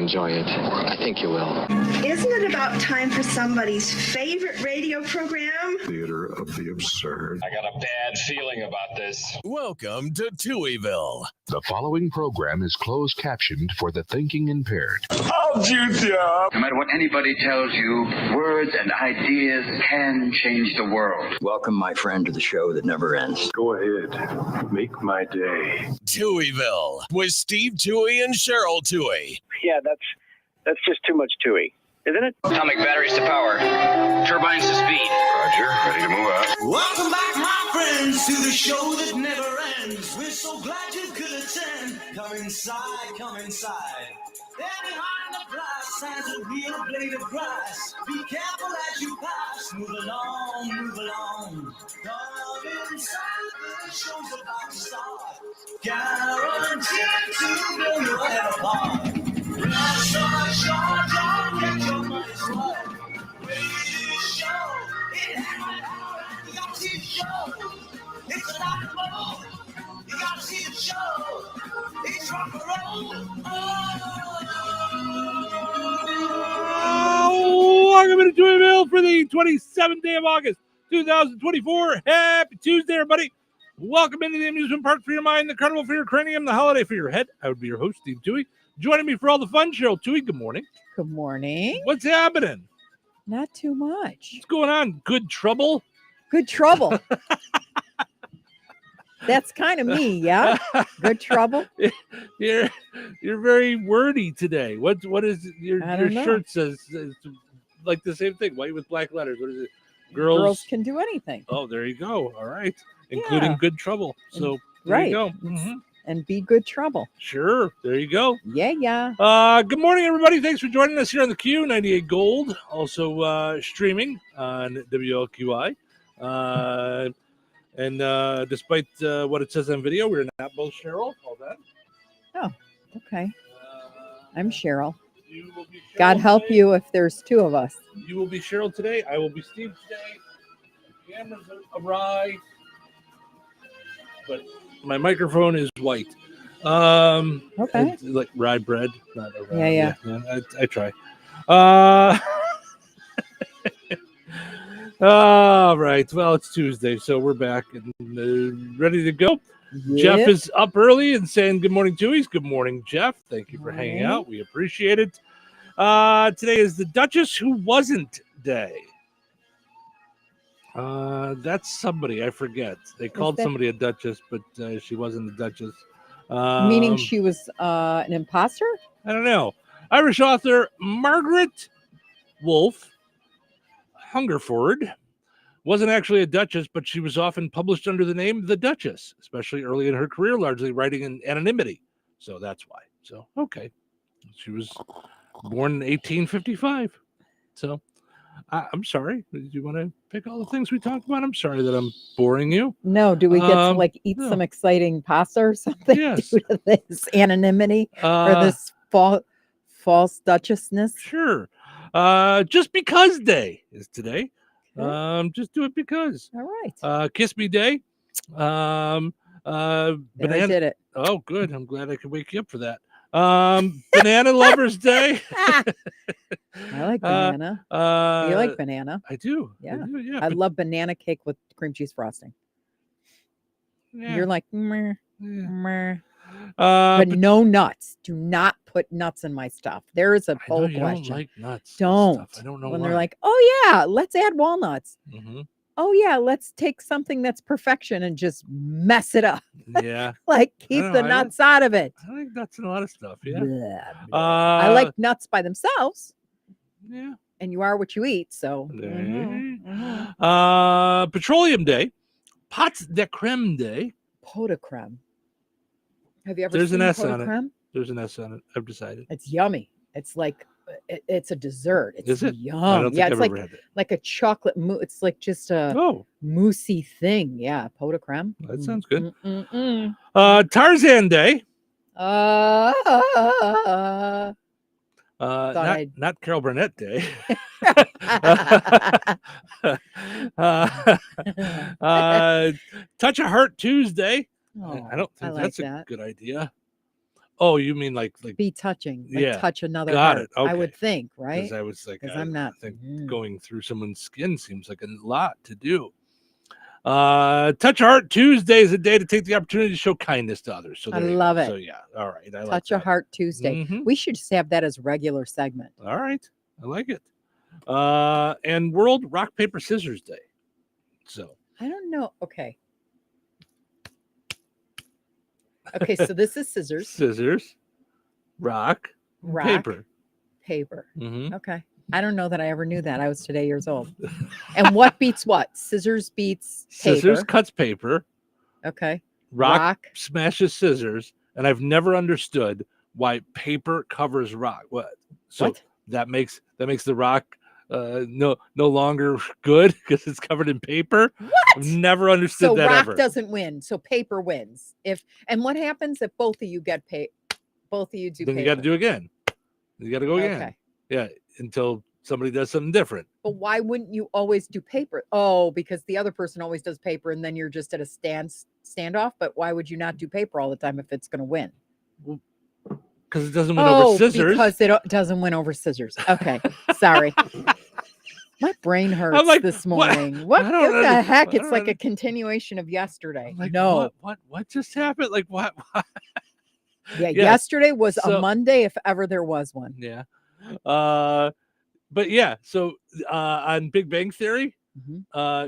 enjoy it. I think you will. Isn't it about time for somebody's favorite radio program? Theater of the absurd. I got a bad feeling about this. Welcome to Touhyville. The following program is closed captioned for the thinking impaired. How'd you do? No matter what anybody tells you, words and ideas can change the world. Welcome, my friend, to the show that never ends. Go ahead. Make my day. Touhyville with Steve Touhy and Cheryl Touhy. Yeah, that's just too much Touhy, isn't it? Atomic batteries to power, turbines to speed. Roger, ready to move out. Welcome back, my friends, to the show that never ends. We're so glad you could attend. Come inside, come inside. There behind the glass stands a real blade of grass. Be careful as you pass. Move along, move along. Come inside, the show's about to start. Guaranteed to blow your head apart. Don't get your money's worth. Radio show, it had my heart. You gotta see the show. It's a rock and roll. You gotta see the show. It's rock and roll. Welcome to Touhyville for the 27th day of August, 2024. Happy Tuesday, everybody. Welcome into the amusement park for your mind, the carnival for your cranium, the holiday for your head. I would be your host, Steve Touhy. Joining me for all the fun, Cheryl Touhy. Good morning. Good morning. What's happening? Not too much. What's going on? Good trouble? Good trouble. That's kind of me, yeah. Good trouble. You're very wordy today. What is your shirt says? It's like the same thing. White with black letters. What is it? Girls can do anything. Oh, there you go. All right, including good trouble. So there you go. Mm-hmm. And be good trouble. Sure. There you go. Yeah. Good morning, everybody. Thanks for joining us here on the Q 98 Gold. Also streaming on WLQI. And despite what it says on video, we're not both Cheryl. Hold on. Oh, okay. I'm Cheryl. You will be Cheryl God help today. you if there's two of us. You will be Cheryl today. I will be Steve today. The camera's awry. But my microphone is white. Okay. Like rye bread. Not awry. Yeah. I try. All right. Well, it's Tuesday, so we're back and ready to go. Yep. Jeff is up early and saying good morning, Touhies. Good morning, Jeff. Thank you for hanging out. We appreciate it. Today is the Duchess Who Wasn't Day. That's somebody. I forget. They called somebody a Duchess, but she wasn't a Duchess. Meaning she was an imposter? I don't know. Irish author Margaret Wolfe Hungerford wasn't actually a Duchess, but she was often published under the name The Duchess, especially early in her career, largely writing in anonymity. So that's why. So, okay. She was born in 1855. So, I'm sorry. Did you want to pick all the things we talked about? I'm sorry that I'm boring you. No. Do we get to eat some exciting pasta or something yes. due to this anonymity or this false duchessness? Sure. Just Because Day is today. Just do it because. All right. Kiss Me Day. Banana. I did it. Oh, good. I'm glad I could wake you up for that. Banana Lovers Day. I like banana. You like banana? I do. Yeah. Yeah. I love banana cake with cream cheese frosting. Yeah. You're like, meh, Yeah. meh. But no nuts. Do not put nuts in my stuff. There is a I know poll you question. don't like nuts. and Don't. stuff. I don't know when why. they're like, oh yeah, let's add walnuts. Mhm. Oh yeah, let's take something that's perfection and just mess it up. Yeah. Like keep know, the I don't- nuts out of it. I like nuts and a lot of stuff. Yeah. Blah, blah. I like nuts by themselves, Yeah. and you are what you eat. So Petroleum Day, Pots de Creme Day. pot de creme. Have you ever There's seen an S pot de on it. creme? There's an S on it. I've decided. It's yummy. It's like it's a dessert. It's Is it? yum. I don't think Yeah, I've it's ever had it. like a chocolate mousse. It's like just a Oh, moussey thing. Yeah, pot de creme. that sounds good. Mm-mm-mm. Tarzan Day. I'd- Not Carol Burnett Day. Touch a Heart Tuesday. Oh, I don't I think like that's a that. good idea. Oh, you mean like be touching, touch another got heart. it. Okay. I would think, right? Because I was like, I'm not. I think going through someone's skin seems like a lot to do. Touch a Heart Tuesday is a day to take the opportunity to show kindness to others. So I love it. So yeah, all right. I Touch a Heart Tuesday. We should just have that as a regular segment. All right, I like it. And World Rock Paper Scissors Day. So I don't know. Okay. Okay, so this is scissors, rock, paper. Mm-hmm. Okay. I don't know that I ever knew that. I was today years old. And what beats what? Scissors beats paper. Scissors cuts paper. Okay. Rock smashes scissors. And I've never understood why paper covers rock. What? So that makes the rock no longer good because it's covered in paper. What? I've never understood that rock ever. doesn't win, so paper wins. And what happens if both of you get paid? Both of you do. Then paper? You got to do again. You got to go again. Okay. Yeah, until somebody does something different. But why wouldn't you always do paper? Oh, because the other person always does paper, and then you're just at a standoff. But why would you not do paper all the time if it's going to win? Because it doesn't win over scissors. Because it doesn't win over scissors. Okay, sorry. My brain hurts this morning. What the heck? It's like a continuation of yesterday. Like, no. What just happened? Like what? Yeah, yesterday was a Monday, if ever there was one. Yeah. But yeah, so on Big Bang Theory,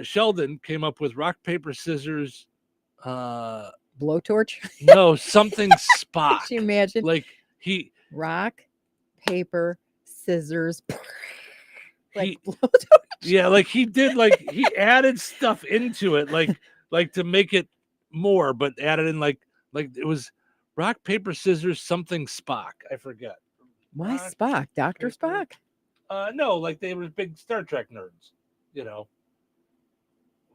Sheldon came up with rock, paper, scissors, blowtorch? No, something Spock. Can you imagine? Like rock, paper, scissors. Like he did, he added stuff into it, like to make it more, but added in like it was rock, paper, scissors, something Spock. I forget. Why Spock? Dr. Spock? No, like they were big Star Trek nerds, you know.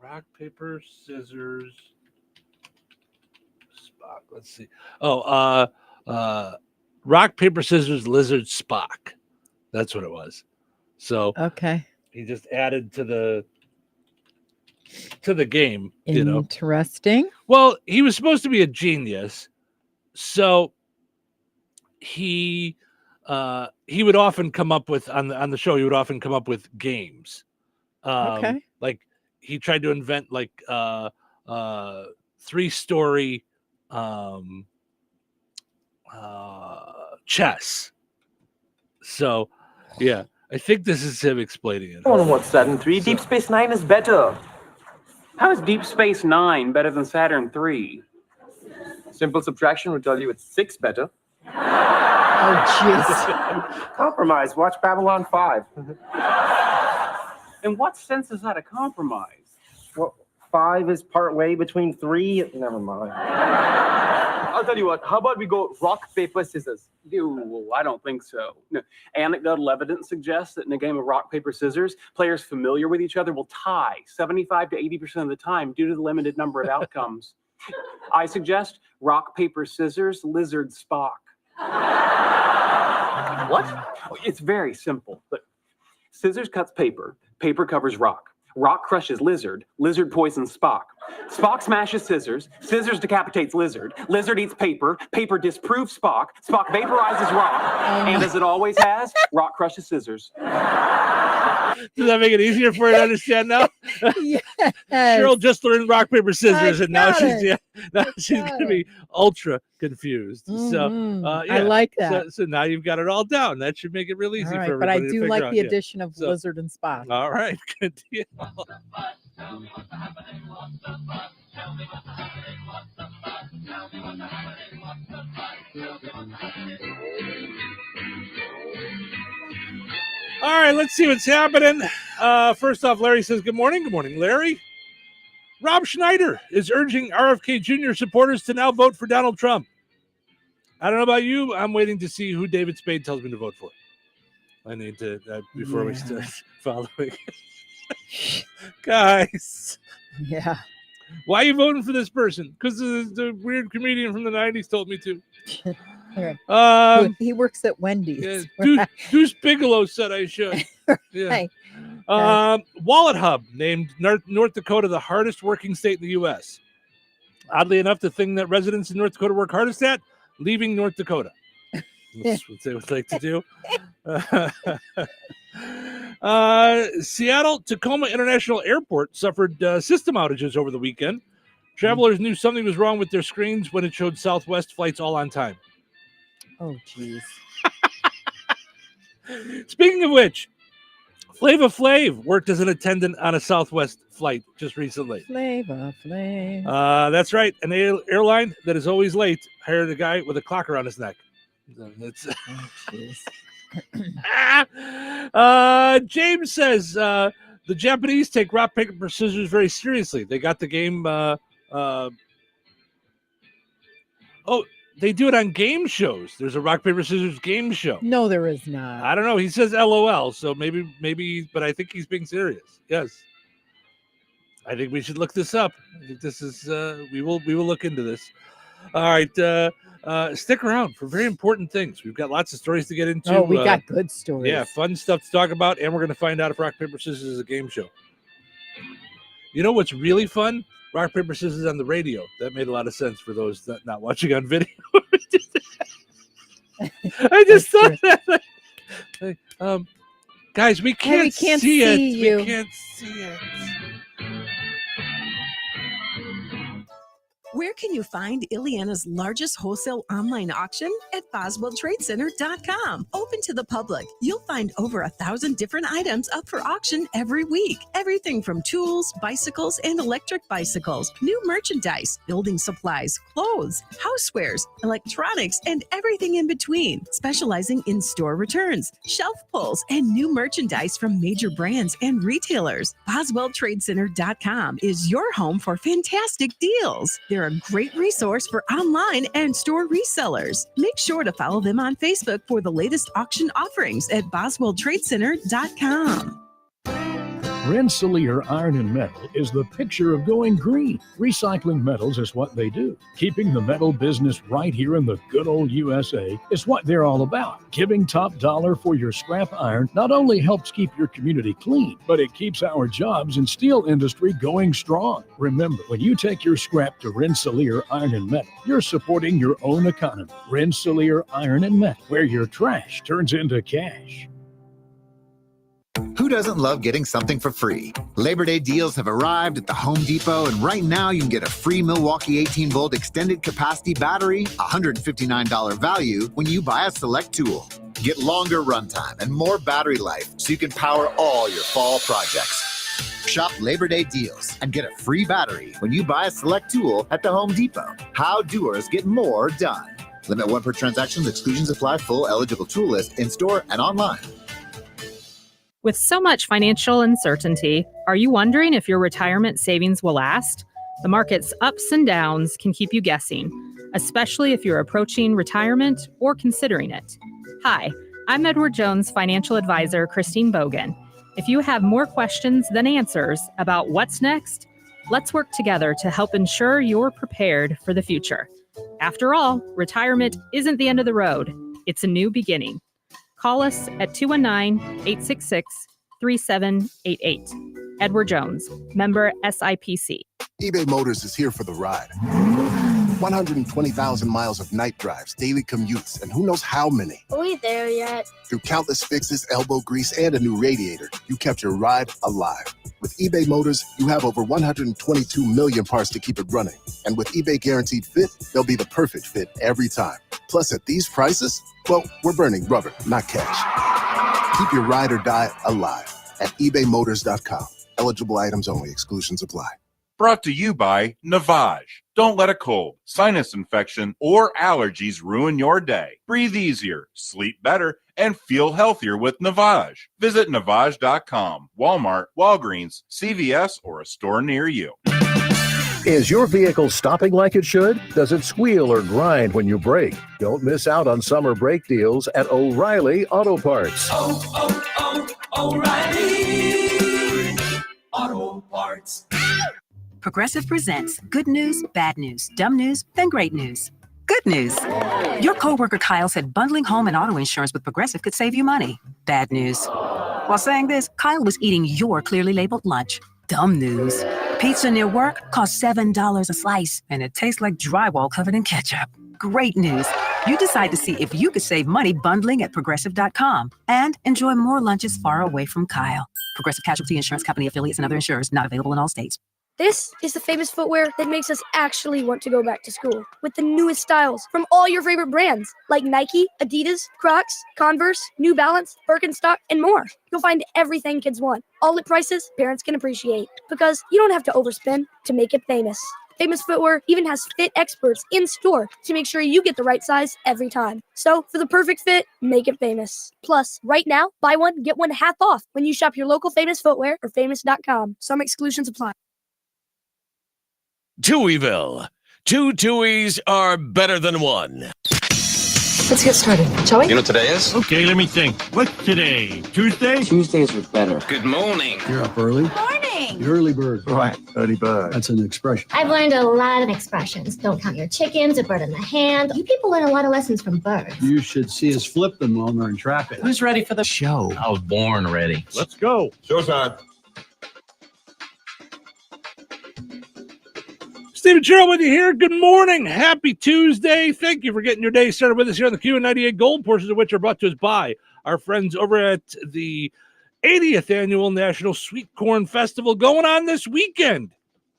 Rock, paper, scissors, Spock. Let's see. Oh, rock, paper, scissors, lizard, Spock. That's what it was. So okay, he just added to the game. Interesting. Well, he was supposed to be a genius, so he would often come up with on the show. He would often come up with games. Okay. Like he tried to invent 3-story chess. So yeah. I think this is him explaining it. I don't know what's Saturn 3. Deep Space Nine is better. How is Deep Space Nine better than Saturn 3? Simple subtraction would tell you it's 6 better. Oh, jeez. Compromise. Watch Babylon 5. In what sense is that a compromise? Well, 5 is part way between 3. Never mind. I'll tell you what. How about we go rock, paper, scissors? I don't think so. No. Anecdotal evidence suggests that in a game of rock, paper, scissors, players familiar with each other will tie 75 to 80% of the time due to the limited number of outcomes. I suggest rock, paper, scissors, lizard, Spock. What? It's very simple. But scissors cuts paper, paper covers rock. Rock crushes lizard, lizard poisons Spock. Spock smashes scissors, scissors decapitates lizard, lizard eats paper, paper disproves Spock, Spock vaporizes rock, and as it always has, rock crushes scissors. Does that make it easier for you to understand now? Yes. Cheryl just learned rock, paper, scissors, and now she's going to be ultra confused. Mm-hmm. So I like that. So now you've got it all down. That should make it real easy for everybody. But I to do figure like out. the addition of lizard and Spock. All right, good deal. All right, let's see what's happening. First off, Larry says, good morning. Good morning, Larry. Rob Schneider is urging RFK Jr. supporters to now vote for Donald Trump. I don't know about you. I'm waiting to see who David Spade tells me to vote for. I need to, before we start following. Guys. Yeah. Why are you voting for this person? Because the weird comedian from the 90s told me to. He works at Wendy's. Yeah, Deuce Bigelow said I should. Yeah. Wallet Hub named North Dakota the hardest working state in the U.S. Oddly enough, the thing that residents in North Dakota work hardest at, leaving North Dakota. That's what they would like to do. Seattle Tacoma International Airport suffered system outages over the weekend. Travelers knew something was wrong with their screens when it showed Southwest flights all on time. Oh, jeez. Speaking of which, Flava Flav worked as an attendant on a Southwest flight just recently. Flava Flav. That's right. An airline that is always late hired a guy with a clock around his neck. It's James says the Japanese take rock, paper, scissors very seriously. They got the game. They do it on game shows. There's a rock, paper, scissors game show. No, there is not. I don't know. He says LOL, so maybe, but I think he's being serious. Yes. I think we should look this up. I think this is we will look into this. All right. Stick around for very important things. We've got lots of stories to get into. Oh, we got good stories. Yeah, fun stuff to talk about, and we're going to find out if rock, paper, scissors is a game show. You know what's really fun? Rock, paper, scissors on the radio. That made a lot of sense for those that not watching on video. I just thought that. Guys, we can't see it. You. We can't see it. Where can you find Ileana's largest wholesale online auction? At BoswellTradeCenter.com. Open to the public. You'll find over 1,000 different items up for auction every week. Everything from tools, bicycles, and electric bicycles, new merchandise, building supplies, clothes, housewares, electronics, and everything in between. Specializing in store returns, shelf pulls, and new merchandise from major brands and retailers. BoswellTradeCenter.com is your home for fantastic deals. They're a great resource for online and store resellers. Make sure to follow them on Facebook for the latest auction offerings at BoswellTradeCenter.com. Rensselaer Iron and Metal is the picture of going green. Recycling metals is what they do. Keeping the metal business right here in the good old USA is what they're all about. Giving top dollar for your scrap iron not only helps keep your community clean, but it keeps our jobs and steel industry going strong. Remember, when you take your scrap to Rensselaer Iron and Metal, you're supporting your own economy. Rensselaer Iron and Metal, where your trash turns into cash. Who doesn't love getting something for free? Labor Day deals have arrived at the Home Depot, and right now you can get a free Milwaukee 18-volt extended capacity battery, $159 value when you buy a select tool. Get longer runtime and more battery life so you can power all your fall projects. Shop Labor Day deals and get a free battery when you buy a select tool at the Home Depot. How doers get more done. Limit 1 per transaction. Exclusions apply. Full eligible tool list in store and online. With so much financial uncertainty, are you wondering if your retirement savings will last? The market's ups and downs can keep you guessing, especially if you're approaching retirement or considering it. Hi, I'm Edward Jones financial advisor Christine Bogan. If you have more questions than answers about what's next, let's work together to help ensure you're prepared for the future. After all, retirement isn't the end of the road. It's a new beginning. Call us at 219-866-3788. Edward Jones, member SIPC. eBay Motors is here for the ride. 120,000 miles of night drives, daily commutes, and who knows how many. Are we there yet? Through countless fixes, elbow grease, and a new radiator, you kept your ride alive. With eBay Motors, you have over 122 million parts to keep it running. And with eBay Guaranteed Fit, they'll be the perfect fit every time. Plus, at these prices, well, we're burning rubber, not cash. Keep your ride or die alive at ebaymotors.com. Eligible items only. Exclusions apply. Brought to you by Navage. Don't let a cold, sinus infection, or allergies ruin your day. Breathe easier, sleep better, and feel healthier with Navage. Visit Navage.com, Walmart, Walgreens, CVS, or a store near you. Is your vehicle stopping like it should? Does it squeal or grind when you brake? Don't miss out on summer brake deals at O'Reilly Auto Parts. O'Reilly Auto Parts. Progressive presents good news, bad news, dumb news, then great news. Good news. Your coworker Kyle said bundling home and auto insurance with Progressive could save you money. Bad news. While saying this, Kyle was eating your clearly labeled lunch. Dumb news. Pizza near work costs $7 a slice, and it tastes like drywall covered in ketchup. Great news. You decide to see if you could save money bundling at Progressive.com and enjoy more lunches far away from Kyle. Progressive Casualty Insurance Company affiliates and other insurers not available in all states. This is the famous footwear that makes us actually want to go back to school with the newest styles from all your favorite brands like Nike, Adidas, Crocs, Converse, New Balance, Birkenstock, and more. You'll find everything kids want, all at prices parents can appreciate, because you don't have to overspend to make it famous. Famous Footwear even has fit experts in store to make sure you get the right size every time. So for the perfect fit, make it famous. Plus, right now, buy one, get one half off when you shop your local Famous Footwear or famous.com. Some exclusions apply. Touhyville. Two Touhies are better than one. Let's get started, shall we? You know what today is? Okay, let me think. What's today? Tuesday? Tuesdays are better. Good morning. You're up early? Morning! The early bird. Right, early bird. That's an expression. I've learned a lot of expressions. Don't count your chickens, a bird in the hand. You people learn a lot of lessons from birds. You should see us flip them while we're in traffic. Who's ready for the show? I was born ready. Let's go. Showtime. Steve and Cheryl with you here. Good morning. Happy Tuesday. Thank you for getting your day started with us here on the Q98 Gold, portions of which are brought to us by our friends over at the 80th Annual National Sweet Corn Festival going on this weekend,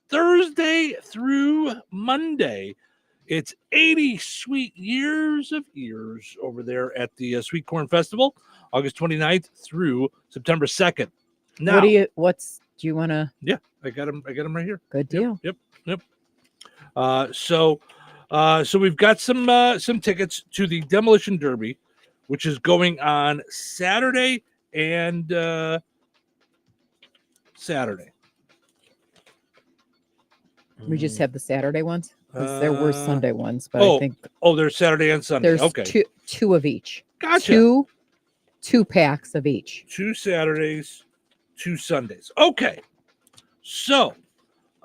Thursday through Monday. It's 80 sweet years of ears over there at the Sweet Corn Festival, August 29th through September 2nd. Now, do you want to? Yeah, I got them right here. Good deal. Yep. So we've got some tickets to the Demolition Derby, which is going on Saturday and Saturday. We just have the Saturday ones. 'Cause there were Sunday ones, but I think there's Saturday and Sunday. there's Okay, two of each. Gotcha. Two packs of each. 2 Saturdays, 2 Sundays. Okay, so.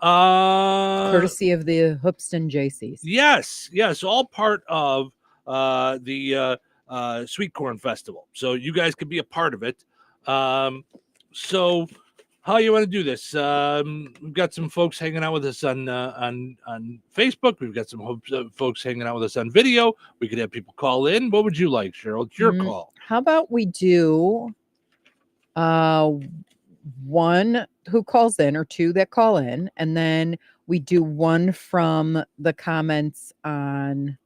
Courtesy of the Hoopston JCs. Yes, all part of the Sweet Corn Festival. So you guys could be a part of it. So how you want to do this? We've got some folks hanging out with us on Facebook. We've got some folks hanging out with us on video. We could have people call in. What would you like, Cheryl? It's your call. How about we do one who calls in or two that call in, and then we do one from the comments on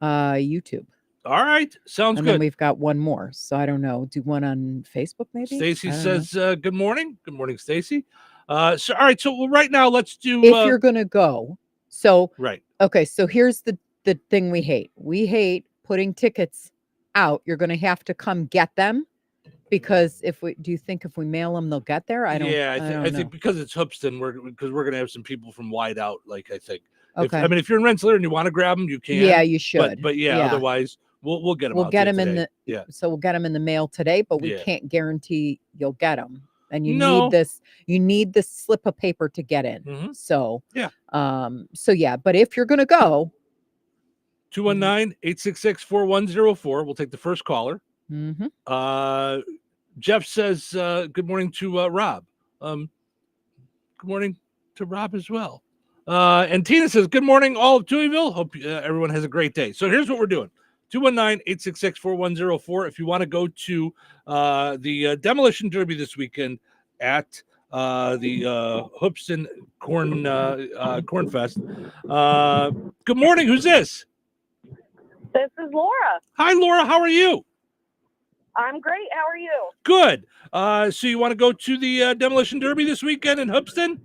YouTube. All right, sounds and good. Then we've got one more, so I don't know. Do one on Facebook maybe. Stacy says, "Good morning, good morning, Stacy." So all right, so right now let's do. If you're gonna go, so right. Okay, so here's the thing we hate. We hate putting tickets out. You're gonna have to come get them. Because do you think if we mail them, they'll get there? I don't. Yeah, I think because it's Hoopston, we're going to have some people from wide out. Like I think. Okay. If you're in Rensselaer and you want to grab them, you can. Yeah, you should. But otherwise we'll get them. We'll get them today. in the. Yeah. So we'll get them in the mail today, but we can't guarantee you'll get them. And you need this. You need this slip of paper to get in. Mm-hmm. So yeah. So yeah, but if you're gonna go. 219-866-4104. We'll take the first caller. Mm-hmm. Jeff says, good morning to Rob. Good morning to Rob as well. And Tina says, good morning, all of Touhyville. Hope everyone has a great day. So here's what we're doing. 219-866-4104. If you want to go to the Demolition Derby this weekend at the Hoopston Corn Fest. Good morning. Who's this? This is Laura. Hi, Laura. How are you? I'm great. How are you? Good. So you want to go to the Demolition Derby this weekend in Hoopston?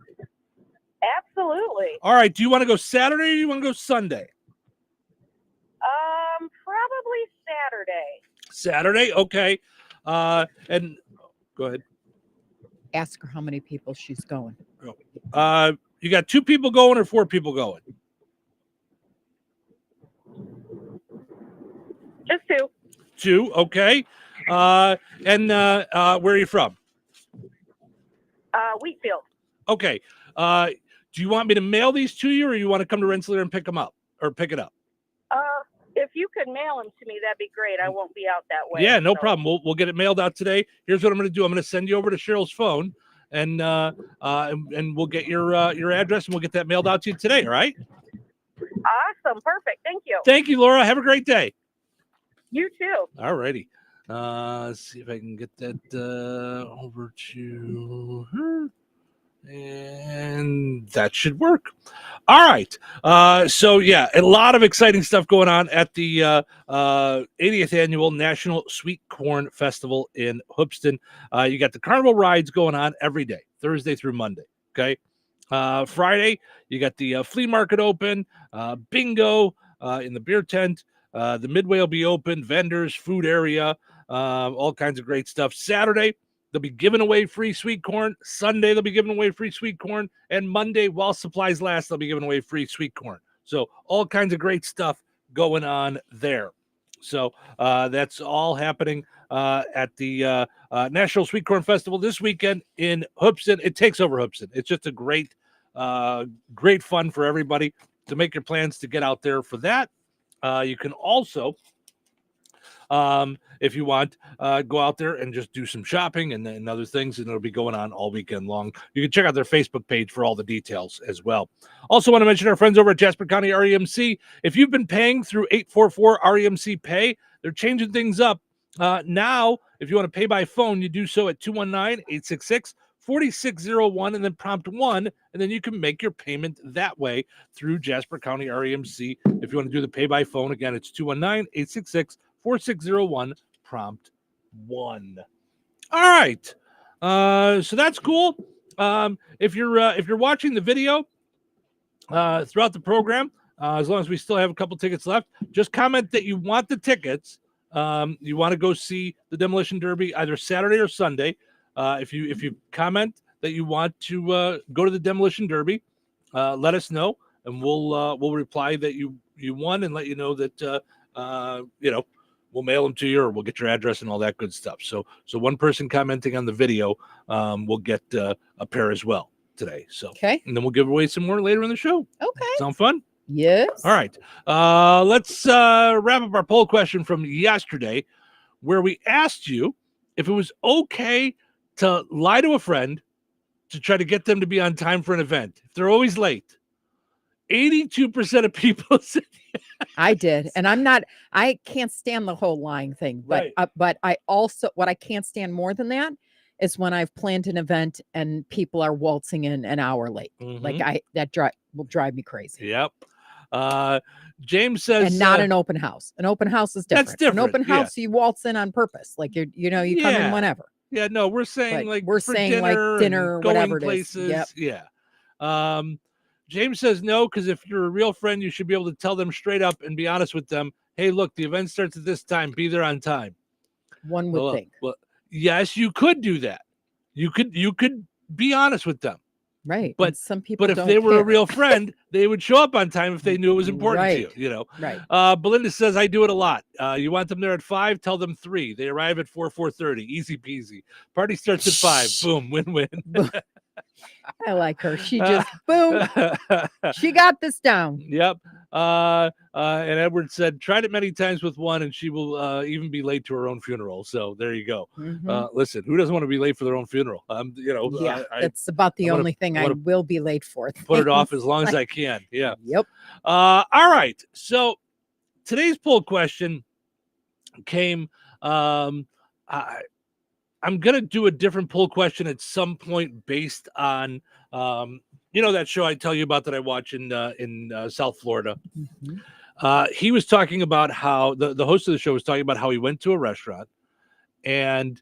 Absolutely. All right. Do you want to go Saturday or do you want to go Sunday? Probably Saturday. Saturday? Okay. And go ahead. Ask her how many people she's going. You got 2 people going or 4 people going? Just 2. 2, okay. And where are you from? Wheatfield. Okay. Do you want me to mail these to you, or you want to come to Rensselaer and pick them up or pick it up? If you could mail them to me, that'd be great. I won't be out that way. Yeah, no problem. We'll get it mailed out today. Here's what I'm going to do. I'm going to send you over to Cheryl's phone, and we'll get your address, and we'll get that mailed out to you today. All right? Awesome. Perfect. Thank you. Thank you, Laura. Have a great day. You too. All righty. Let's see if I can get that over to her. And that should work. All right. So, yeah, a lot of exciting stuff going on at the 80th Annual National Sweet Corn Festival in Hoopeston. You got the carnival rides going on every day, Thursday through Monday. Okay. Friday, you got the flea market open, bingo in the beer tent. The Midway will be open, vendors, food area, all kinds of great stuff. Saturday, they'll be giving away free sweet corn. Sunday, they'll be giving away free sweet corn. And Monday, while supplies last, they'll be giving away free sweet corn. So all kinds of great stuff going on there. So that's all happening at the National Sweet Corn Festival this weekend in Hoopeston. It takes over Hoopeston. It's just a great fun for everybody to make your plans to get out there for that. You can also, if you want, go out there and just do some shopping and other things, and it'll be going on all weekend long. You can check out their Facebook page for all the details as well. Also want to mention our friends over at Jasper County REMC. If you've been paying through 844 REMC Pay, they're changing things up. Now, if you want to pay by phone, you do so at 219-866-4601 and then prompt 1, and then you can make your payment that way through Jasper County REMC. If you want to do the pay by phone, again, it's 219-866-4601, prompt 1. All right. So that's cool. If you're watching the video throughout the program, as long as we still have a couple tickets left, just comment that you want the tickets. You want to go see the Demolition Derby either Saturday or Sunday. If you comment that you want to go to the Demolition Derby, let us know, and we'll reply that you won and let you know that we'll mail them to you, or we'll get your address and all that good stuff. So one person commenting on the video will get a pair as well today. So okay, and then we'll give away some more later in the show. Okay, sound fun? Yes. All right. Let's wrap up our poll question from yesterday, where we asked you if it was okay to lie to a friend to try to get them to be on time for an event if they're always late. 82% of people said yes. I did, and I can't stand the whole lying thing, but Right. But I also, what I can't stand more than that is when I've planned an event and people are waltzing in an hour late. Like Mhm. will drive me crazy. Yep. James says, And not an open house. An open house is different. That's different, An open yeah. house, you waltz in on purpose. Like you come Yeah. in whenever. Yeah, no, we're saying But like we're for saying like dinner, and whatever going it is. places. Yep. Yeah. James says no, because if you're a real friend, you should be able to tell them straight up and be honest with them. Hey, look, the event starts at this time. Be there on time. One would think. Well, yes, you could do that. You could be honest with them. Right. But and some people But if don't they were a care. real friend, they would show up on time if they knew it was important to you. Right. You know. Right. Belinda says I do it a lot. You want them there at 5? Tell them 3. They arrive at 4:30. Easy peasy. Party starts at 5. Boom. Win-win. I like her. She just boom. She got this down. Yep. And Edward said, tried it many times with one, and she will even be late to her own funeral. So there you go. Mhm. Listen, who doesn't want to be late for their own funeral? Yeah, that's about the I'm gonna- only thing I'm I gonna will be late for. put it off Things as long as like- I can. Yeah. Yep. All right. So today's poll question came. I'm gonna do a different poll question at some point based on that show I tell you about that I watch in South Florida. He was talking about how the host of the show was talking about how he went to a restaurant and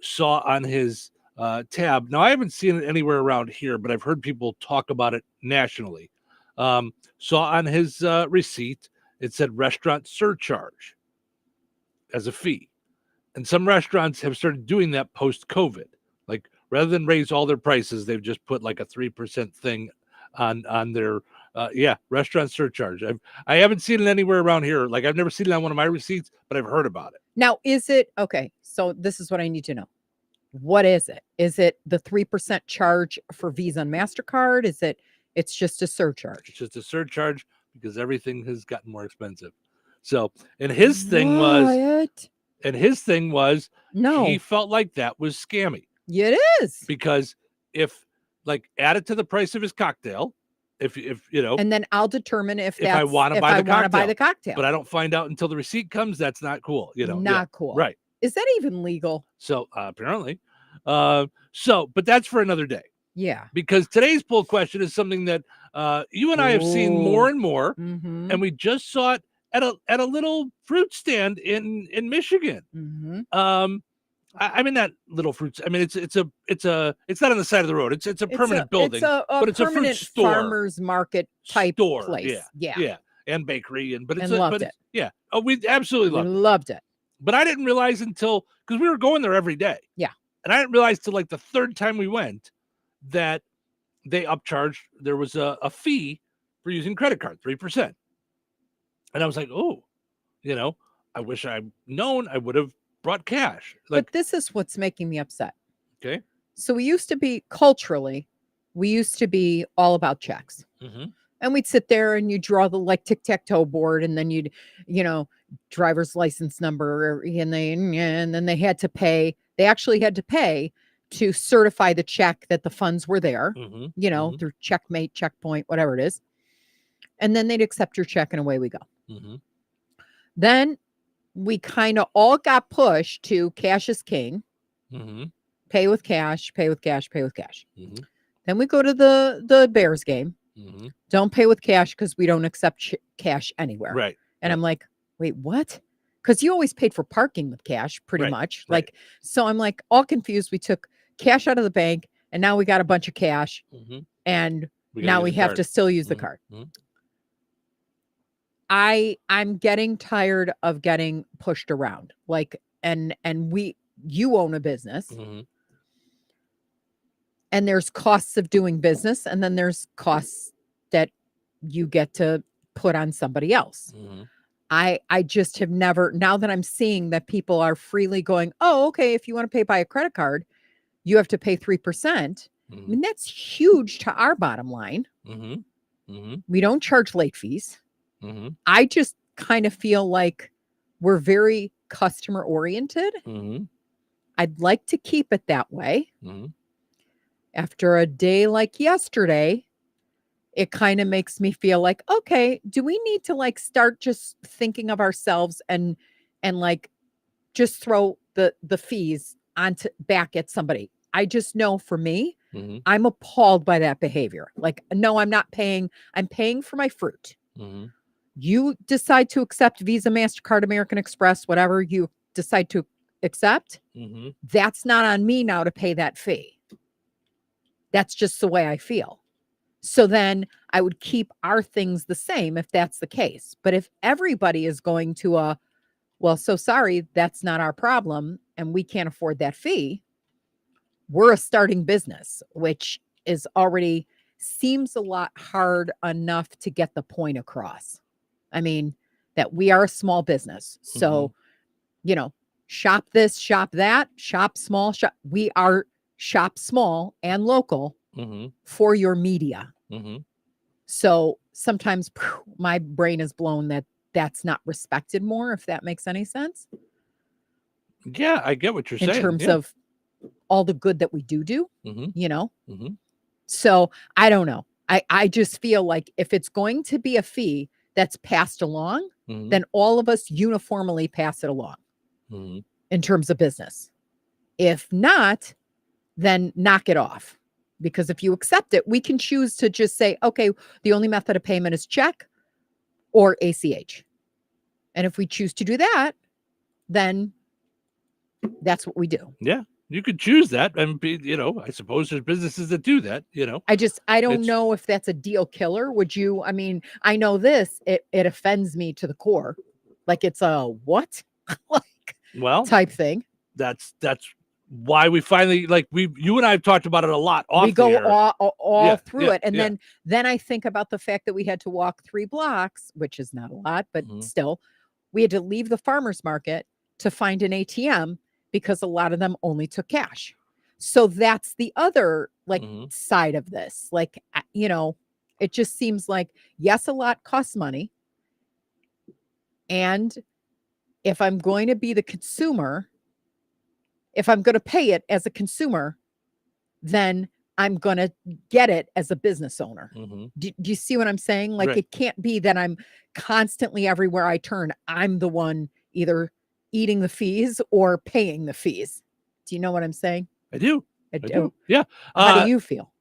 saw on his tab. Now I haven't seen it anywhere around here, but I've heard people talk about it nationally. Saw on his receipt it said restaurant surcharge as a fee. And some restaurants have started doing that post-COVID. Like rather than raise all their prices, they've just put like a 3% thing on their restaurant surcharge. I haven't seen it anywhere around here. Like I've never seen it on one of my receipts, but I've heard about it. Now, is it okay? So this is what I need to know. What is it? Is it the 3% charge for Visa and MasterCard? It's just a surcharge? It's just a surcharge because everything has gotten more expensive. So, and his thing was no, he felt like that was scammy. It is. Because if like add it to the price of his cocktail If you know, and then I'll determine if I want to buy the cocktail. But I don't find out until the receipt comes. That's not cool. You know, not cool. Right. Is that even legal? So apparently, but that's for another day. Yeah. Because today's poll question is something that you and I have seen more and more, Mm-hmm. and we just saw it at a little fruit stand in Michigan. Mm-hmm. I mean that little fruits. I mean it's not on the side of the road. It's a permanent building, but it's a fruit store, farmers market type store place. Yeah, and bakery but it's loved it. Yeah, oh, we absolutely loved it. But I didn't realize until because we were going there every day. Yeah, and I didn't realize till like the third time we went that they upcharged. There was a fee for using credit card, 3%, and I was like, oh, I wish I'd known. I would have brought cash. But this is what's making me upset. Okay. So we used to be culturally, all about checks. Mm-hmm. And we'd sit there and you draw the tic-tac-toe board and then you'd, driver's license number and then they had to pay. They actually had to pay to certify the check that the funds were there, through Checkmate, Checkpoint, whatever it is. And then they'd accept your check and away we go. Mm-hmm. Then we kind of all got pushed to cash is king. Mm-hmm. Pay with cash, pay with cash, pay with cash. Mm-hmm. Then we go to the Bears game. Mm-hmm. Don't pay with cash because we don't accept cash anywhere. Right. And I'm like, wait, what? Because you always paid for parking with cash pretty much. Right. So I'm like all confused. We took cash out of the bank and now we got a bunch of cash and now we have to still use the card. Mm-hmm. I'm getting tired of getting pushed around. You own a business. Mm-hmm. And there's costs of doing business. And then there's costs that you get to put on somebody else. Mm-hmm. I just have never, now that I'm seeing that people are freely going, oh, okay, if you want to pay by a credit card, you have to pay 3%. Mm-hmm. I mean, that's huge to our bottom line. Mm-hmm. Mm-hmm. We don't charge late fees. Mm-hmm. I just kind of feel like we're very customer oriented. Mm-hmm. I'd like to keep it that way. Mm-hmm. After a day like yesterday, it kind of makes me feel like, okay, do we need to start just thinking of ourselves and just throw the fees back at somebody? I just know for me, mm-hmm. I'm appalled by that behavior. No, I'm not paying. I'm paying for my fruit. Mm-hmm. You decide to accept Visa, MasterCard, American Express, whatever you decide to accept. Mm-hmm. That's not on me now to pay that fee. That's just the way I feel. So then I would keep our things the same if that's the case. But if everybody is going to so sorry, that's not our problem and we can't afford that fee, we're a starting business, which is already seems a lot hard enough to get the point across. I mean, that we are a small business. So, shop this, shop that, shop small, we are shop small and local mm-hmm. for your media. Mm-hmm. So sometimes my brain is blown that that's not respected more, if that makes any sense. Yeah, I get what you're saying. In terms of all the good that we do, mm-hmm. Mm-hmm. So I don't know. I just feel like if it's going to be a fee that's passed along, mm-hmm. then all of us uniformly pass it along mm-hmm. in terms of business. If not, then knock it off. Because if you accept it, we can choose to just say, okay, the only method of payment is check or ACH. And if we choose to do that, then that's what we do. Yeah, you could choose that. And I suppose there's businesses that do that, I don't know if that's a deal killer. Would you? I mean, I know this, it offends me to the core. It's a what? Type thing. That's why we finally you and I have talked about it a lot. We go all through it. And then I think about the fact that we had to walk 3 blocks, which is not a lot, but mm-hmm. still we had to leave the farmer's market to find an ATM because a lot of them only took cash. So that's the other mm-hmm. side of this. It just seems like, yes, a lot costs money. And if I'm going to be the consumer, if I'm going to pay it as a consumer, then I'm going to get it as a business owner. Mm-hmm. Do you see what I'm saying? Like, Right. it can't be that I'm constantly everywhere I turn, I'm the one either eating the fees or paying the fees. Do you know what I'm saying? I do. I do. Yeah. How do you feel?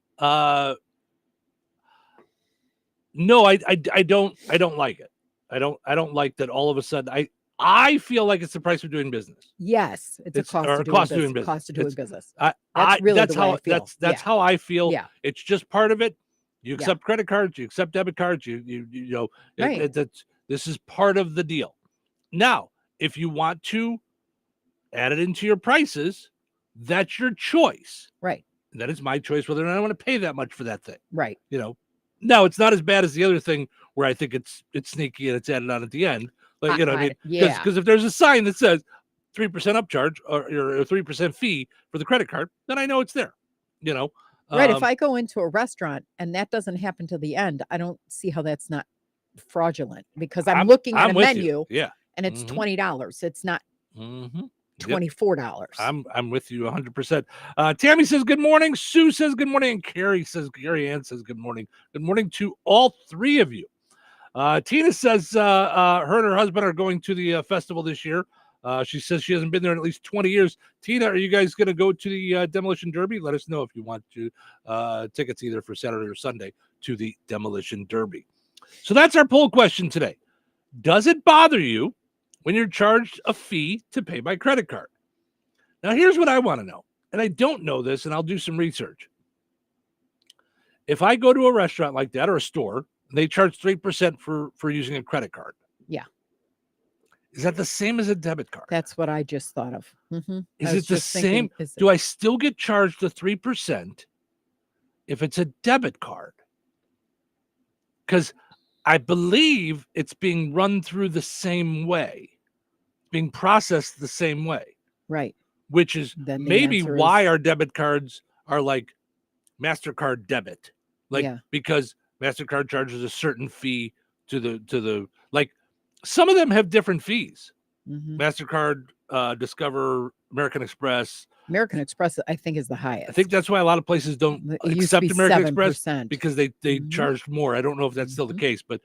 No, I don't like it. I don't like that all of a sudden I feel like it's the price of doing business. Yes, it's a cost of doing business. Cost of doing business. That's really the way I feel. That's how I feel. Yeah. It's just part of it. You accept credit cards, you accept debit cards, you know, Right. this is part of the deal. Now, if you want to add it into your prices, that's your choice. Right. That is my choice whether or not I want to pay that much for that thing. Right. You know, now it's not as bad as the other thing where I think it's sneaky and it's added on at the end. But you know what I mean? Yeah. Because if there's a sign that says 3% upcharge or 3% fee for the credit card, then I know it's there. You know, Right. If I go into a restaurant and that doesn't happen to the end, I don't see how that's not fraudulent, because I'm looking at a with menu, you. Yeah, and it's $20. It's not Yep. $24. I'm with you 100%. Tammy says good morning. Sue says good morning, and Carrie Ann says good morning. Good morning to all three of you. Tina says her and her husband are going to the festival this year. She says she hasn't been there in at least 20 years. Tina, are you guys going to go to the Demolition Derby? Let us know if you want to tickets either for Saturday or Sunday to the Demolition Derby. So that's our poll question today. Does it bother you when you're charged a fee to pay by credit card? Now, here's what I want to know, and I don't know this, and I'll do some research. If I go to a restaurant like that or a store, they charge 3% for using a credit card. Yeah. Is that the same as a debit card? That's what I just thought of. Mm-hmm. Is it the same? Do I still get charged the 3% if it's a debit card? Because I believe it's being run through the same way, being processed the same way. Right. Which is Then the maybe answer why is- our debit cards are like MasterCard debit. Like, Yeah. because MasterCard charges a certain fee to the like, some of them have different fees. Mhm. MasterCard, Discover, American Express. American Express, I think, is the highest. I think that's why a lot of places don't It used to accept be American Express 7%. because they charge more. I don't know if that's still the case, but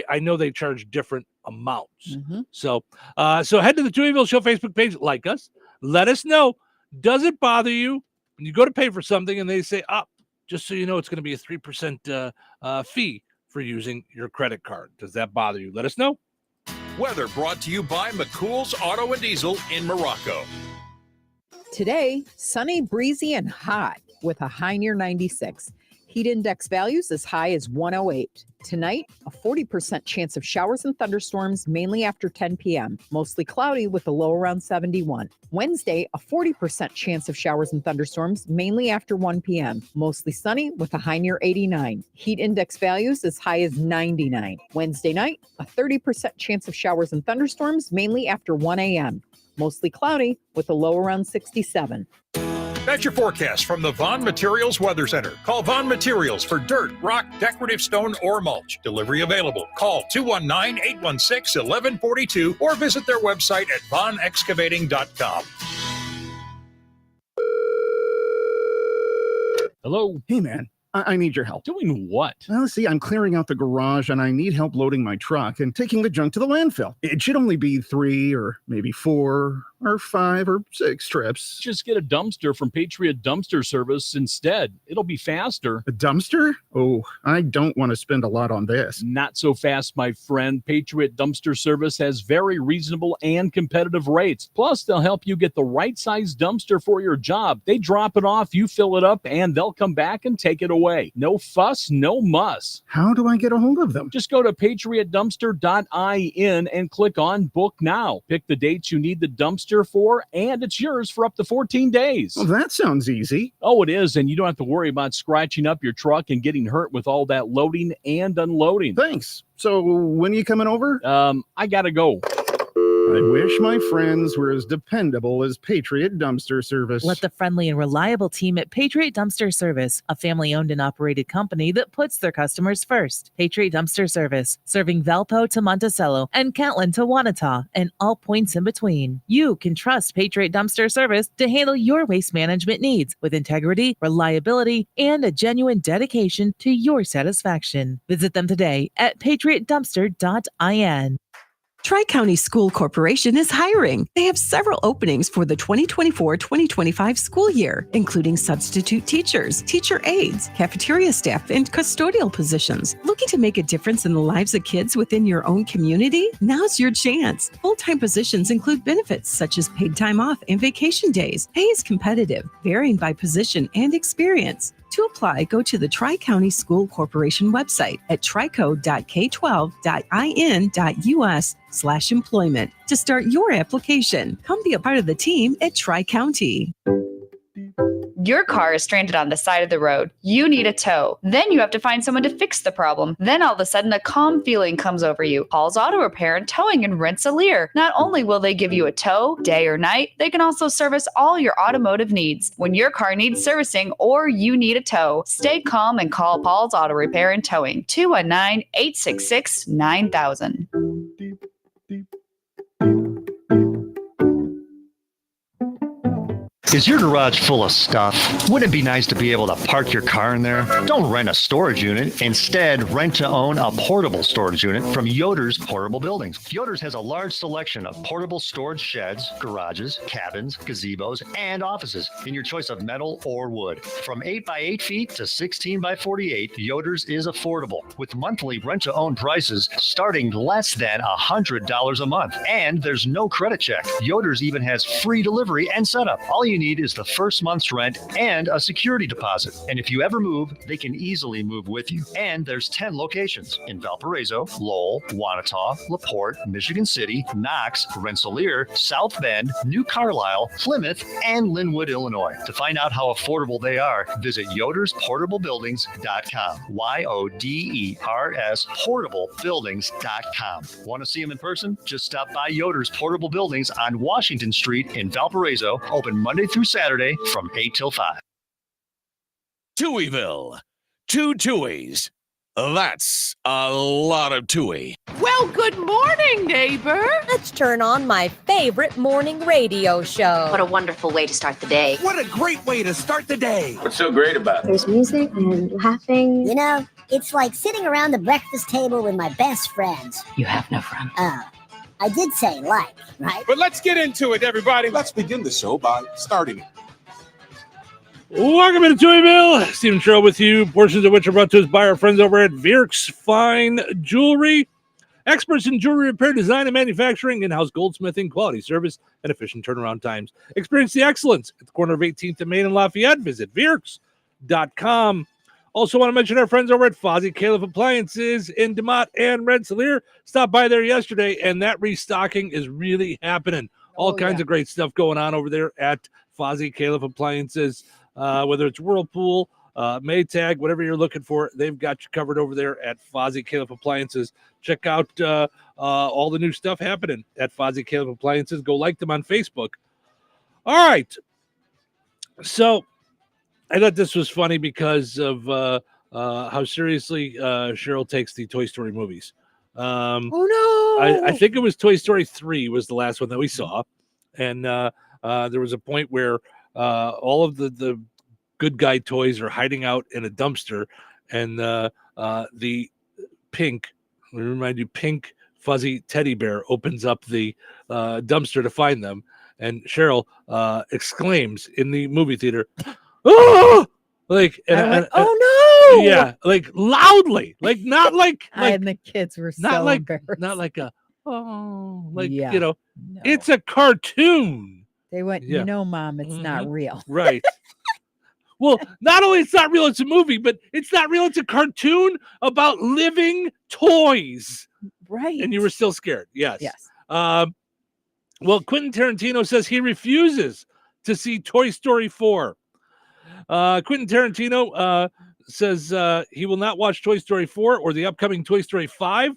I know they charge different amounts. Mhm. So head to the Touhyville Show Facebook page, like us, let us know. Does it bother you when you go to pay for something and they say, just so you know, it's going to be a 3% fee for using your credit card? Does that bother you? Let us know. Weather brought to you by McCool's Auto and Diesel in Morocco. Today, sunny, breezy, and hot with a high near 96. Heat index values as high as 108. Tonight, a 40% chance of showers and thunderstorms, mainly after 10 p.m. Mostly cloudy with a low around 71. Wednesday, a 40% chance of showers and thunderstorms, mainly after 1 p.m. Mostly sunny with a high near 89. Heat index values as high as 99. Wednesday night, a 30% chance of showers and thunderstorms, mainly after 1 a.m. Mostly cloudy with a low around 67. That's your forecast from the Vaughn Materials Weather Center. Call Vaughn Materials for dirt, rock, decorative stone, or mulch. Delivery available. Call 219-816-1142 or visit their website at vaughnexcavating.com. Hello. Hey, man. I need your help. Doing what? Well, see, I'm clearing out the garage and I need help loading my truck and taking the junk to the landfill. It should only be 3 or maybe 4 or 5 or 6 trips. Just get a dumpster from Patriot Dumpster Service instead. It'll be faster. A dumpster? Oh, I don't want to spend a lot on this. Not so fast, my friend. Patriot Dumpster Service has very reasonable and competitive rates. Plus, they'll help you get the right size dumpster for your job. They drop it off, you fill it up, and they'll come back and take it away. No fuss, no muss. How do I get a hold of them? Just go to patriotdumpster.in and click on Book Now. Pick the dates you need the dumpster for, and it's yours for up to 14 days. Well, that sounds easy. Oh, it is, and you don't have to worry about scratching up your truck and getting hurt with all that loading and unloading. Thanks. So when are you coming over? I gotta go. I wish my friends were as dependable as Patriot Dumpster Service. Let the friendly and reliable team at Patriot Dumpster Service, a family-owned and operated company that puts their customers first. Patriot Dumpster Service, serving Valpo to Monticello and Catlin to Wanata and all points in between. You can trust Patriot Dumpster Service to handle your waste management needs with integrity, reliability, and a genuine dedication to your satisfaction. Visit them today at patriotdumpster.in. Tri-County School Corporation is hiring. They have several openings for the 2024-2025 school year, including substitute teachers, teacher aides, cafeteria staff, and custodial positions. Looking to make a difference in the lives of kids within your own community? Now's your chance. Full-time positions include benefits such as paid time off and vacation days. Pay is competitive, varying by position and experience. To apply, go to the Tri-County School Corporation website at trico.k12.in.us/employment to start your application. Come be a part of the team at Tri-County. Your car is stranded on the side of the road. You need a tow. Then you have to find someone to fix the problem. Then all of a sudden a calm feeling comes over you. Paul's Auto Repair and Towing in Rensselaer. Not only will they give you a tow, day or night, they can also service all your automotive needs. When your car needs servicing or you need a tow, stay calm and call Paul's Auto Repair and Towing. 219-866-9000. Is your garage full of stuff? Wouldn't it be nice to be able to park your car in there? Don't rent a storage unit. Instead, rent to own a portable storage unit from Yoder's Portable Buildings. Yoder's has a large selection of portable storage sheds, garages, cabins, gazebos, and offices in your choice of metal or wood. From 8 by 8 feet to 16 by 48, Yoder's is affordable with monthly rent to own prices starting less than $100 a month. And there's no credit check. Yoder's even has free delivery and setup. All you need is the first month's rent and a security deposit. And if you ever move, they can easily move with you. And there's 10 locations in Valparaiso, Lowell, Wanata, LaPorte, Michigan City, Knox, Rensselaer, South Bend, New Carlisle, Plymouth, and Linwood, Illinois. To find out how affordable they are, visit yodersportablebuildings.com. YODERS portablebuildings.com. Want to see them in person? Just stop by Yoder's Portable Buildings on Washington Street in Valparaiso, open Monday through Saturday from 8 till 5. Touhyville. 2 Touhies. That's a lot of Touhy. Well, good morning, neighbor. Let's turn on my favorite morning radio show. What a wonderful way to start the day. What a great way to start the day. What's so great about it? There's music and laughing. You know, it's like sitting around the breakfast table with my best friends. You have no friends. I did say like, right? But let's get into it, everybody. Let's begin the show by starting it. Welcome to Touhyville. Stephen Cheryl with you, portions of which are brought to us by our friends over at Vierk's Fine Jewelry. Experts in jewelry repair, design, and manufacturing, in-house goldsmithing, quality service, and efficient turnaround times. Experience the excellence at the corner of 18th and Main in Lafayette. Visit Vierks.com. Also want to mention our friends over at Fozzie Caleb Appliances in DeMott and Rensselaer. Stopped by there yesterday, and that restocking is really happening. All kinds of great stuff going on over there at Fozzie Caleb Appliances. Whether it's Whirlpool, Maytag, whatever you're looking for, they've got you covered over there at Fozzie Caleb Appliances. Check out all the new stuff happening at Fozzie Caleb Appliances. Go like them on Facebook. All right. So I thought this was funny because of how seriously Cheryl takes the Toy Story movies. Oh, no. I think it was Toy Story 3 was the last one that we saw. And there was a point where all of the good guy toys are hiding out in a dumpster, and the pink fuzzy teddy bear opens up the dumpster to find them, and Cheryl exclaims in the movie theater, "Oh!" Like, oh no! Yeah, like loudly, like not like and the kids were not so like embarrassed. not like a like Yeah. you know, No. it's a cartoon. They went, Yeah. you know, Mom, it's not real. Right. Well, not only it's not real, it's a movie, but it's not real. It's a cartoon about living toys. Right. And you were still scared. Yes. Yes. Well, Quentin Tarantino says he refuses to see Toy Story 4. Quentin Tarantino says he will not watch Toy Story 4 or the upcoming Toy Story 5.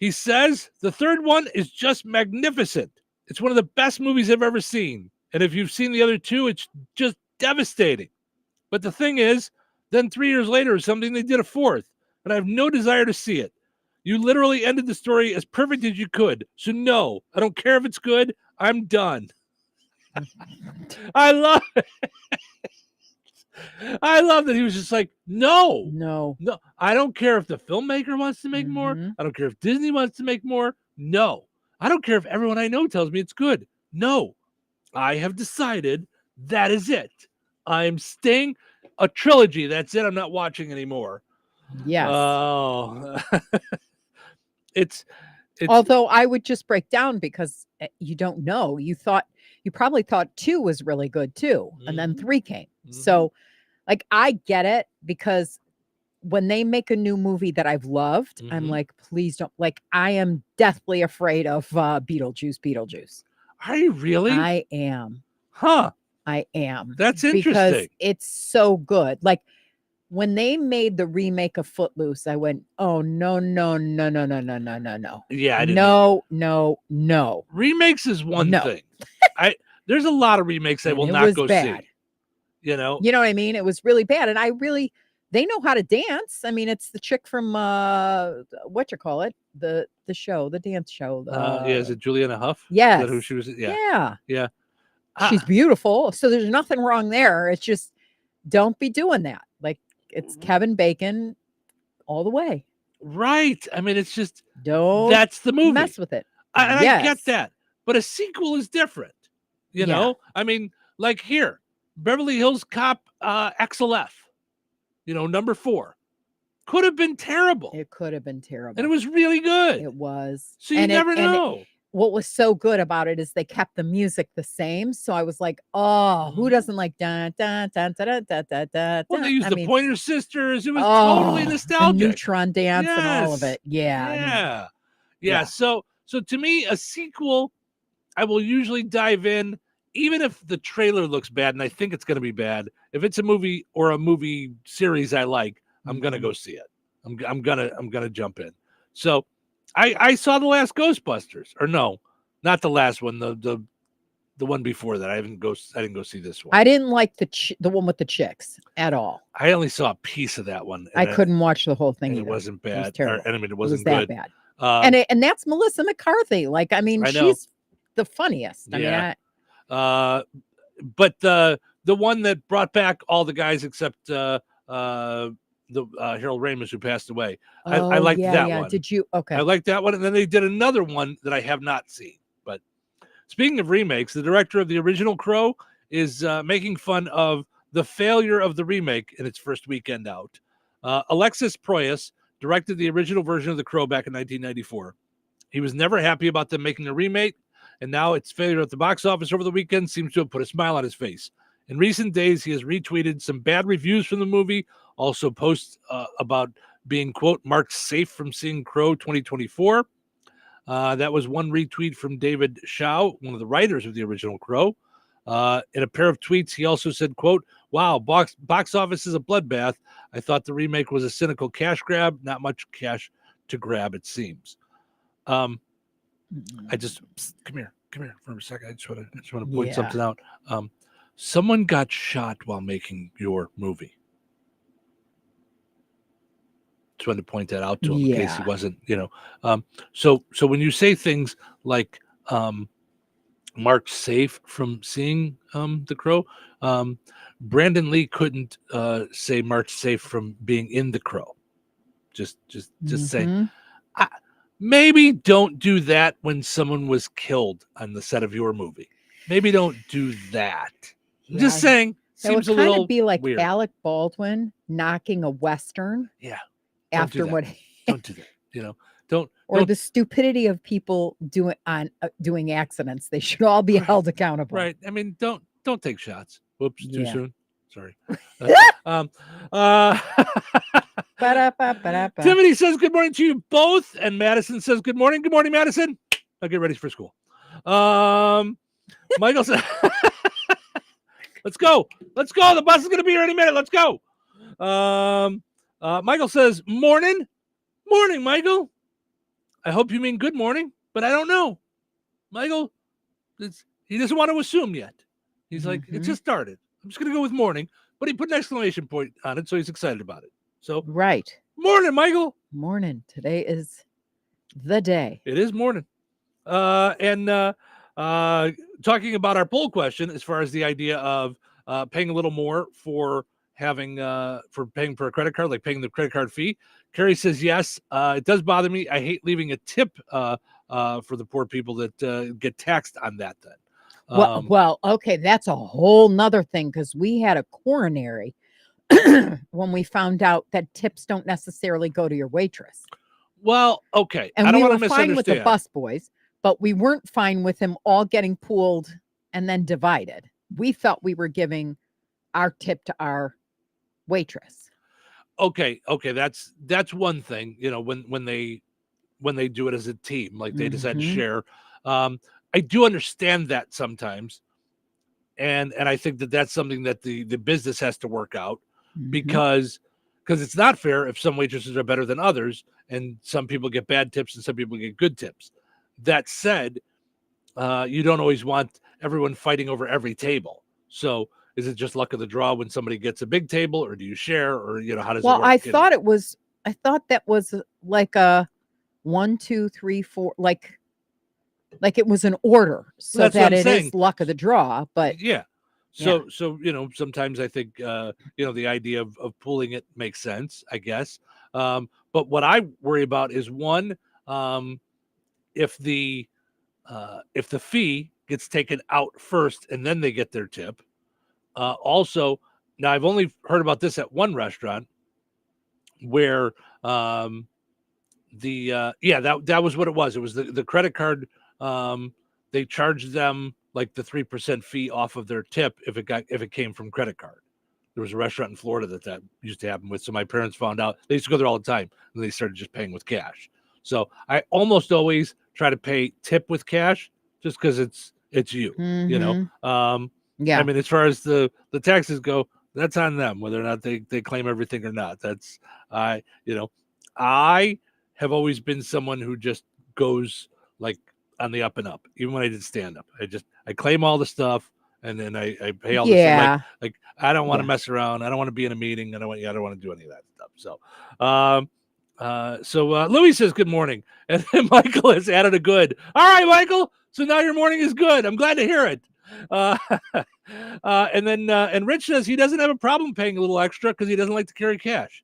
He says the third one is just magnificent. It's one of the best movies I've ever seen. And if you've seen the other two, it's just devastating. But the thing is, then 3 years later or something, they did a fourth. And I have no desire to see it. You literally ended the story as perfect as you could. So no, I don't care if it's good. I'm done. I love it. I love that he was just like, no. I don't care if the filmmaker wants to make more. I don't care if Disney wants to make more. No. I don't care if everyone I know tells me it's good. No. I have decided that is it. I'm staying a trilogy. That's it. I'm not watching anymore. Yes. Oh. It's although I would just break down because you don't know. You probably thought 2 was really good too. And then 3 came. So like, I get it because when they make a new movie that I've loved, I'm like, please don't. Like, I am deathly afraid of Beetlejuice. Are you really? I am. Huh. I am. That's interesting. Because it's so good. Like, when they made the remake of Footloose, I went, oh, no. Yeah, I didn't. No. Remakes is one thing. There's a lot of remakes I will not go see. You know what I mean? It was really bad. And they know how to dance. I mean, it's the chick from the show, the dance show. Is it Juliana Hough? Yes. Is that who she was? Yeah. She's beautiful. So there's nothing wrong there. It's just, don't be doing that. Like, it's Kevin Bacon all the way. Right. I mean, it's just, that's the movie. Mess with it. I get that. But a sequel is different. You know? I mean, like here, Beverly Hills Cop XLF, number 4. Could have been terrible. It could have been terrible. And it was really good. It was. So you never know. What was so good about it is they kept the music the same. So I was like, oh, who doesn't like dun dun dun dun dun dun dun? Well, they used the Pointer Sisters. It was totally nostalgic. The Neutron Dance and all of it. Yeah. So to me, a sequel, I will usually dive in, even if the trailer looks bad, and I think it's going to be bad. If it's a movie or a movie series I like, I'm going to go see it. I'm gonna jump in. So I saw the last Ghostbusters, or no, not the last one, the one before that. I didn't go see this one. I didn't like the one with the chicks at all. I only saw a piece of that one. I couldn't watch the whole thing. It wasn't bad. It was terrible. It wasn't that good. Bad. And that's Melissa McCarthy. Like, I mean, she's the funniest. I mean, but the one that brought back all the guys except Harold Ramis, who passed away. I liked that one. Did you? Okay. I liked that one. And then they did another one that I have not seen. But speaking of remakes, the director of the original Crow is making fun of the failure of the remake in its first weekend out. Alexis Proyas directed the original version of The Crow back in 1994. He was never happy about them making a remake, and now its failure at the box office over the weekend seems to have put a smile on his face. In recent days, he has retweeted some bad reviews from the movie, also posts about being, quote, marked safe from seeing Crow 2024. That was one retweet from David Shaw, one of the writers of the original Crow. In a pair of tweets, he also said, quote, wow, box office is a bloodbath. I thought the remake was a cynical cash grab. Not much cash to grab, it seems. Come here for a second. I just want to point something out. Someone got shot while making your movie. Just wanted to point that out to him in case he wasn't, So when you say things like marked safe from seeing The Crow, Brandon Lee couldn't say marked safe from being in The Crow. Just saying. Maybe don't do that when someone was killed on the set of your movie. Maybe don't do that. I'm just saying. Seems would a little kind of be like weird. Alec Baldwin knocking a Western. Yeah. After what? Don't do that. Don't. The stupidity of people doing accidents. They should all be held accountable. Right. I mean, don't take shots. Whoops. Too soon. Sorry. Tiffany says good morning to you both, and Madison says good morning. Good morning, Madison. I'll get ready for school. Michael says, let's go. The bus is going to be here any minute. Let's go. Michael says morning, Michael. I hope you mean good morning, but I don't know. Michael, he doesn't want to assume yet. He's like, it just started. I'm just going to go with morning, but he put an exclamation point on it, so he's excited about it. So right. Morning, Michael. Morning. Today is the day. It is morning. And talking about our poll question, as far as the idea of paying a little more for having for paying for a credit card, like paying the credit card fee. Carrie says yes. It does bother me. I hate leaving a tip for the poor people that get taxed on that. Then, well, okay, that's a whole nother thing because we had a coronary when we found out that tips don't necessarily go to your waitress. Well, okay, and I don't we want were to fine with the misunderstand. busboys, but we weren't fine with them all getting pooled and then divided. We felt we were giving our tip to our waitress. Okay, that's one thing. You know, when they do it as a team, like they decide to share. I do understand that sometimes, and I think that's something that the business has to work out because it's not fair if some waitresses are better than others, and some people get bad tips and some people get good tips. That said, you don't always want everyone fighting over every table. So is it just luck of the draw when somebody gets a big table, or do you share, or how does it work? Well, I thought that was like a 1, 2, 3, 4, like it was an order, so That's that what I'm it saying. is luck of the draw. But yeah. So sometimes I think the idea of pooling it makes sense, I guess. But what I worry about is one, if the fee gets taken out first and then they get their tip. Also, now I've only heard about this at one restaurant where that was what it was. It was the credit card. They charged them like the 3% fee off of their tip if it came from credit card. There was a restaurant in Florida that used to happen with. So my parents found out. They used to go there all the time, and they started just paying with cash. So I almost always try to pay tip with cash just because it's you. Yeah. I mean, as far as the taxes go, that's on them whether or not they claim everything or not. That's I have always been someone who just goes like on the up and up. Even when I did stand up, I claim all the stuff and then I pay all the stuff. Like I don't want to mess around. I don't want to be in a meeting. I don't want to do any of that stuff. So Louis says good morning, and then Michael has added a good. All right, Michael. So now your morning is good. I'm glad to hear it. And then Rich says he doesn't have a problem paying a little extra because he doesn't like to carry cash.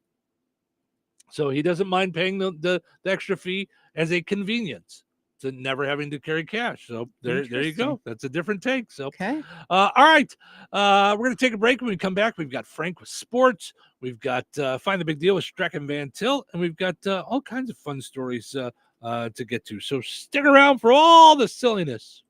So he doesn't mind paying the extra fee as a convenience to never having to carry cash. So there you go. That's a different take. So okay. All right. We're going to take a break. When we come back, we've got Frank with sports. We've got Find the Big Deal with Streck and Van Til, and we've got all kinds of fun stories to get to. So stick around for all the silliness.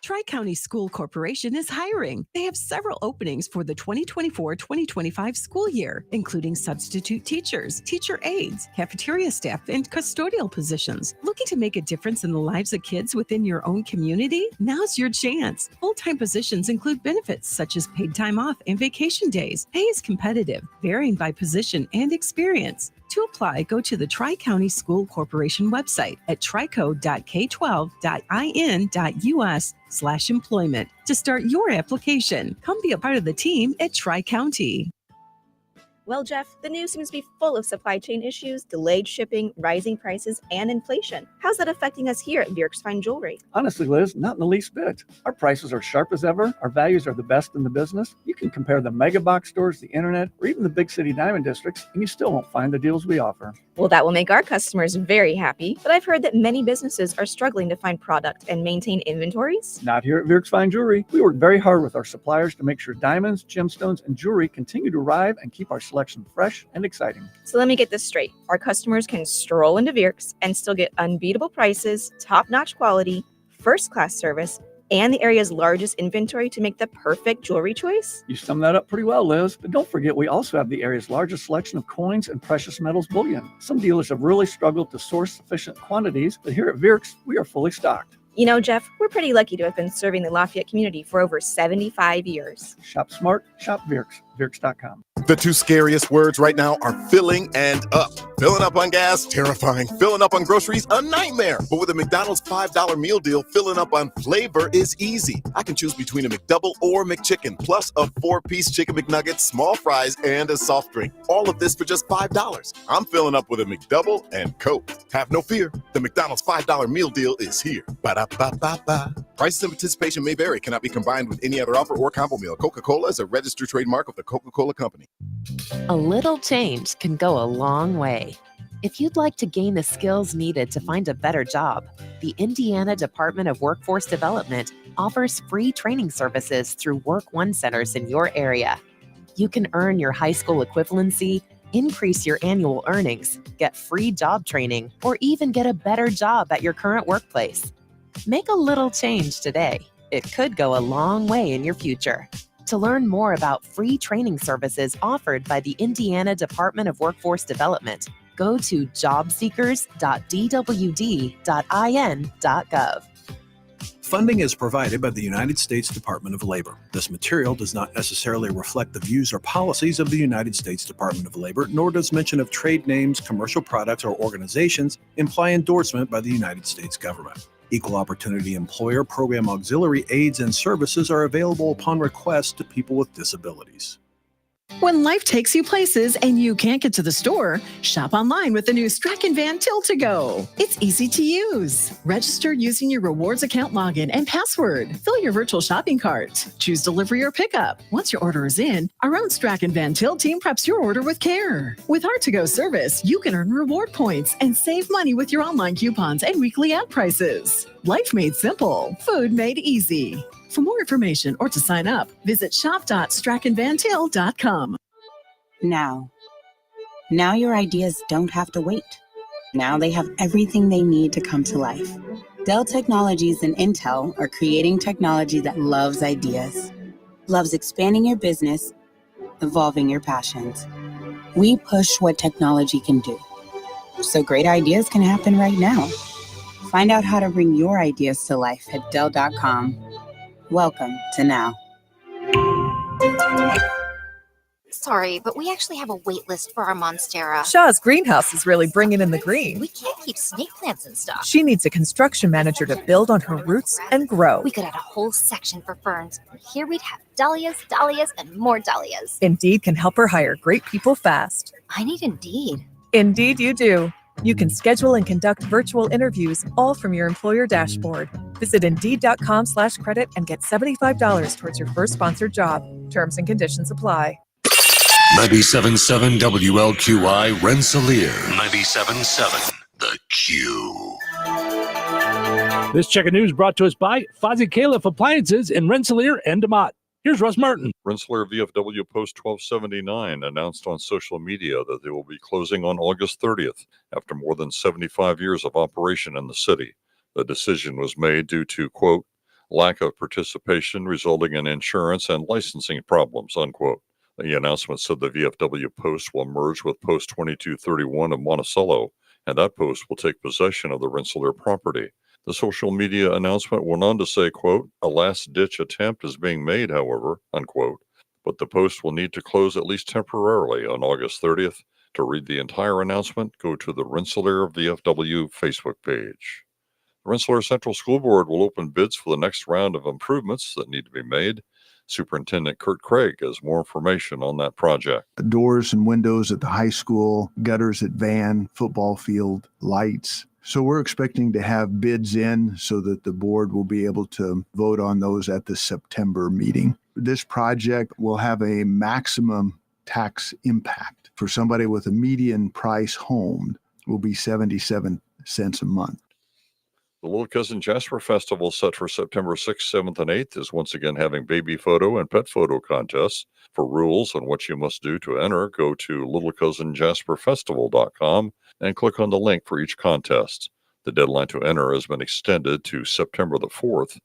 Tri-County School Corporation is hiring. They have several openings for the 2024-2025 school year, including substitute teachers, teacher aides, cafeteria staff, and custodial positions. Looking to make a difference in the lives of kids within your own community? Now's your chance. Full-time positions include benefits such as paid time off and vacation days. Pay is competitive, varying by position and experience. To apply, go to the Tri-County School Corporation website at trico.k12.in.us/employment to start your application. Come be a part of the team at Tri-County. Well, Jeff, the news seems to be full of supply chain issues, delayed shipping, rising prices, and inflation. How's that affecting us here at Bjork's Fine Jewelry? Honestly, Liz, not in the least bit. Our prices are sharp as ever. Our values are the best in the business. You can compare the mega box stores, the internet, or even the big city diamond districts, and you still won't find the deals we offer. Well, that will make our customers very happy, but I've heard that many businesses are struggling to find product and maintain inventories. Not here at Bjork's Fine Jewelry. We work very hard with our suppliers to make sure diamonds, gemstones, and jewelry continue to arrive and keep our selection fresh and exciting. So let me get this straight. Our customers can stroll into Bjork's and still get unbeatable prices, top-notch quality, first-class service, and the area's largest inventory to make the perfect jewelry choice? You summed that up pretty well, Liz. But don't forget, we also have the area's largest selection of coins and precious metals bullion. Some dealers have really struggled to source sufficient quantities, but here at Bjork's, we are fully stocked. You know, Jeff, we're pretty lucky to have been serving the Lafayette community for over 75 years. Shop smart, shop Bjork's, Bjork's.com. The two scariest words right now are filling and up. Filling up on gas, terrifying. Filling up on groceries, a nightmare. But with a McDonald's $5 meal deal, filling up on flavor is easy. I can choose between a McDouble or McChicken, plus a 4-piece Chicken McNugget, small fries, and a soft drink. All of this for just $5. I'm filling up with a McDouble and Coke. Have no fear. The McDonald's $5 meal deal is here. Ba-da-ba-ba-ba. Prices and participation may vary. Cannot be combined with any other offer or combo meal. Coca-Cola is a registered trademark of the Coca-Cola Company. A little change can go a long way. If you'd like to gain the skills needed to find a better job, the Indiana Department of Workforce Development offers free training services through Work One centers in your area. You can earn your high school equivalency, increase your annual earnings, get free job training, or even get a better job at your current workplace. Make a little change today. It could go a long way in your future. To learn more about free training services offered by the Indiana Department of Workforce Development, go to jobseekers.dwd.in.gov. Funding is provided by the United States Department of Labor. This material does not necessarily reflect the views or policies of the United States Department of Labor, nor does mention of trade names, commercial products, or organizations imply endorsement by the United States government. Equal Opportunity Employer Program auxiliary aids and services are available upon request to people with disabilities. When life takes you places and you can't get to the store, shop online with the new Strachan Van Till to Go. It's easy to use. Register using your rewards account login and password. Fill your virtual shopping cart. Choose delivery or pickup. Once your order is in, our own Strachan Van Till team preps your order with care. With our to-go service, you can earn reward points and save money with your online coupons and weekly ad prices. Life made simple. Food made easy. For more information or to sign up, visit shop.strachanvantil.com. Now your ideas don't have to wait. Now they have everything they need to come to life. Dell Technologies and Intel are creating technology that loves ideas, loves expanding your business, evolving your passions. We push what technology can do, so great ideas can happen right now. Find out how to bring your ideas to life at Dell.com. Welcome to Now. Sorry, but we actually have a wait list for our Monstera. Shaw's greenhouse is really bringing in the green. We can't keep snake plants in stock. She needs a construction manager to build on her roots and grow. We could add a whole section for ferns. Here we'd have dahlias, dahlias, and more dahlias. Indeed can help her hire great people fast. I need Indeed. Indeed you do. You can schedule and conduct virtual interviews all from your employer dashboard. Visit Indeed.com/credit and get $75 towards your first sponsored job. Terms and conditions apply. 97.7 WLQI Rensselaer. 97.7 The Q. This check of news brought to us by Fozzie Califf Appliances in Rensselaer and DeMott. Here's Russ Martin. Rensselaer VFW Post 1279 announced on social media that they will be closing on August 30th after more than 75 years of operation in the city. The decision was made due to, quote, lack of participation resulting in insurance and licensing problems, unquote. The announcement said the VFW Post will merge with Post 2231 of Monticello, and that post will take possession of the Rensselaer property. The social media announcement went on to say, quote, a last-ditch attempt is being made, however, unquote, but the post will need to close at least temporarily on August 30th. To read the entire announcement, go to the Rensselaer VFW Facebook page. The Rensselaer Central School Board will open bids for the next round of improvements that need to be made. Superintendent Kurt Craig has more information on that project. Doors and windows at the high school, gutters at Van, football field, lights. So we're expecting to have bids in so that the board will be able to vote on those at the September meeting. This project will have a maximum tax impact. For somebody with a median price home will be 77 cents a month. The Little Cousin Jasper Festival, set for September 6th, 7th, and 8th, is once again having baby photo and pet photo contests. For rules on what you must do to enter, go to littlecousinjasperfestival.com and click on the link for each contest. The deadline to enter has been extended to September the 4th,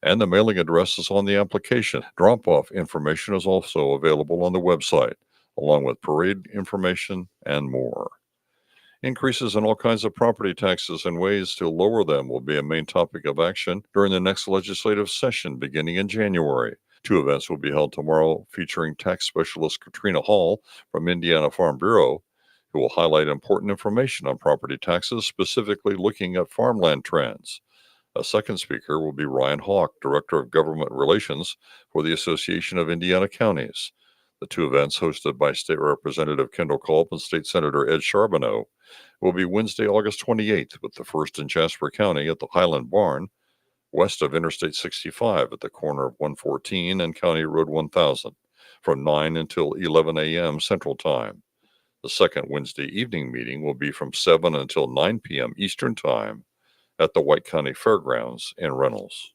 and the mailing address is on the application. Drop-off information is also available on the website, along with parade information and more. Increases in all kinds of property taxes and ways to lower them will be a main topic of action during the next legislative session beginning in January. Two events will be held tomorrow featuring tax specialist Katrina Hall from Indiana Farm Bureau, who will highlight important information on property taxes, specifically looking at farmland trends. A second speaker will be Ryan Hawk, Director of Government Relations for the Association of Indiana Counties. The two events, hosted by State Representative Kendall Culp and State Senator Ed Charbonneau, will be Wednesday, August 28th, with the first in Jasper County at the Highland Barn, west of Interstate 65 at the corner of 114 and County Road 1000, from 9 until 11 a.m. Central Time. The second Wednesday evening meeting will be from 7 until 9 p.m. Eastern Time at the White County Fairgrounds in Reynolds.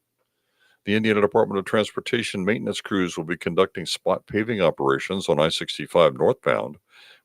The Indiana Department of Transportation maintenance crews will be conducting spot paving operations on I-65 northbound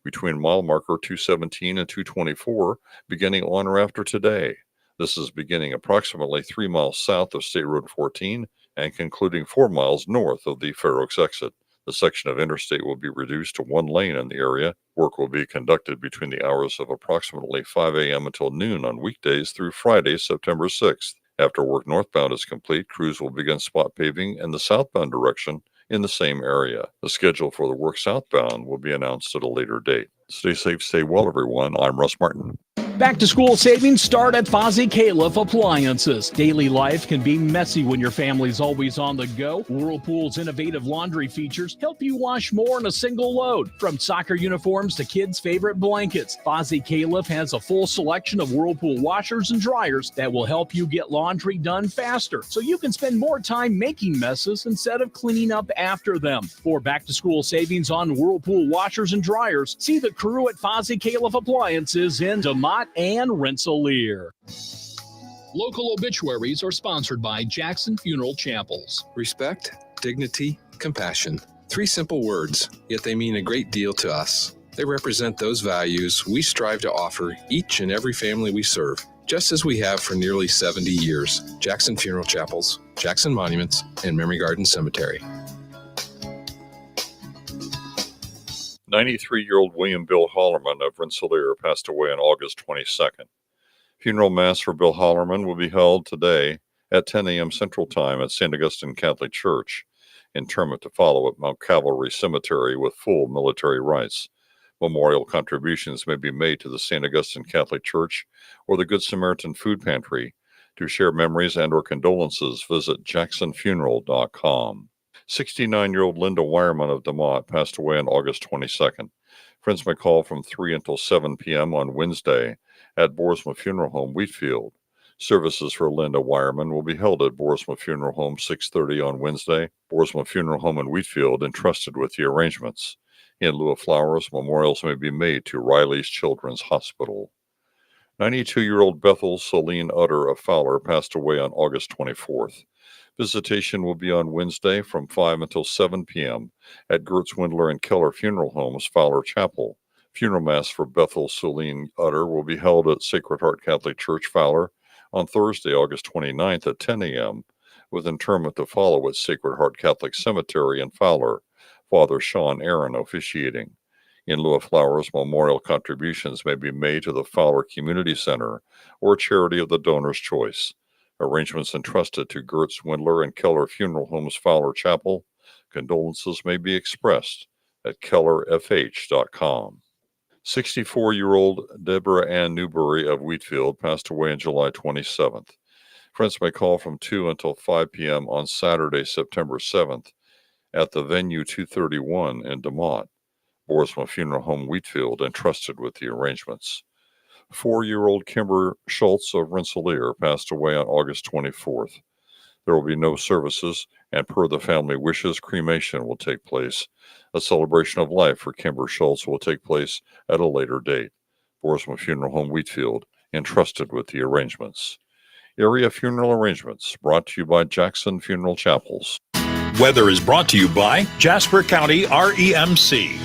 between mile marker 217 and 224 beginning on or after today. This is beginning approximately 3 miles south of State Road 14 and concluding 4 miles north of the Fair Oaks exit. The section of interstate will be reduced to one lane in the area. Work will be conducted between the hours of approximately 5 a.m. until noon on weekdays through Friday, September 6th. After work northbound is complete, crews will begin spot paving in the southbound direction in the same area. The schedule for the work southbound will be announced at a later date. Stay safe, stay well, everyone. I'm Russ Martin. Back to school savings start at Fozzie Califf Appliances. Daily life can be messy when your family's always on the go. Whirlpool's innovative laundry features help you wash more in a single load. From soccer uniforms to kids' favorite blankets, Fozzie Califf has a full selection of Whirlpool washers and dryers that will help you get laundry done faster, so you can spend more time making messes instead of cleaning up after them. For back to school savings on Whirlpool washers and dryers, see the crew at Fozzie Califf Appliances in DeMott and Rensselaer. Local obituaries are sponsored by Jackson Funeral Chapels. Respect, dignity, compassion. 3 simple words, yet they mean a great deal to us. They represent those values we strive to offer each and every family we serve, just as we have for nearly 70 years. Jackson Funeral Chapels, Jackson Monuments, and Memory Garden Cemetery. 93-year-old William Bill Hollerman of Rensselaer passed away on August 22nd. Funeral Mass for Bill Hollerman will be held today at 10 a.m. Central Time at St. Augustine Catholic Church. Interment to follow at Mount Calvary Cemetery with full military rites. Memorial contributions may be made to the St. Augustine Catholic Church or the Good Samaritan Food Pantry. To share memories and or condolences, visit jacksonfuneral.com. 69-year-old Linda Wireman of DeMott passed away on August 22nd. Friends may call from 3 until 7 p.m. on Wednesday at Boersma Funeral Home, Wheatfield. Services for Linda Wireman will be held at Boersma Funeral Home 6:30 on Wednesday. Boersma Funeral Home in Wheatfield entrusted with the arrangements. In lieu of flowers, memorials may be made to Riley's Children's Hospital. 92-year-old Bethel Celine Utter of Fowler passed away on August 24th. Visitation will be on Wednesday from 5 until 7 p.m. at Gertz, Windler, and Keller Funeral Homes, Fowler Chapel. Funeral Mass for Bethel Celine Utter will be held at Sacred Heart Catholic Church, Fowler, on Thursday, August 29th at 10 a.m., with interment to follow at Sacred Heart Catholic Cemetery in Fowler, Father Sean Aaron officiating. In lieu of flowers, memorial contributions may be made to the Fowler Community Center or charity of the donor's choice. Arrangements entrusted to Gertz, Windler, and Keller Funeral Homes, Fowler Chapel. Condolences may be expressed at kellerfh.com. 64-year-old Deborah Ann Newberry of Wheatfield passed away on July 27th. Friends may call from 2 until 5 p.m. on Saturday, September 7th at the venue 231 in DeMott. Boersma Funeral Home, Wheatfield, entrusted with the arrangements. 4-year-old Kimber Schultz of Rensselaer passed away on August 24th. There will be no services, and per the family wishes, cremation will take place. A celebration of life for Kimber Schultz will take place at a later date. Boersma Funeral Home, Wheatfield, entrusted with the arrangements. Area funeral arrangements brought to you by Jackson Funeral Chapels. Weather is brought to you by Jasper County REMC.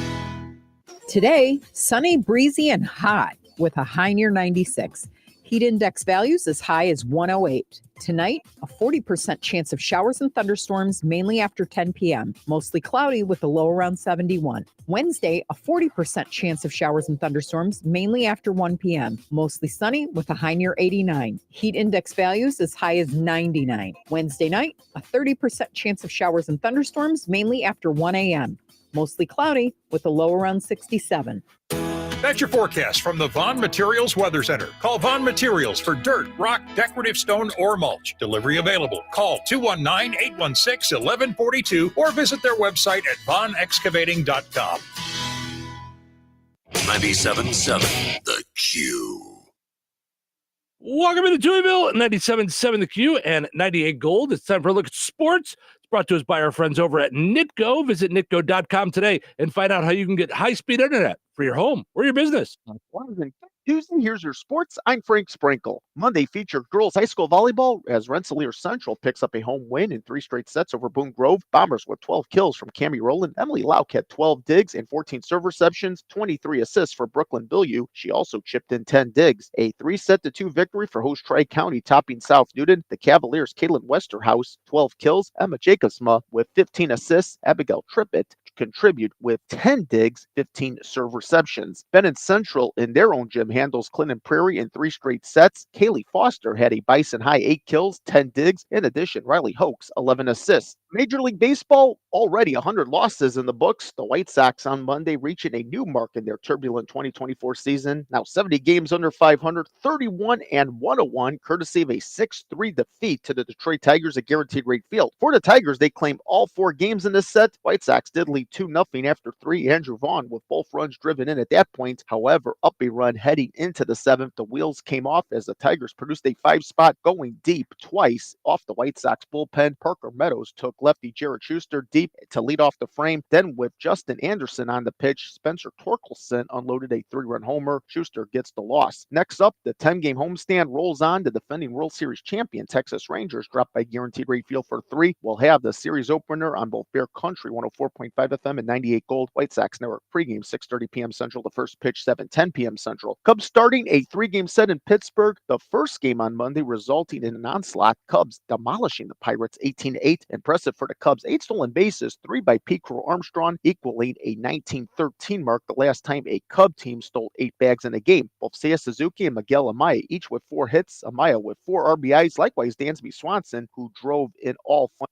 Today, sunny, breezy, and hot with a high near 96. Heat index values as high as 108. Tonight, a 40% chance of showers and thunderstorms, mainly after 10 p.m. Mostly cloudy with a low around 71. Wednesday, a 40% chance of showers and thunderstorms, mainly after 1 p.m. Mostly sunny with a high near 89. Heat index values as high as 99. Wednesday night, a 30% chance of showers and thunderstorms, mainly after 1 a.m. Mostly cloudy with a low around 67. That's your forecast from the Vaughn Materials Weather Center. Call Vaughn Materials for dirt, rock, decorative stone, or mulch. Delivery available. Call 219-816-1142 or visit their website at vaughnexcavating.com. 97.7 The Q. Welcome to Touhyville, 97.7 The Q and 98 Gold. It's time for a look at sports. It's brought to us by our friends over at Nitco. Visit nitco.com today and find out how you can get high-speed internet for your home or your business. Tuesday, here's your sports. I'm Frank Sprinkle. Monday featured girls high school volleyball as Rensselaer Central picks up a home win in 3 straight sets over Boone Grove. Bombers with 12 kills from Cammie Rowland. Emily Lauk had 12 digs and 14 serve receptions, 23 assists for Brooklyn Billieu. She also chipped in 10 digs. A 3-2 victory for host Tri-County, topping South Newton. The Cavaliers' Caitlin Westerhouse, 12 kills. Emma Jacobsma with 15 assists. Abigail Trippett contribute with 10 digs, 15 serve receptions. Bennett Central in their own gym handles Clinton Prairie in 3 straight sets. Kaylee Foster had a Bison high 8 kills, 10 digs. In addition, Riley Hoax, 11 assists. Major League Baseball, already 100 losses in the books. The White Sox on Monday reaching a new mark in their turbulent 2024 season. Now 70 games under 500, 31-101, courtesy of a 6-3 defeat to the Detroit Tigers at Guaranteed Rate Field. For the Tigers, they claimed all 4 games in this set. White Sox did lead 2-0 after 3. Andrew Vaughn with both runs driven in at that point. However, up a run heading into the 7th. The wheels came off as the Tigers produced a 5-spot going deep twice off the White Sox bullpen. Parker Meadows took lefty Jared Schuster deep to lead off the frame. Then with Justin Anderson on the pitch, Spencer Torkelson unloaded a 3-run homer. Schuster gets the loss. Next up, the 10-game homestand rolls on. The defending World Series champion Texas Rangers dropped by Guaranteed Rate Field for 3. We'll have the series opener on both Bear Country 104.5 FM and 98 Gold. White Sox Network pregame 6:30 p.m. Central. The first pitch 7:10 p.m. Central. Cubs starting a 3-game set in Pittsburgh. The first game on Monday resulting in an onslaught. Cubs demolishing the Pirates 18-8. Impressive for the Cubs. 8 stolen bases, 3 by Pete Crow Armstrong, equaling a 1913 mark, the last time a Cub team stole 8 bags in a game. Both Seiya Suzuki and Miguel Amaya each with 4 hits. Amaya with 4 RBIs. Likewise, Dansby Swanson, who drove in all fun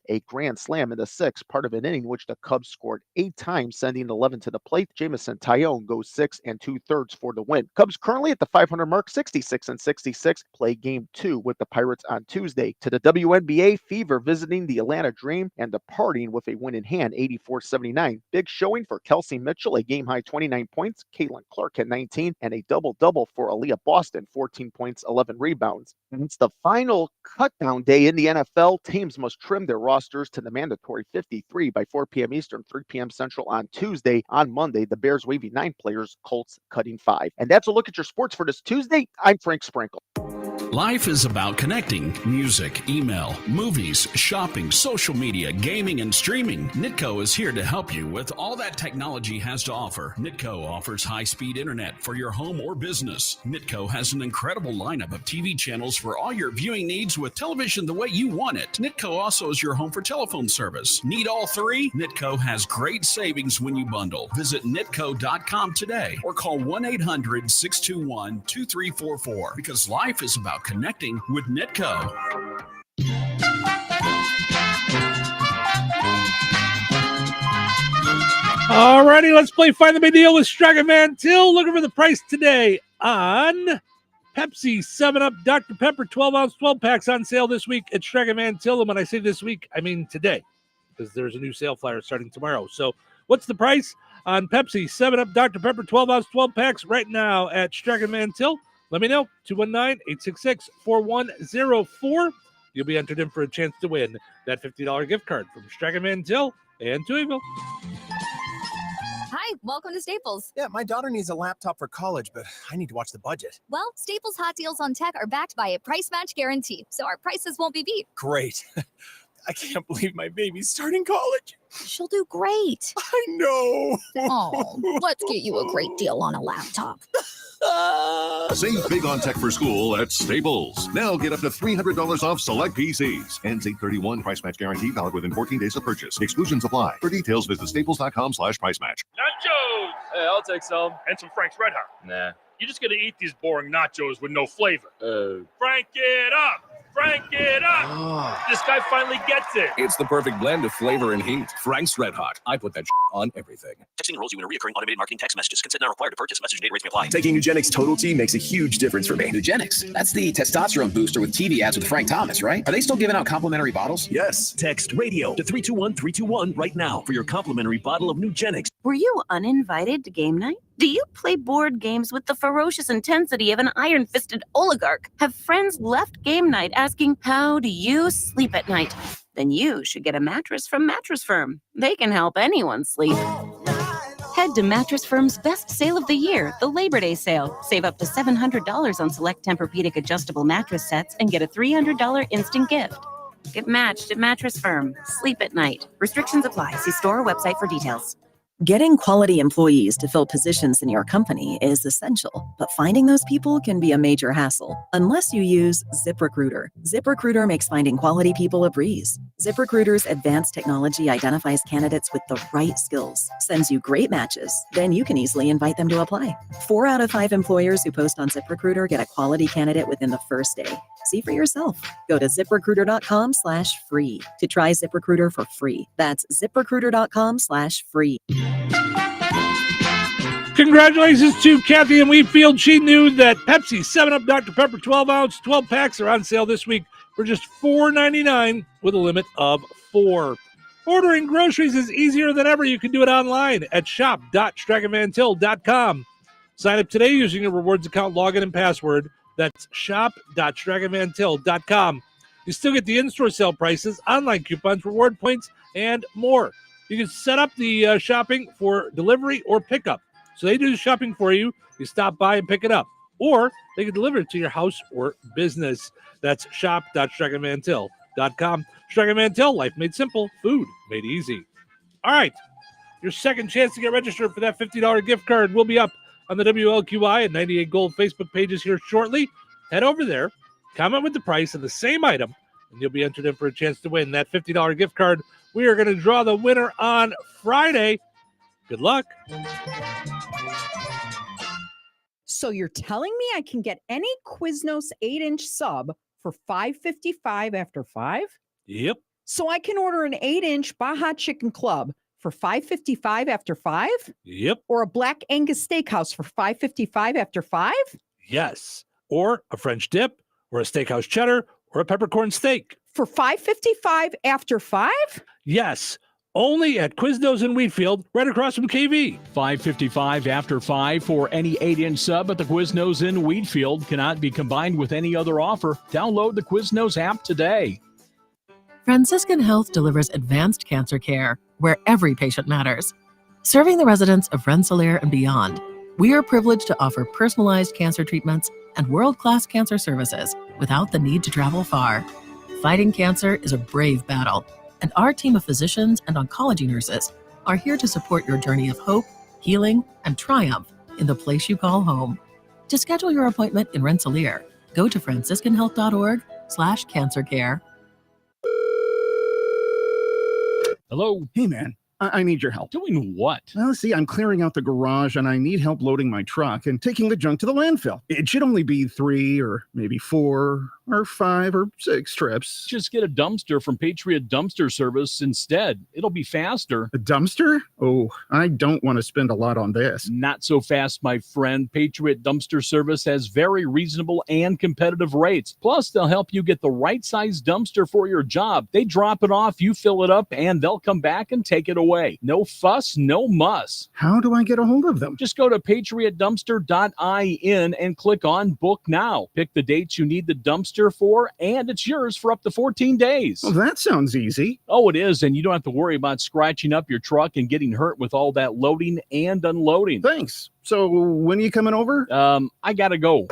a grand slam in the 6th, part of an inning which the Cubs scored 8 times, sending 11 to the plate. Jamison Tyone goes 6 2/3 for the win. Cubs currently at the 500 mark, 66-66. Play game 2 with the Pirates on Tuesday. To the WNBA, Fever visiting the Atlanta Dream and departing with a win in hand, 84-79. Big showing for Kelsey Mitchell, a game-high 29 points. Caitlin Clark had 19, and a double-double for Aaliyah Boston, 14 points, 11 rebounds. And it's the final cutdown day in the NFL. Teams must trim their rosters to the mandatory 53 by 4 p.m. Eastern, 3 p.m. Central on Tuesday. On Monday, the Bears waiving 9 players, Colts cutting 5. And that's a look at your sports for this Tuesday. I'm Frank Sprinkle. Life is about connecting. Music, email, movies, shopping, social media, gaming, and streaming. Nitco is here to help you with all that technology has to offer. Nitco offers high-speed internet for your home or business. Nitco has an incredible lineup of TV channels for all your viewing needs with television the way you want it. Nitco also is your home for telephone service. Need all 3? Nitco has great savings when you bundle. Visit nitco.com today or call 1-800-621-2344 because life is about connecting with Nitco. All righty, let's play Find the Big Deal with Strachan Van Til. Looking for the price today on Pepsi, 7-Up, Dr. Pepper, 12-ounce 12-packs on sale this week at Strachan Van Til. And when I say this week, I mean today, because there's a new sale flyer starting tomorrow. So what's the price on Pepsi, 7-Up, Dr. Pepper, 12-ounce 12-packs right now at Strachan Van Til? Let me know, 219-866-4104. You'll be entered in for a chance to win that $50 gift card from Strachan Van Til and Touhyville. Hi, welcome to Staples. Yeah, my daughter needs a laptop for college, but I need to watch the budget. Well, Staples hot deals on tech are backed by a price match guarantee, so our prices won't be beat. Great. I can't believe my baby's starting college. She'll do great. I know. Oh, let's get you a great deal on a laptop. Save big on tech for school at Staples. Now get up to $300 off select PCs. Ends 8/31. Price match guarantee valid within 14 days of purchase. Exclusions apply. For details, visit staples.com/price match. Nachos! Hey, I'll take some. And some Frank's Red Hot. Nah. You're just gonna eat these boring nachos with no flavor. Frank it up! Frank it up! This guy finally gets it. It's the perfect blend of flavor and heat. Frank's Red Hot. I put that on everything. Texting enrolls you in a recurring automated marketing text messages. Consent not required to purchase. Message data rates may apply. Taking Nugenix Total T makes a huge difference for me. Nugenix? That's the testosterone booster with TV ads with Frank Thomas, right? Are they still giving out complimentary bottles? Yes. Text radio to 321-321 right now for your complimentary bottle of Nugenix. Were you uninvited to game night? Do you play board games with the ferocious intensity of an iron-fisted oligarch? Have friends left game night asking, how do you sleep at night? Then you should get a mattress from Mattress Firm. They can help anyone sleep. Head to Mattress Firm's best sale of the year, the Labor Day sale. Save up to $700 on select Tempur-Pedic adjustable mattress sets and get a $300 instant gift. Get matched at Mattress Firm. Sleep at night. Restrictions apply. See store or website for details. Getting quality employees to fill positions in your company is essential, but finding those people can be a major hassle unless you use ZipRecruiter. ZipRecruiter makes finding quality people a breeze. ZipRecruiter's advanced technology identifies candidates with the right skills, sends you great matches, then you can easily invite them to apply. 4 out of 5 employers who post on ZipRecruiter get a quality candidate within the first day. See for yourself. Go to ZipRecruiter.com/free to try ZipRecruiter for free. That's ZipRecruiter.com/free. Congratulations to Kathy in Wheatfield. She knew that Pepsi 7-Up Dr. Pepper 12-ounce 12 packs are on sale this week for just $4.99 with a limit of 4. Ordering groceries is easier than ever. You can do it online at shop.strachanvantil.com. Sign up today using your rewards account login and password. That's shop.strachanvantil.com. You still get the in-store sale prices, online coupons, reward points, and more. You can set up the shopping for delivery or pickup. So they do the shopping for you. You stop by and pick it up. Or they can deliver it to your house or business. That's shop.strachanvantil.com. Strachan Van Til, life made simple, food made easy. All right. Your second chance to get registered for that $50 gift card will be up on the WLQI and 98 Gold Facebook pages here shortly. Head over there, comment with the price of the same item, and you'll be entered in for a chance to win that $50 gift card. We are going to draw the winner on Friday. Good luck. So you're telling me I can get any Quiznos 8-inch sub for $5.55 after 5? Yep. So I can order an 8-inch Baja Chicken Club for $5.55 after 5? Yep. Or a Black Angus Steakhouse for $5.55 after 5? Yes. Or a French dip, or a steakhouse cheddar, or a peppercorn steak. For $5.55 after 5? Yes. Only at Quiznos in Wheatfield, right across from KV. $5.55 after 5 for any 8-inch sub at the Quiznos in Wheatfield. Cannot be combined with any other offer. Download the Quiznos app today. Franciscan Health delivers advanced cancer care where every patient matters. Serving the residents of Rensselaer and beyond, we are privileged to offer personalized cancer treatments and world-class cancer services without the need to travel far. Fighting cancer is a brave battle, and our team of physicians and oncology nurses are here to support your journey of hope, healing, and triumph in the place you call home. To schedule your appointment in Rensselaer, go to franciscanhealth.org/cancercare. Hello. Hey, man. I need your help. Doing what? Well, see, I'm clearing out the garage and I need help loading my truck and taking the junk to the landfill. It should only be 3 or maybe 4 or 5 or 6 trips. Just get a dumpster from Patriot Dumpster Service instead. It'll be faster. A dumpster? Oh, I don't want to spend a lot on this. Not so fast, my friend. Patriot Dumpster Service has very reasonable and competitive rates. Plus, they'll help you get the right size dumpster for your job. They drop it off, you fill it up, and they'll come back and take it away. No fuss, no muss. How do I get a hold of them? Just go to patriotdumpster.in and click on Book Now. Pick the dates you need the dumpster for, and it's yours for up to 14 days. Well, that sounds easy. Oh, it is, and you don't have to worry about scratching up your truck and getting hurt with all that loading and unloading. Thanks. So when are you coming over? I gotta go.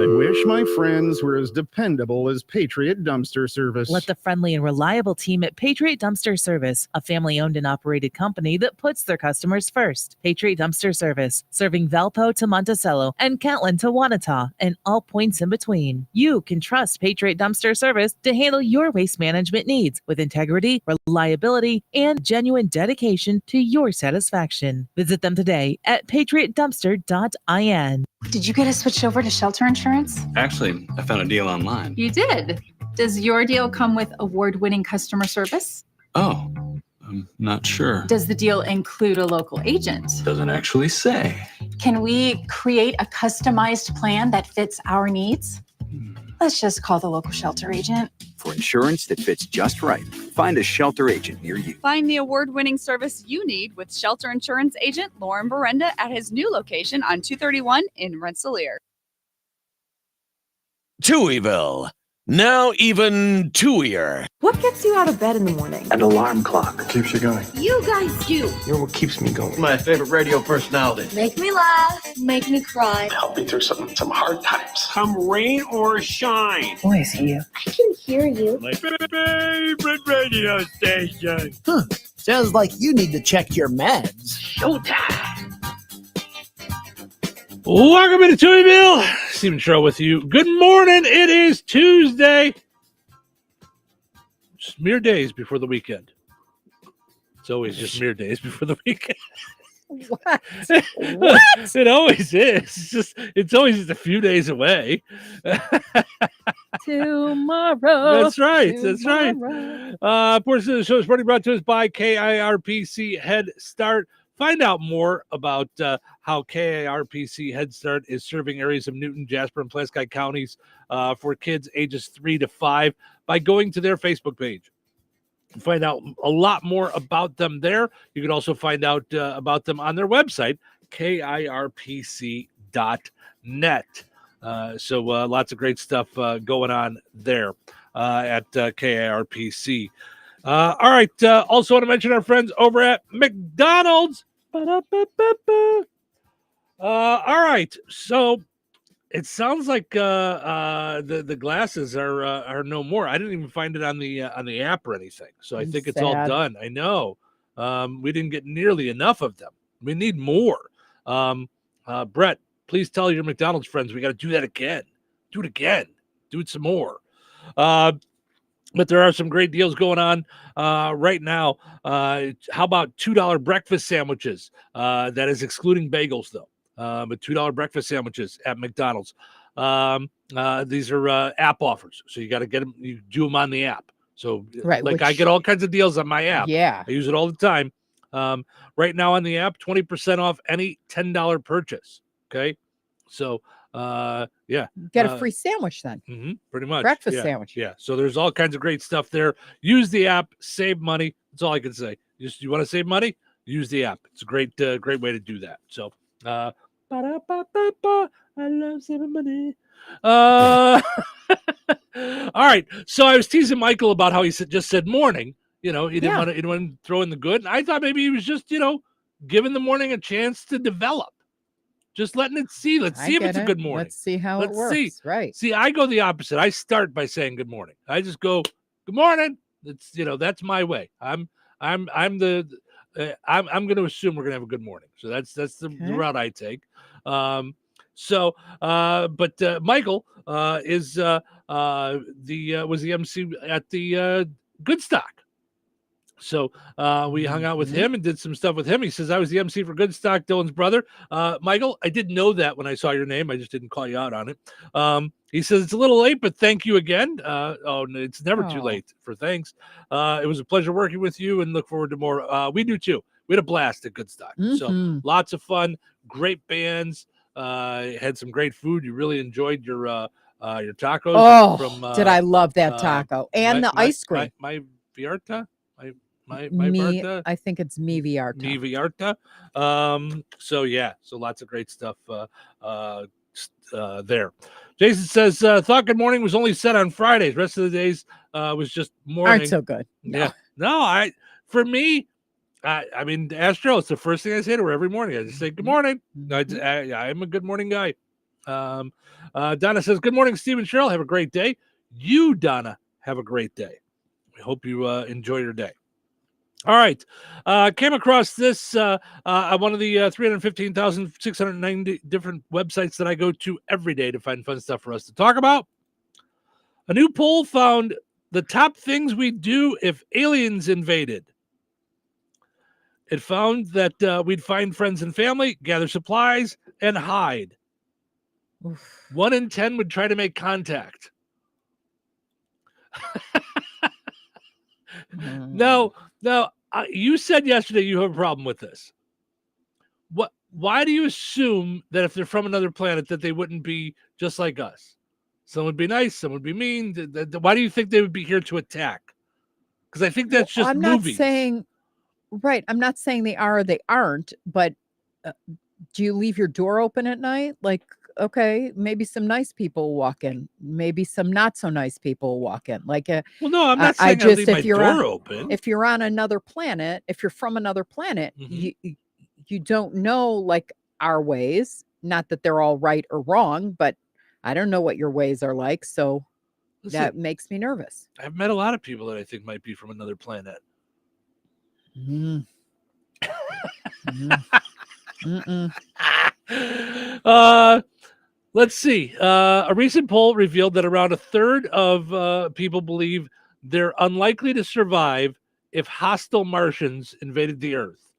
I wish my friends were as dependable as Patriot Dumpster Service. Let the friendly and reliable team at Patriot Dumpster Service, a family-owned and operated company that puts their customers first. Patriot Dumpster Service, serving Valpo to Monticello and Catlin to Wanata and all points in between. You can trust Patriot Dumpster Service to handle your waste management needs with integrity, reliability, and genuine dedication to your satisfaction. Visit them today at patriotdumpster.in. Did you get us switched over to shelter insurance? Actually, I found a deal online. You did. Does your deal come with award-winning customer service? Oh, I'm not sure. Does the deal include a local agent? Doesn't actually say. Can we create a customized plan that fits our needs? Let's just call the local shelter agent. For insurance that fits just right, find a shelter agent near you. Find the award-winning service you need with shelter insurance agent Lauren Berenda at his new location on 231 in Rensselaer. Touhyville. Now even two-ear. What gets you out of bed in the morning? An alarm clock. Keeps you going. You guys do. You're what keeps me going. My favorite radio personality. Make me laugh, make me cry. Help me through some hard times. Come rain or shine. Who is he? I can hear you. My favorite radio station. Sounds like you need to check your meds. Showtime. Welcome into Touhyville. Stephen Cheryl with you. Good morning. It is Tuesday. Just mere days before the weekend. It's always just mere days before the weekend. What? It always is. It's always just a few days away. Tomorrow. That's right. That's right. Portion of the show is brought to us by KIRPC Head Start. Find out more about how KIRPC Head Start is serving areas of Newton, Jasper, and Plaskite counties for kids ages 3 to 5 by going to their Facebook page. Find out a lot more about them there. You can also find out about them on their website, KIRPC.net. So lots of great stuff going on there at KIRPC. All right. Also want to mention our friends over at McDonald's. All right. So it sounds like the glasses are no more. I didn't even find it on the app or anything. So I think it's all done. I know. We didn't get nearly enough of them. We need more. Brett, please tell your McDonald's friends we got to do that again. Do it again. Do it some more. But there are some great deals going on right now. How about $2 breakfast sandwiches? That is excluding bagels, though. But $2 breakfast sandwiches at McDonald's. These are app offers, so you got to get them. You do them on the app. So, right, I get all kinds of deals on my app. Yeah, I use it all the time. Right now on the app, 20% off any $10 purchase. Okay, so. Yeah. Get a free sandwich then. Pretty much. Breakfast sandwich. Yeah. So there's all kinds of great stuff there. Use the app, save money. That's all I can say. You want to save money? Use the app. It's a great way to do that. So, I love saving money. All right. So I was teasing Michael about how he just said morning. He didn't want to throw in the good. And I thought maybe he was just, giving the morning a chance to develop. Just letting it see. Let's see if it's a good morning. Let's see how it works. See. Right. See, I go the opposite. I start by saying good morning. I just go, good morning. It's that's my way. I'm going to assume we're gonna have a good morning. So that's the route I take. But Michael was the MC at the Good Stock. So we hung out with him and did some stuff with him. He says, I was the MC for Good Stock, Dylan's brother. Michael, I didn't know that when I saw your name. I just didn't call you out on it. He says, it's a little late, but thank you again. It's never too late for thanks. It was a pleasure working with you and look forward to more. We do too. We had a blast at Good Stock. So lots of fun, great bands, had some great food. You really enjoyed your tacos. Oh, did I love that taco and the ice cream. My Vierta. My I think it's Mi Vierta. So lots of great stuff there. Jason says thought good morning was only set on Fridays. Rest of the days was just morning. Aren't so good. No, for me, I mean, Astro, it's the first thing I say to her every morning. I just say good morning. I'm a good morning guy. Donna says, good morning, Steve and Cheryl. Have a great day. You, Donna, have a great day. We hope you enjoy your day. All right. Came across this one of the 315,690 different websites that I go to every day to find fun stuff for us to talk about. A new poll found the top things we do if aliens invaded. It found that we'd find friends and family, gather supplies, and hide. Oof. 1 in 10 would try to make contact. Now, you said yesterday you have a problem with this. Why do you assume that if they're from another planet that they wouldn't be just like us? Some would be nice, some would be mean. Why do you think they would be here to attack? Because I think that's just I'm movies. not saying, right. I'm not saying they are or they aren't, but do you leave your door open at night? Like, okay, maybe some nice people will walk in. Maybe some not so nice people will walk in. Like, well, no, I'm not saying I leave my door open. If you're on another planet, if you're from another planet, you don't know like our ways. Not that they're all right or wrong, but I don't know what your ways are like. So that makes me nervous. I've met a lot of people that I think might be from another planet. Let's see. A recent poll revealed that around a third of people believe they're unlikely to survive if hostile Martians invaded the Earth.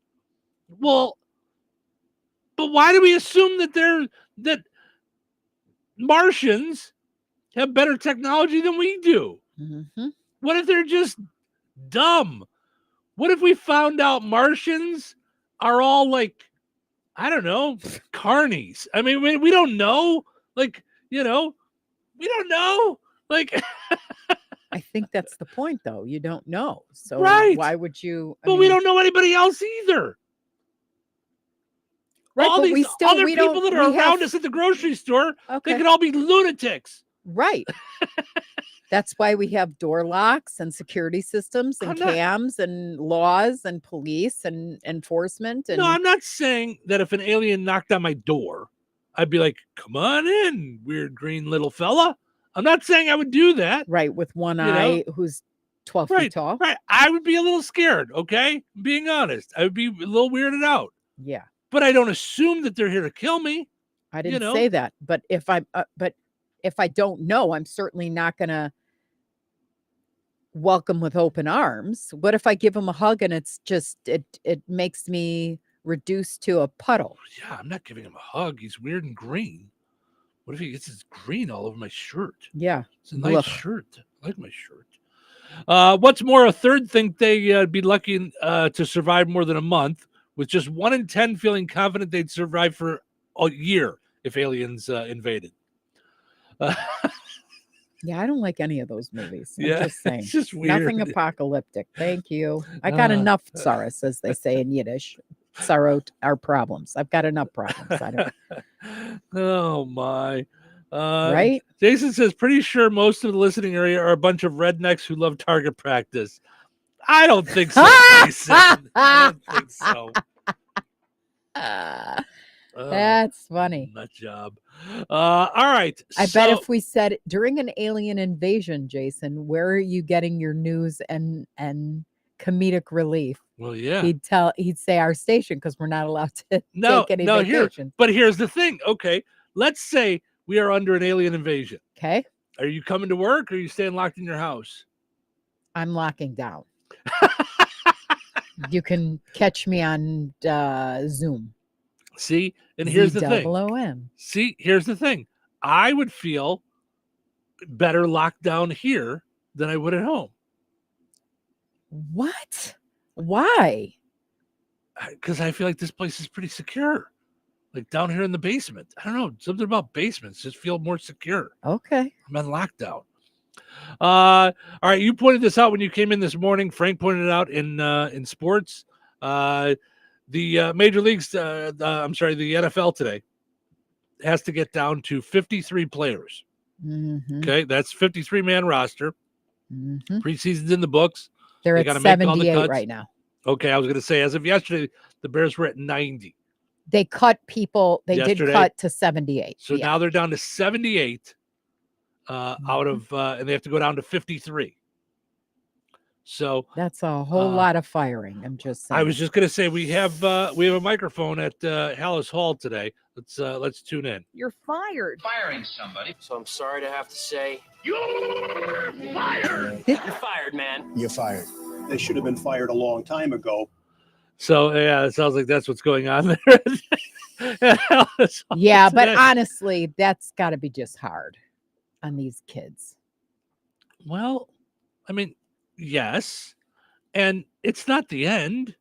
Well, but why do we assume that Martians have better technology than we do? What if they're just dumb? What if we found out Martians are all like, I don't know, carnies? I mean, we don't know. Like, we don't know. Like, I think that's the point, though. You don't know. So why would you? But we don't know anybody else either. Right, all but these other people that are around us at the grocery store, they could all be lunatics. Right. That's why we have door locks and security systems and cams and laws and police and enforcement. And no, I'm not saying that if an alien knocked on my door, I'd be like, come on in, weird green little fella. I'm not saying I would do that. Right, with one eye who's 12 feet tall. Right. I would be a little scared, okay? Being honest. I would be a little weirded out. Yeah. But I don't assume that they're here to kill me. I didn't say that. But if I don't know, I'm certainly not going to welcome with open arms. What if I give him a hug and it's just it makes me reduced to a puddle? Yeah, I'm not giving him a hug. He's weird and green. What if he gets his green all over my shirt? Yeah. It's a nice shirt. I like my shirt. What's more, a third think they'd be lucky to survive more than a month, with just 1 in 10 feeling confident they'd survive for a year if aliens invaded. Yeah, I don't like any of those movies. I'm just saying. It's just weird. Nothing apocalyptic. Thank you. I got enough sorrows, as they say in Yiddish. Sorrow are problems. I've got enough problems. I don't. Oh my. Right? Jason says, pretty sure most of the listening area are a bunch of rednecks who love target practice. I don't think so, Jason. I don't think so. That's funny. Nut job. All right. I bet if we said during an alien invasion, Jason, where are you getting your news and comedic relief? Well, yeah. He'd say our station, because we're not allowed to take any vacation. But here's the thing. Okay. Let's say we are under an alien invasion. Okay. Are you coming to work or are you staying locked in your house? I'm locking down. You can catch me on Zoom. See, and here's the thing. Z-O-O-M. See, here's the thing. I would feel better locked down here than I would at home. What? Why? Because I feel like this place is pretty secure. Like down here in the basement. I don't know. Something about basements just feel more secure. Okay. I'm on lockdown. All right. You pointed this out when you came in this morning. Frank pointed it out in sports. The major leagues, the NFL today has to get down to 53 players. Mm-hmm. Okay. That's 53-man roster. Mm-hmm. Preseason's in the books. They're at 78 right now. Okay. I was going to say, as of yesterday, the Bears were at 90. They cut people. They yesterday. did cut to 78. So now they're down to 78 out of, and they have to go down to 53. So that's a whole lot of firing. I'm just saying. I was just going to say we have a microphone at Hallis Hall today. Let's tune in. You're fired. Firing somebody. So I'm sorry to have to say, You're fired. you're fired, man. You're fired. They should have been fired a long time ago. So yeah, it sounds like that's what's going on there. Yeah, but honestly, that's got to be just hard on these kids. Well, I mean, yes, and it's not the end.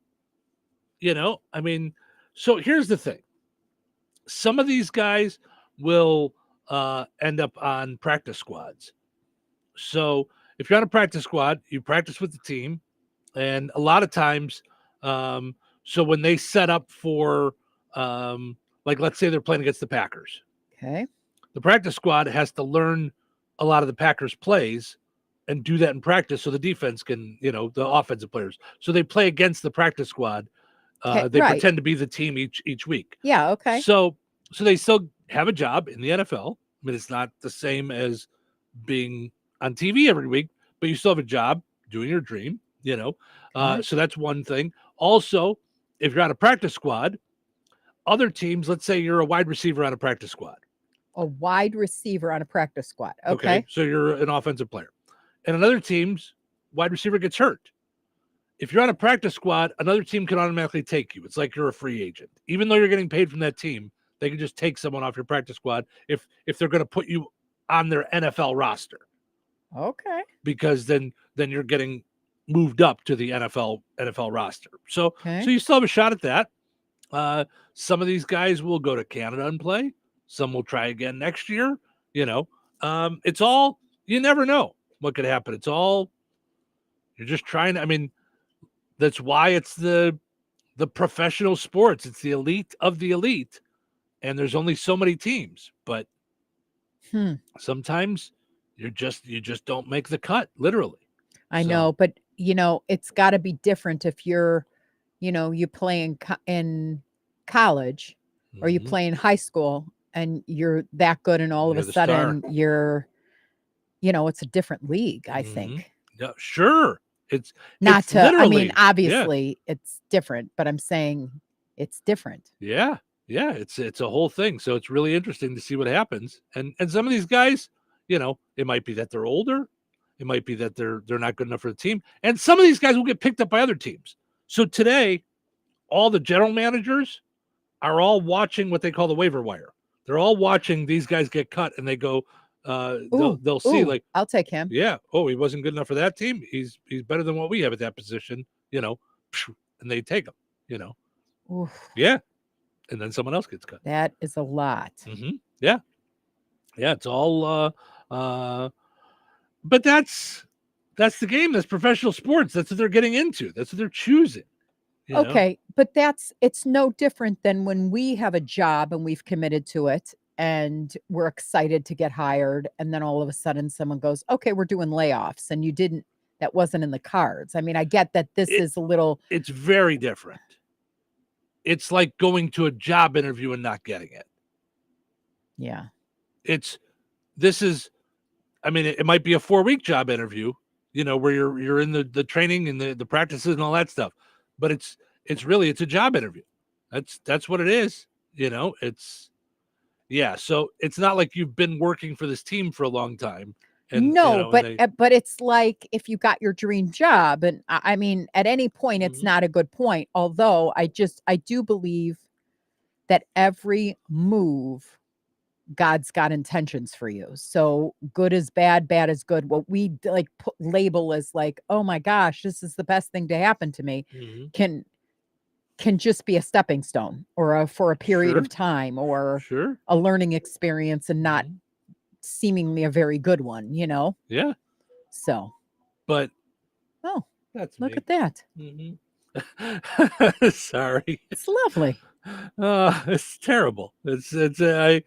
I mean, so here's the thing. Some of these guys will end up on practice squads. So if you're on a practice squad, you practice with the team, and a lot of times, so when they set up for, like, let's say they're playing against the Packers. Okay. The practice squad has to learn a lot of the Packers plays and do that in practice so the defense can, the offensive players. So they play against the practice squad. They pretend to be the team each week. Yeah, okay. So they still have a job in the NFL. I mean, it's not the same as being on TV every week, but you still have a job doing your dream, So that's one thing. Also, if you're on a practice squad, other teams, let's say you're a wide receiver on a practice squad. A wide receiver on a practice squad. Okay. So you're an offensive player. And another team's wide receiver gets hurt. If you're on a practice squad, another team can automatically take you. It's like you're a free agent. Even though you're getting paid from that team, they can just take someone off your practice squad if they're going to put you on their NFL roster. Okay. Because then you're getting moved up to the NFL roster. So you still have a shot at that. Some of these guys will go to Canada and play. Some will try again next year. It's all, you never know what could happen. It's all, you're just trying to, I mean, that's why it's the professional sports. It's the elite of the elite. And there's only so many teams, but sometimes you just don't make the cut, literally. I know, but it's got to be different if you're, you play in college or you play in high school and you're that good, and all of a sudden you're, it's a different league. I think. Yeah, sure. It's not to. I mean, obviously yeah. it's different, but I'm saying it's different. Yeah. Yeah, it's a whole thing. So it's really interesting to see what happens. And some of these guys, it might be that they're older. It might be that they're not good enough for the team. And some of these guys will get picked up by other teams. So today, all the general managers are all watching what they call the waiver wire. They're all watching these guys get cut, and they go, they'll see, like, I'll take him. Yeah. Oh, he wasn't good enough for that team. He's better than what we have at that position, and they take him, Oof. Yeah. And then someone else gets cut. That is a lot. Yeah. Yeah. It's all, but that's the game. That's professional sports. That's what they're getting into. That's what they're choosing. Okay. But it's no different than when we have a job and we've committed to it and we're excited to get hired. And then all of a sudden someone goes, okay, we're doing layoffs, and that wasn't in the cards. I mean, I get that is a little. It's very different. It's like going to a job interview and not getting it. Yeah. It might be a 4-week job interview, where you're in the training and the practices and all that stuff. But it's a job interview. That's what it is. So it's not like you've been working for this team for a long time. And, but it's like if you got your dream job, and I mean, at any point, it's not a good point. Although I do believe that every move, God's got intentions for you. So good is bad, bad is good. What we label as like, oh my gosh, this is the best thing to happen to me, can just be a stepping stone or for a period of time or a learning experience, and not seemingly a very good one, Yeah. So. But. Oh, that's look me. at that. Sorry. It's lovely. It's terrible. Sorry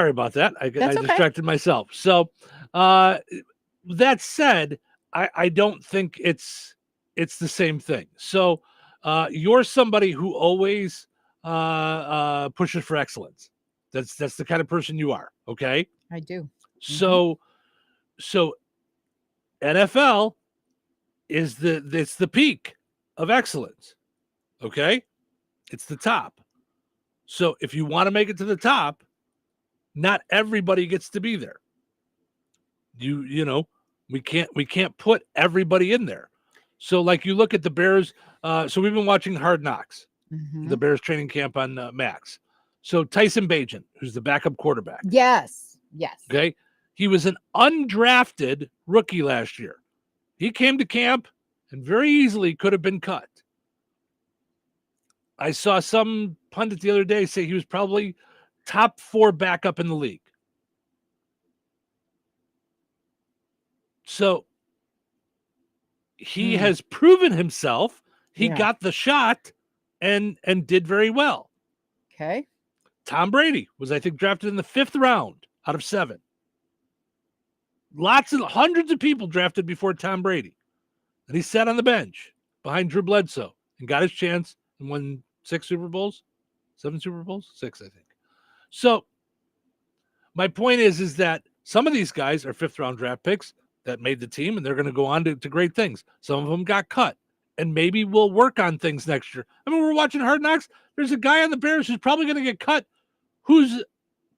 about that. I distracted myself. So, that said, I don't think it's the same thing. So you're somebody who always pushes for excellence. That's the kind of person you are. Okay. I do. So NFL is the peak of excellence. Okay. It's the top. So if you want to make it to the top, not everybody gets to be there. You know, we can't put everybody in there. So like you look at the Bears. So we've been watching Hard Knocks, the Bears training camp on Max. So Tyson Bagent, who's the backup quarterback. Yes. Okay. He was an undrafted rookie last year. He came to camp and very easily could have been cut. I saw some pundit the other day say he was probably top 4 backup in the league. So he has proven himself. He got the shot and did very well. Okay. Tom Brady was, I think, drafted in the 5th round out of 7. Hundreds of people drafted before Tom Brady. And he sat on the bench behind Drew Bledsoe and got his chance and won 6 Super Bowls, 7 Super Bowls, 6, I think. So my point is that some of these guys are 5th round draft picks that made the team, and they're going to go on to great things. Some of them got cut, and maybe we'll work on things next year. I mean, we're watching Hard Knocks. There's a guy on the Bears who's probably going to get cut who's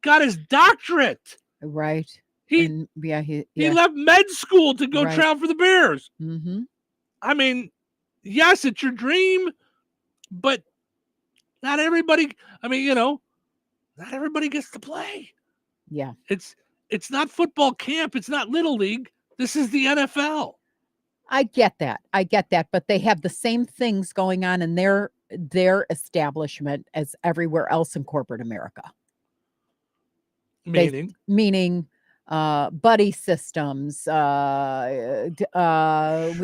got his doctorate. Right. He left med school to go try out for the Bears. Mm-hmm. I mean, yes, it's your dream, but not everybody. I mean, not everybody gets to play. Yeah. It's not football camp. It's not Little League. This is the NFL. I get that. But they have the same things going on in their establishment as everywhere else in corporate America. Meaning buddy systems. We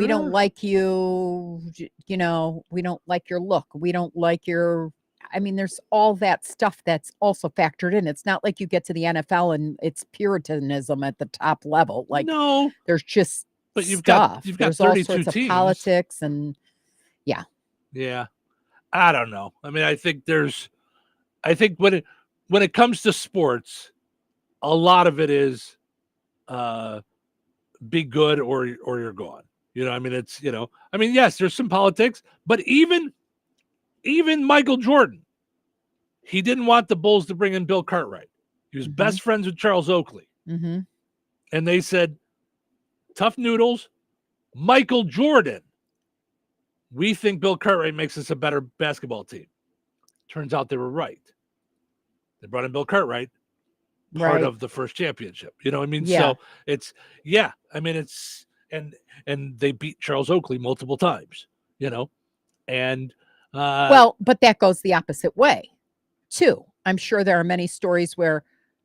don't like you. We don't like your look. We don't like your. I mean, there's all that stuff that's also factored in. It's not like you get to the NFL and it's puritanism at the top level. Like, no, there's just but you've stuff. Got there's 32 all sorts teams. of politics and yeah. I don't know. I mean, I think when it comes to sports, a lot of it is be good or you're gone. I mean, it's I mean, yes, there's some politics, but even Michael Jordan, he didn't want the Bulls to bring in Bill Cartwright. He was best friends with Charles Oakley. Mm-hmm. And they said, tough noodles, Michael Jordan. We think Bill Cartwright makes us a better basketball team. Turns out they were right. They brought in Bill Cartwright, part of the first championship. You know what I mean? Yeah. So I mean, it's, and they beat Charles Oakley multiple times, and but that goes the opposite way too. I'm sure there are many stories where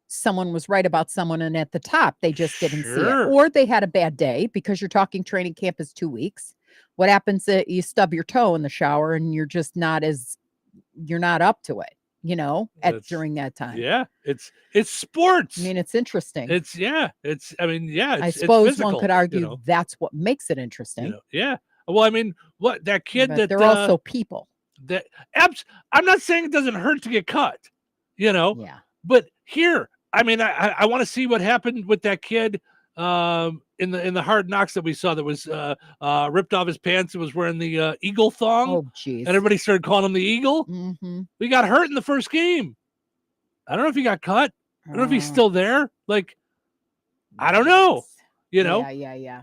someone was right about someone and at the top they just didn't see it, or they had a bad day, because you're talking training camp is 2 weeks. What happens if you stub your toe in the shower and you're just you're not up to it, during that time? Yeah, it's sports. I mean, it's interesting. I suppose one could argue that's what makes it interesting. Yeah. Well, I mean, what that kid but that they're also people. I'm not saying it doesn't hurt to get cut, Yeah. But here, I mean, I want to see what happened with that kid in the Hard Knocks that we saw that was ripped off his pants and was wearing the eagle thong. Oh, geez. And everybody started calling him the Eagle. Mm-hmm. We got hurt in the first game. I don't know if he got cut. I don't know if he's still there. Like, I don't know. Yeah.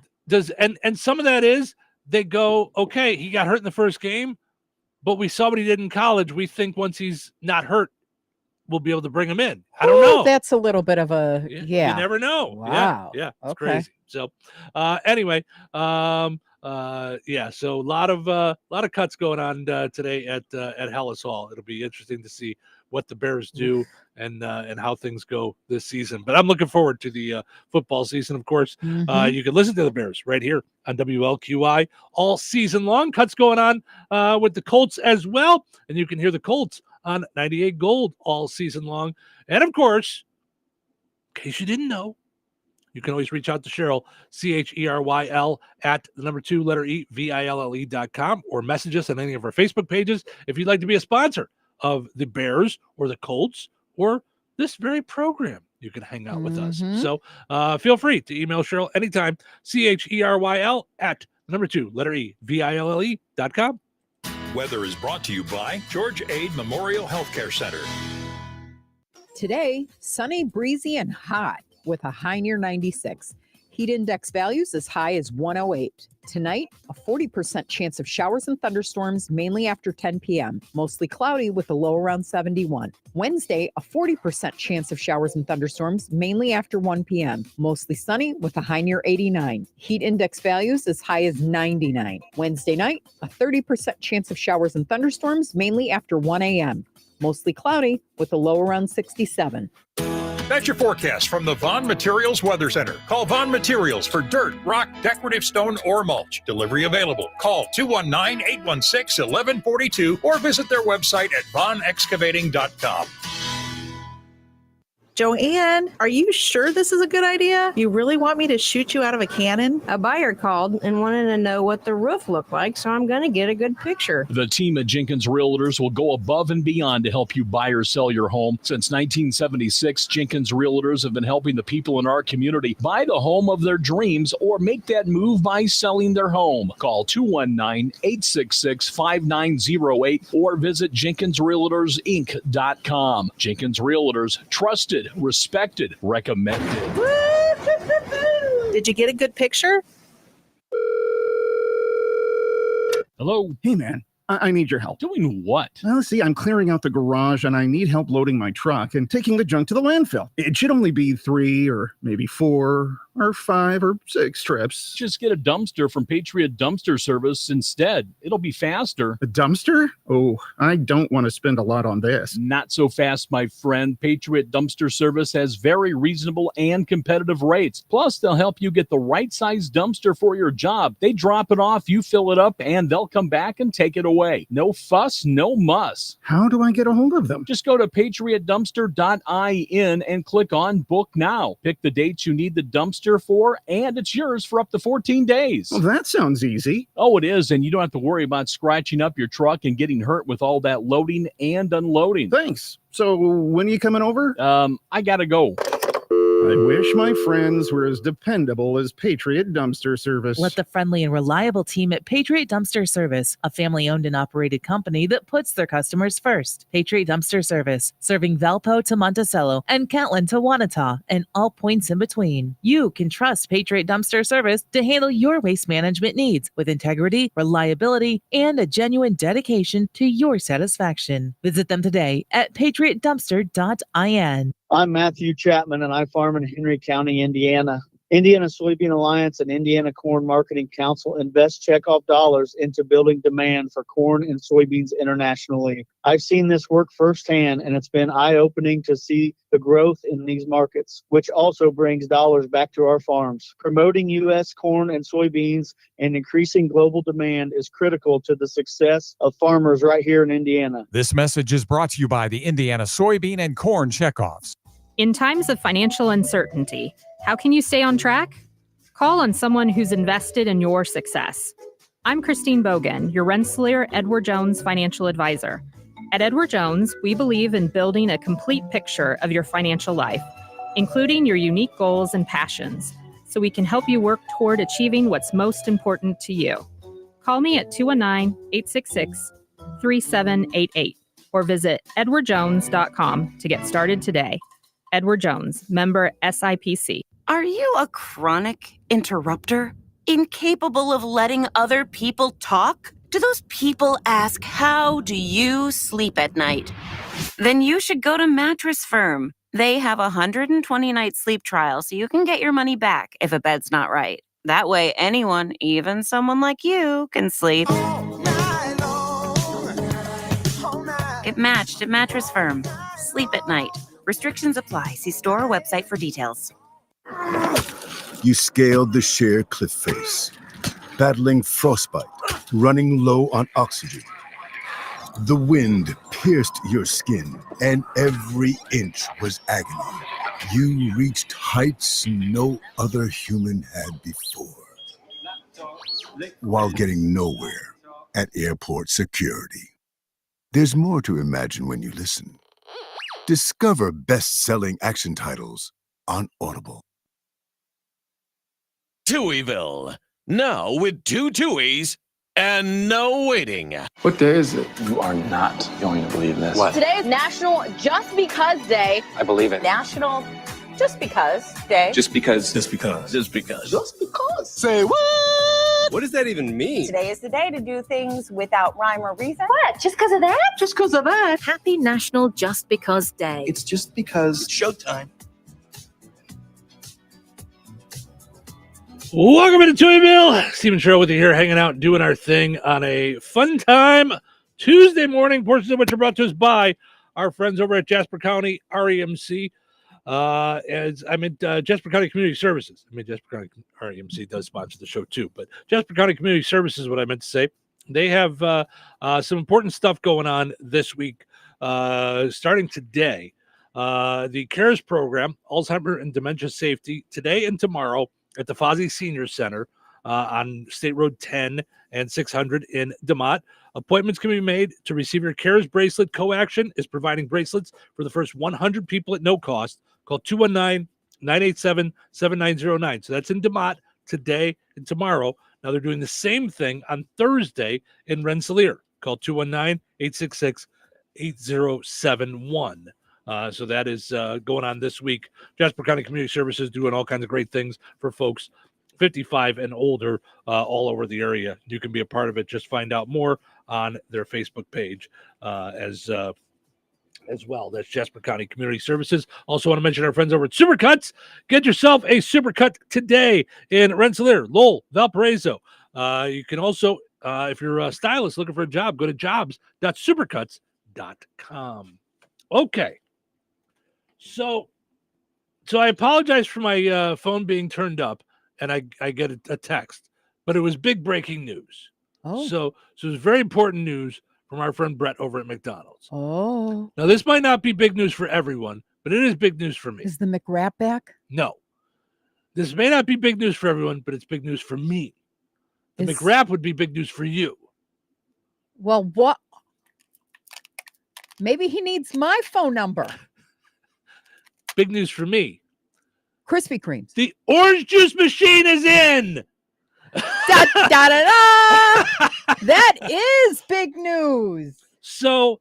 And some of that is they go, okay, he got hurt in the first game, but we saw what he did in college. We think once he's not hurt, we'll be able to bring him in. I don't know. That's a little bit of a You never know. Wow. Yeah. It's Okay. crazy. So anyway, so a lot of cuts going on today at Hallis Hall. It'll be interesting to see what the Bears do and how things go this season. But I'm looking forward to the football season, of course. You can listen to the Bears right here on WLQI all season long. Cuts going on with the Colts as well. And you can hear the Colts on 98 Gold all season long. And, of course, in case you didn't know, You can always reach out to Cheryl, CHERYL at the number 2 letter E, VILLE.com, or message us on any of our Facebook pages if you'd like to be a sponsor of the Bears or the Colts or this very program. You can hang out with us. So feel free to email Cheryl anytime, CHERYL at the number 2 letter E, VILLE.com. Weather is brought to you by George Ade Memorial Healthcare Center. Today, sunny, breezy, and hot with a high near 96. Heat index values as high as 108. Tonight, a 40% chance of showers and thunderstorms, mainly after 10 p.m. Mostly cloudy with a low around 71. Wednesday, a 40% chance of showers and thunderstorms, mainly after 1 p.m. Mostly sunny with a high near 89. Heat index values as high as 99. Wednesday night, a 30% chance of showers and thunderstorms, mainly after 1 a.m. Mostly cloudy with a low around 67. That's your forecast from the Vaughn Materials Weather Center. Call Vaughn Materials for dirt, rock, decorative stone, or mulch. Delivery available. Call 219-816-1142 or visit their website at vaughnexcavating.com. Joanne, are you sure this is a good idea? You really want me to shoot you out of a cannon? A buyer called and wanted to know what the roof looked like, so I'm going to get a good picture. The team at Jenkins Realtors will go above and beyond to help you buy or sell your home. Since 1976, Jenkins Realtors have been helping the people in our community buy the home of their dreams or make that move by selling their home. Call 219-866-5908 or visit JenkinsRealtorsInc.com. Jenkins Realtors, trusted, respected, recommended. Did you get a good picture? Hello? Hey, man. I need your help. Doing what? Well, see, I'm clearing out the garage and I need help loading my truck and taking the junk to the landfill. It should only be 3 or maybe 4 or 5 or 6 trips. Just get a dumpster from Patriot Dumpster Service instead. It'll be faster. A dumpster? Oh, I don't want to spend a lot on this. Not so fast, my friend. Patriot Dumpster Service has very reasonable and competitive rates. Plus, they'll help you get the right size dumpster for your job. They drop it off, you fill it up, and they'll come back and take it away. No fuss, no muss. How do I get a hold of them? Just go to patriotdumpster.in and click on Book Now. Pick the dates you need the dumpster for, and it's yours for up to 14 days. Well, that sounds easy. Oh, it is, and you don't have to worry about scratching up your truck and getting hurt with all that loading and unloading. Thanks. So when are you coming over? I gotta go. I wish my friends were as dependable as Patriot Dumpster Service. Let the friendly and reliable team at Patriot Dumpster Service, a family-owned and operated company that puts their customers first. Patriot Dumpster Service, serving Valpo to Monticello and Catlin to Wanata and all points in between. You can trust Patriot Dumpster Service to handle your waste management needs with integrity, reliability, and a genuine dedication to your satisfaction. Visit them today at patriotdumpster.in. I'm Matthew Chapman, and I farm in Henry County, Indiana. Indiana Soybean Alliance and Indiana Corn Marketing Council invest checkoff dollars into building demand for corn and soybeans internationally. I've seen this work firsthand, and it's been eye-opening to see the growth in these markets, which also brings dollars back to our farms. Promoting U.S. corn and soybeans and increasing global demand is critical to the success of farmers right here in Indiana. This message is brought to you by the Indiana Soybean and Corn Checkoffs. In times of financial uncertainty, how can you stay on track? Call on someone who's invested in your success. I'm Christine Bogan, your Rensselaer Edward Jones financial advisor. At Edward Jones, we believe in building a complete picture of your financial life, including your unique goals and passions, so we can help you work toward achieving what's most important to you. Call me at 219-866-3788 or visit edwardjones.com to get started today. Edward Jones, member SIPC. Are you a chronic interrupter? Incapable of letting other people talk? Do those people ask, how do you sleep at night? Then you should go to Mattress Firm. They have a 120-night sleep trial, so you can get your money back if a bed's not right. That way, anyone, even someone like you, can sleep. Get matched at Mattress Firm. Sleep at night. Restrictions apply. See store or website for details. You scaled the sheer cliff face, battling frostbite, running low on oxygen. The wind pierced your skin, and every inch was agony. You reached heights no other human had before, while getting nowhere at airport security. There's more to imagine when you listen. Discover best-selling action titles on Audible. Touhyville, now with 2 Touhies and no waiting. What day is it? You are not going to believe this. What? Today is National Just Because Day. I believe it. National Just Because Day. Just because. Just because. Just because. Just because. Say what? What does that even mean? Today is the day to do things without rhyme or reason. What? Just because of that? Just because of that. Happy National Just Because Day. It's just because. It's showtime. Welcome into Touhyville. Steve and Cheryl with you here, hanging out, doing our thing on a fun time Tuesday morning. Portions of which are brought to us by our friends over at Jasper County REMC. As I meant, Jasper County Community Services. I mean, Jasper County REMC does sponsor the show too, but Jasper County Community Services is what I meant to say. They have some important stuff going on this week, starting today. The CARES program, Alzheimer and Dementia Safety, today and tomorrow at the Fozzie Senior Center on State Road 10 and 600 in DeMott. Appointments can be made to receive your CARES bracelet. Co-Action is providing bracelets for the first 100 people at no cost. Call 219-987-7909. So that's in DeMott today and tomorrow. Now they're doing the same thing on Thursday in Rensselaer. Call 219-866-8071. So that is going on this week. Jasper County Community Services doing all kinds of great things for folks 55 and older all over the area. You can be a part of it. Just find out more on their Facebook page as well. That's Jasper County Community Services. Also want to mention our friends over at Supercuts. Get yourself a Supercut today in Rensselaer, Lowell, Valparaiso. You can also, if you're a stylist looking for a job, go to jobs.supercuts.com. Okay. So I apologize for my phone being turned up, and I get a text, but it was big breaking news. Oh. So it was very important news from our friend Brett over at McDonald's. Oh. Now, this might not be big news for everyone, but it is big news for me. Is the McWrap back? No. This may not be big news for everyone, but it's big news for me. The McWrap would be big news for you. Well, what? Maybe he needs my phone number. Big news for me. Krispy Kremes. The orange juice machine is in. Da, da, da, da. That is big news. So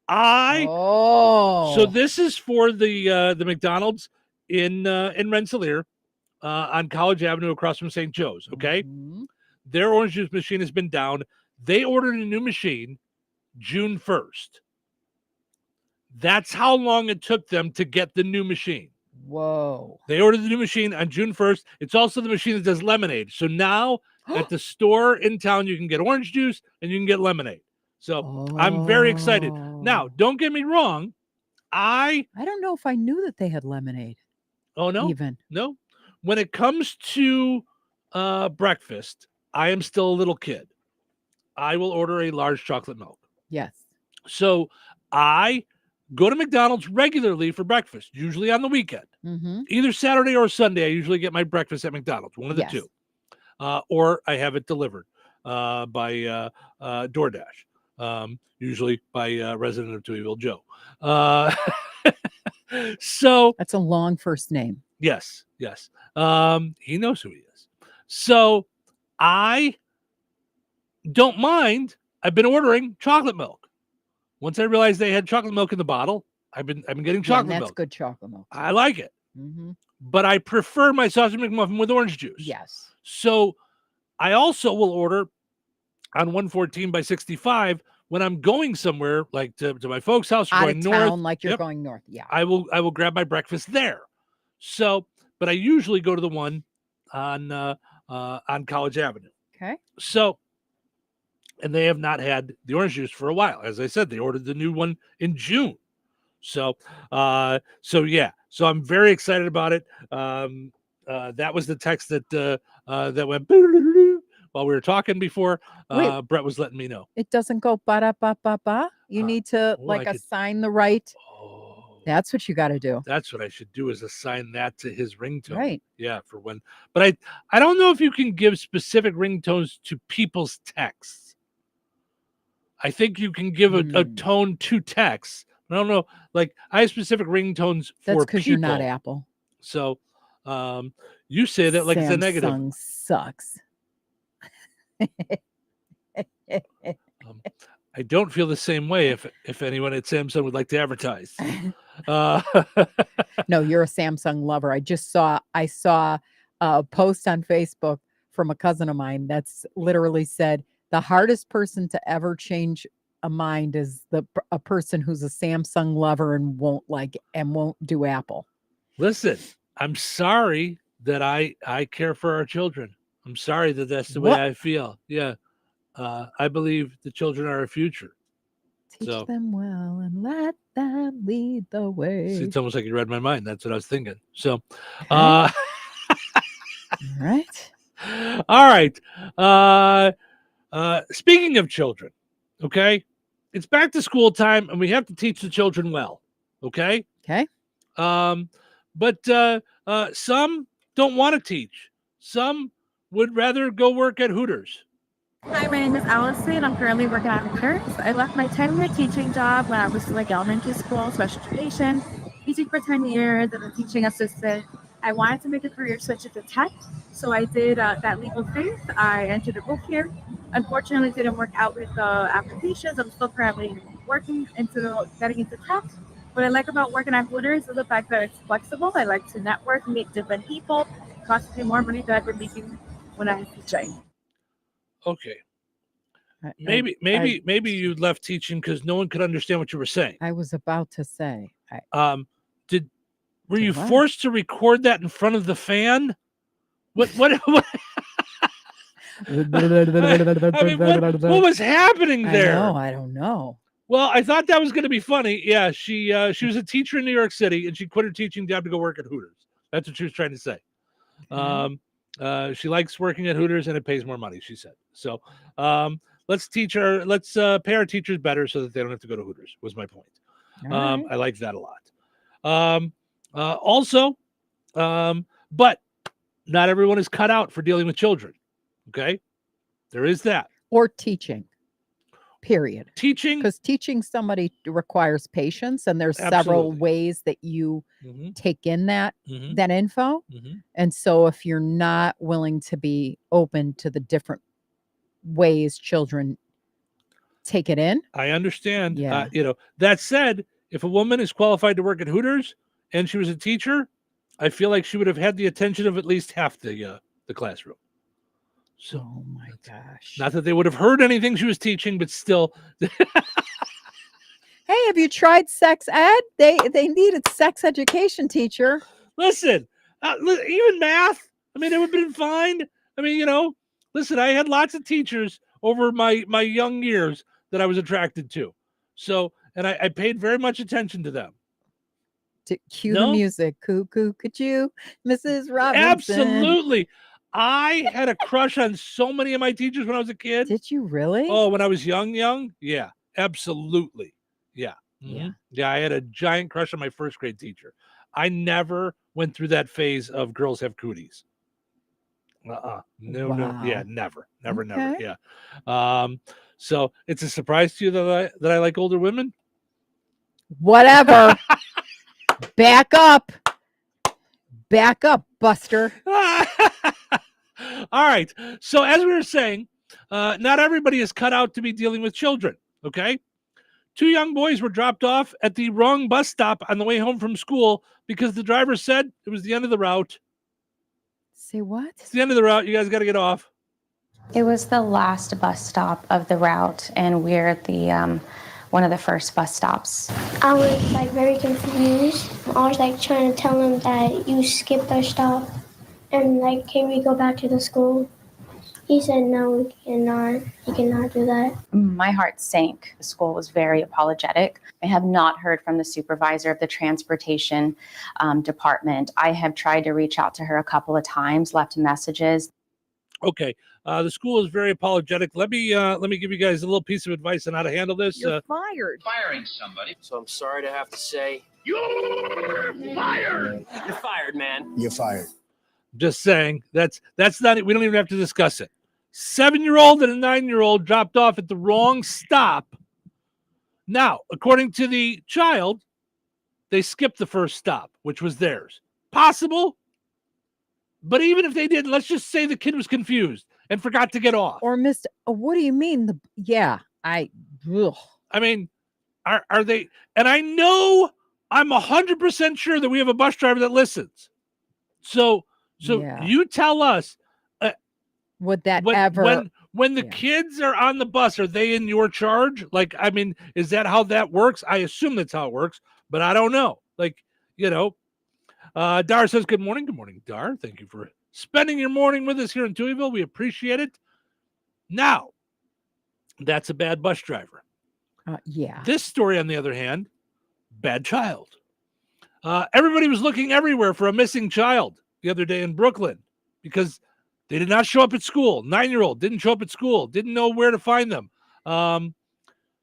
so this is for the McDonald's in Rensselaer on College Avenue across from St. Joe's. Okay, their orange juice machine has been down. They ordered a new machine June 1st. That's how long it took them to get the new machine. Whoa. They ordered the new machine on June 1st. It's also the machine that does lemonade. So now at the store in town, you can get orange juice and you can get lemonade. So I'm very excited. Now, don't get me wrong. I don't know if I knew that they had lemonade. Oh, no? Even. No. When it comes to breakfast, I am still a little kid. I will order a large chocolate milk. Yes. So I go to McDonald's regularly for breakfast, usually on the weekend. Mm-hmm. Either Saturday or Sunday, I usually get my breakfast at McDonald's, one of the two. Or I have it delivered by DoorDash, usually by a resident of Touhyville, Joe. So that's a long first name. Yes. He knows who he is. So I don't mind. I've been ordering chocolate milk. Once I realized they had chocolate milk in the bottle, I've been getting chocolate milk. That's good chocolate milk. I like it. Mm-hmm. But I prefer my sausage McMuffin with orange juice. Yes. So I also will order on 114 by 65 when I'm going somewhere, like to my folks' house or Out going of north. town, like you're going north. Yeah. I will grab my breakfast there. So, but I usually go to the one on College Avenue. Okay. So, and they have not had the orange juice for a while. As I said, they ordered the new one in June. So yeah. So I'm very excited about it. That was the text that went while we were talking before, Brett was letting me know. It doesn't go ba-da-ba-ba-ba. You need to assign the right. That's what you got to do. That's what I should do, is assign that to his ringtone. Right. Yeah, for when. But I don't know if you can give specific ringtones to people's texts. I think you can give a tone to texts. I don't know. Like, I have specific ringtones for people. That's because you're not Apple. So you say that like it's a negative. Samsung sucks. I don't feel the same way if anyone at Samsung would like to advertise. No, you're a Samsung lover. I saw a post on Facebook from a cousin of mine that's literally said the hardest person to ever change a mind is a person who's a Samsung lover and won't do Apple. Listen, I'm sorry that I care for our children. I'm sorry that that's the way I feel. Yeah. I believe the children are our future. Teach them well and let them lead the way. It's almost like you read my mind. That's what I was thinking. So, All right. All right. Speaking of children, okay, it's back to school time and we have to teach the children well. Okay. Okay. But some don't want to teach. Some would rather go work at Hooters. Hi, my name is Allison. I'm currently working at Hooters. I left my 10-year teaching job when I was in elementary school, special education, teaching for 10 years as a teaching assistant. I wanted to make a career switch into tech, so I did that leap of faith. I entered a book here. Unfortunately, it didn't work out with the applications. I'm still currently working getting into tech. What I like about working at Hooters is the fact that it's flexible. I like to network, meet different people. It costs me more money than I've been making when I was teaching. Okay. Maybe you left teaching because no one could understand what you were saying. I was about to say. Were you forced to record that in front of the fan? What I mean, what was happening there? I don't know. Well, I thought that was going to be funny. Yeah, she was a teacher in New York City and she quit her teaching job to go work at Hooters. That's what she was trying to say. She likes working at Hooters and it pays more money, she said. So let's pay our teachers better so that they don't have to go to Hooters, was my point. Right. I like that a lot. But not everyone is cut out for dealing with children. Okay. There is that. Or teaching. Period. Teaching. Because teaching somebody requires patience, and there's several ways that you take in that info. And so if you're not willing to be open to the different ways children take it in. I understand. Yeah. That said, if a woman is qualified to work at Hooters and she was a teacher, I feel like she would have had the attention of at least half the classroom. So, oh my gosh. Not that they would have heard anything she was teaching, but still. Hey, have you tried sex ed? They needed sex education teacher. Listen, even math. I mean, it would have been fine. I mean, listen, I had lots of teachers over my young years that I was attracted to. So, and I paid very much attention to them. To cue the music. Cuckoo, could you, Mrs. Robinson? Absolutely. I had a crush on so many of my teachers when I was a kid. Did you really? Oh, when I was young? Yeah, absolutely. Yeah. Yeah. Yeah, I had a giant crush on my first grade teacher. I never went through that phase of girls have cooties. No. Yeah, never. Yeah. So it's a surprise to you that I like older women? Whatever. Back up, Buster. All right. So as we were saying, not everybody is cut out to be dealing with children. Okay. 2 young boys were dropped off at the wrong bus stop on the way home from school because the driver said it was the end of the route. Say what? It's the end of the route. You guys got to get off. It was the last bus stop of the route, and we're at the one of the first bus stops. I was very confused. I was trying to tell him that you skipped our stop and can we go back to the school? He said no, we cannot. You cannot do that. My heart sank. The school was very apologetic. I have not heard from the supervisor of the transportation department. I have tried to reach out to her a couple of times, left messages. Okay. The school is very apologetic. Let me give you guys a little piece of advice on how to handle this. You're fired. Firing somebody. So I'm sorry to have to say, you're fired. You're fired, man. You're fired. Just saying. That's not it. We don't even have to discuss it. 7-year-old and a 9-year-old dropped off at the wrong stop. Now, according to the child, they skipped the first stop, which was theirs. Possible. But even if they did, let's just say the kid was confused and forgot to get off. Or missed. What do you mean? I mean, are they? And I know I'm 100% sure that we have a bus driver that listens. So you tell us. Would that ever? When the kids are on the bus, are they in your charge? Like, I mean, is that how that works? I assume that's how it works, but I don't know. Like, Dar says, good morning. Good morning, Dar. Thank you for spending your morning with us here in Touhyville. We appreciate it. Now, that's a bad bus driver. Yeah. This story, on the other hand, bad child. Everybody was looking everywhere for a missing child the other day in Brooklyn because they did not show up at school. 9-year-old didn't show up at school, didn't know where to find them.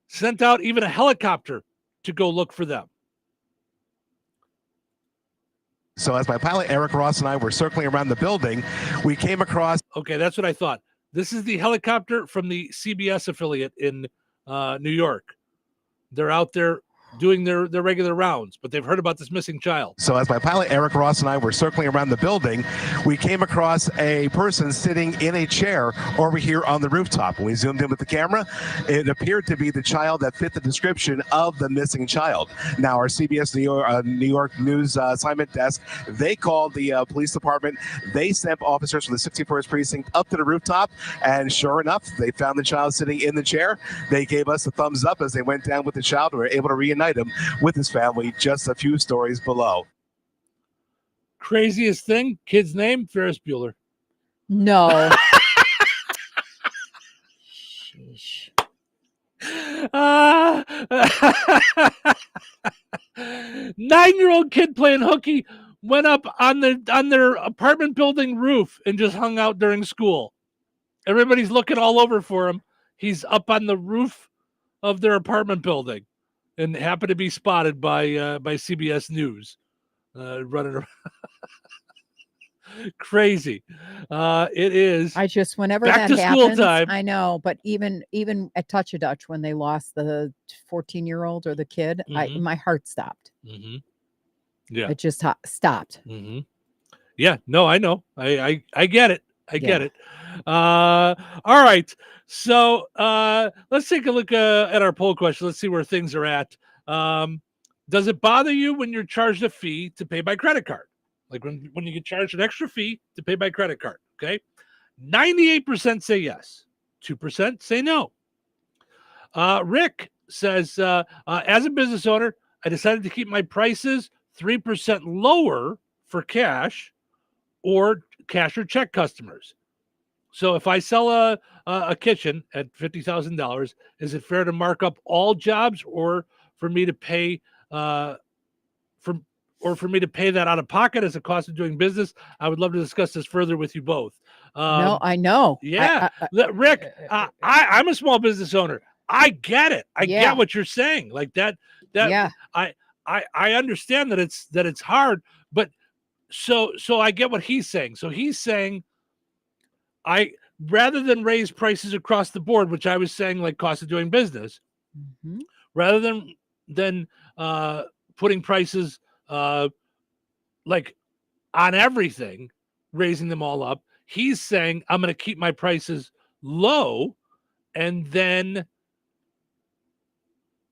Sent out even a helicopter to go look for them. So as my pilot, Eric Ross, and I were circling around the building, we came across... Okay, that's what I thought. This is the helicopter from the CBS affiliate in New York. They're out there doing their regular rounds, but they've heard about this missing child. So as my pilot, Eric Ross, and I were circling around the building, we came across a person sitting in a chair over here on the rooftop. When we zoomed in with the camera, it appeared to be the child that fit the description of the missing child. Now, our CBS New York News assignment desk, they called the police department. They sent officers from the 61st precinct up to the rooftop, and sure enough, they found the child sitting in the chair. They gave us a thumbs up as they went down with the child. We were able to reunite him with his family just a few stories below. Craziest thing, kid's name, Ferris Bueller. No. Sheesh. 9-year-old kid playing hooky went up on their apartment building roof and just hung out during school. Everybody's looking all over for him. He's up on the roof of their apartment building and happened to be spotted by CBS News running around. Crazy. It is. I just, whenever back that to happens, school time. I know, but even at Touch a Dutch, when they lost the 14-year-old or the kid, my heart stopped. Mm-hmm. Yeah. It just stopped. Mm-hmm. Yeah, no, I know. I get it. I get it. All right. So let's take a look at our poll question. Let's see where things are at. Does it bother you when you're charged a fee to pay by credit card? Like when you get charged an extra fee to pay by credit card, okay? 98% say yes. 2% say no. Rick says, as a business owner, I decided to keep my prices 3% lower for cash or check customers. So if I sell a kitchen at $50,000, is it fair to mark up all jobs or for me to pay that out of pocket as a cost of doing business? I would love to discuss this further with you both. No, I know. Yeah. Rick, I'm a small business owner. I get it. I get what you're saying. Like that. Yeah. I understand that it's hard, but so I get what he's saying. So he's saying, rather than raise prices across the board, which I was saying like cost of doing business, rather than putting prices like on everything, raising them all up, he's saying I'm going to keep my prices low, and then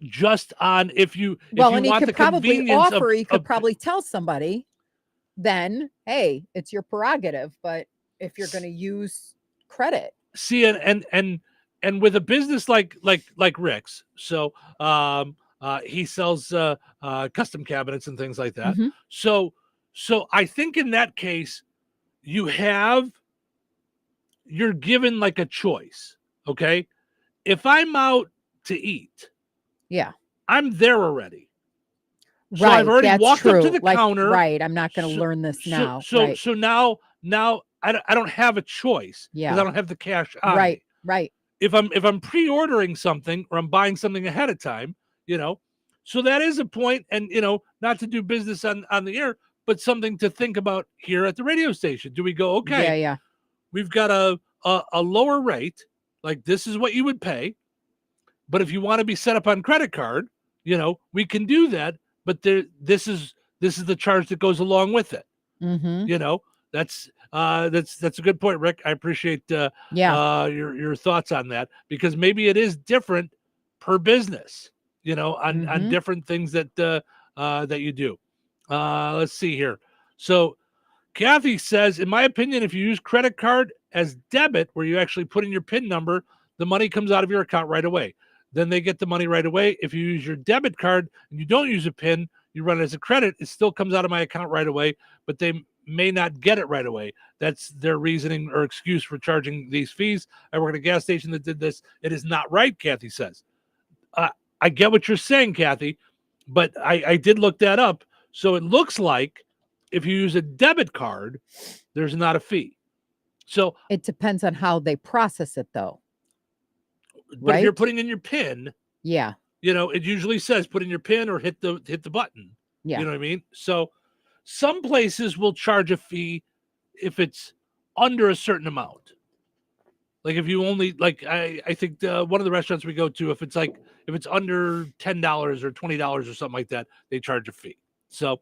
just on if you and he want could the probably convenience offer. He could probably tell somebody, then, hey, it's your prerogative, but if you're going to use credit, see, and with a business like Rick's, so he sells custom cabinets and things like that. So I think in that case, you're given like a choice. Okay, if I'm out to eat, I'm there already. So I've already walked up to the counter. Right, I'm not going to learn this now. So now I don't have a choice because I don't have the cash on me. Right. If I'm pre-ordering something or I'm buying something ahead of time, so that is a point, and not to do business on the air, but something to think about here at the radio station. Do we go, okay, Yeah. we've got a lower rate, like this is what you would pay, but if you want to be set up on credit card, we can do that, but this is the charge that goes along with it. Mm-hmm. That's a good point, Rick. I appreciate your thoughts on that, because maybe it is different per business, on different things that you do. Let's see here. So Kathy says, in my opinion, if you use credit card as debit, where you actually put in your PIN number, the money comes out of your account right away. Then they get the money right away. If you use your debit card and you don't use a PIN, you run it as a credit, it still comes out of my account right away, but they may not get it right away. That's their reasoning or excuse for charging these fees. I work at a gas station that did this. It is not right, Kathy says. I get what you're saying, Kathy, but I did look that up. So it looks like if you use a debit card, there's not a fee. So it depends on how they process it, though. But if you're putting in your PIN, yeah, it usually says put in your PIN or hit the button. Yeah. You know what I mean? So some places will charge a fee if it's under a certain amount. Like if you only, like I think one of the restaurants we go to, if it's under $10 or $20 or something like that, they charge a fee. So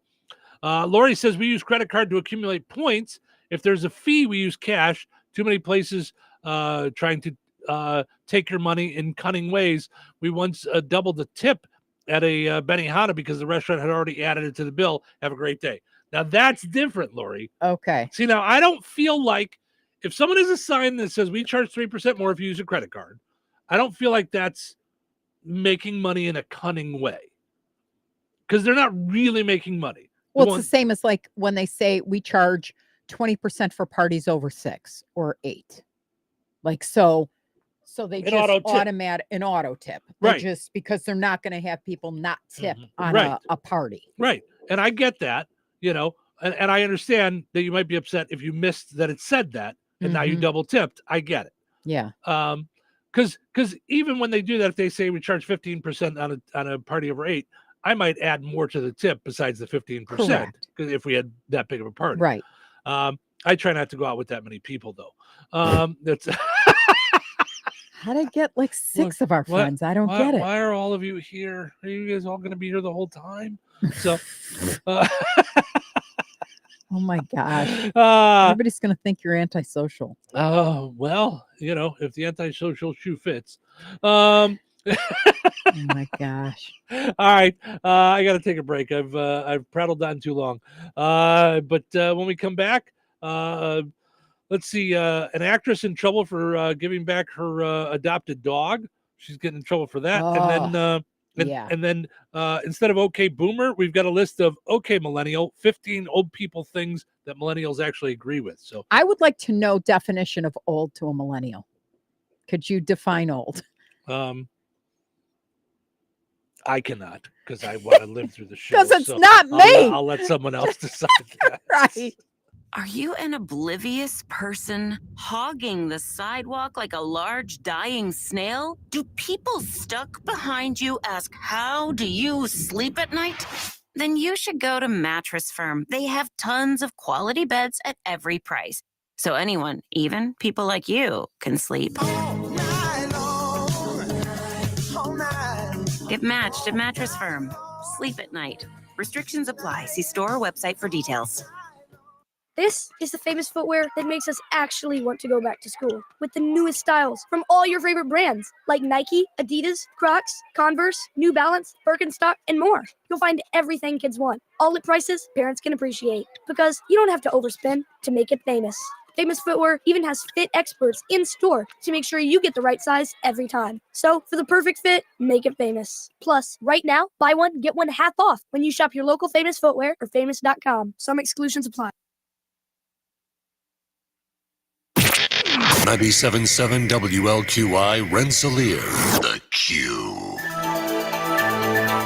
Lori says we use credit card to accumulate points. If there's a fee, we use cash. Too many places trying to take your money in cunning ways. We once doubled the tip at a Benihana because the restaurant had already added it to the bill. Have a great day. Now that's different, Lori. Okay. See, now I don't feel like if someone has a sign that says we charge 3% more if you use a credit card, I don't feel like that's making money in a cunning way, because they're not really making money. Well, it's the same as like when they say we charge 20% for parties over 6 or 8. Like, so they just automatic an auto tip. Right. Just because they're not going to have people not tip on a party. Right. And I get that, and I understand that you might be upset if you missed that it said that and now you double tipped. I get it. Yeah. Because even when they do that, if they say we charge 15% on a party over 8, I might add more to the tip besides the 15%. Because if we had that big of a party. Right. I try not to go out with that many people, though. That's How did I get like 6 of our friends? I don't get it. Why are all of you here? Are you guys all going to be here the whole time? So, oh my gosh. Everybody's going to think you're antisocial. Oh, well, if the antisocial shoe fits. Oh my gosh. All right. I got to take a break. I've prattled on too long. But when we come back, let's see, an actress in trouble for giving back her adopted dog. She's getting in trouble for that. And then instead of okay boomer, we've got a list of okay millennial, 15 old people things that millennials actually agree with. So I would like to know definition of old to a millennial. Could you define old? I cannot, because I want to live through the show. Because it's not me. I'll let someone else decide that. Right. Are you an oblivious person hogging the sidewalk like a large dying snail? Do people stuck behind you ask, how do you sleep at night? Then you should go to Mattress Firm. They have tons of quality beds at every price. So anyone, even people like you, can sleep. Get matched at Mattress Firm. Sleep at night. Restrictions apply. See store or website for details. This is the famous footwear that makes us actually want to go back to school, with the newest styles from all your favorite brands like Nike, Adidas, Crocs, Converse, New Balance, Birkenstock, and more. You'll find everything kids want, all at prices parents can appreciate, because you don't have to overspend to make it famous. Famous Footwear even has fit experts in store to make sure you get the right size every time. So for the perfect fit, make it famous. Plus, right now, buy one, get one half off when you shop your local Famous Footwear or famous.com. Some exclusions apply. 97.7 WLQI Rensselaer, The Q.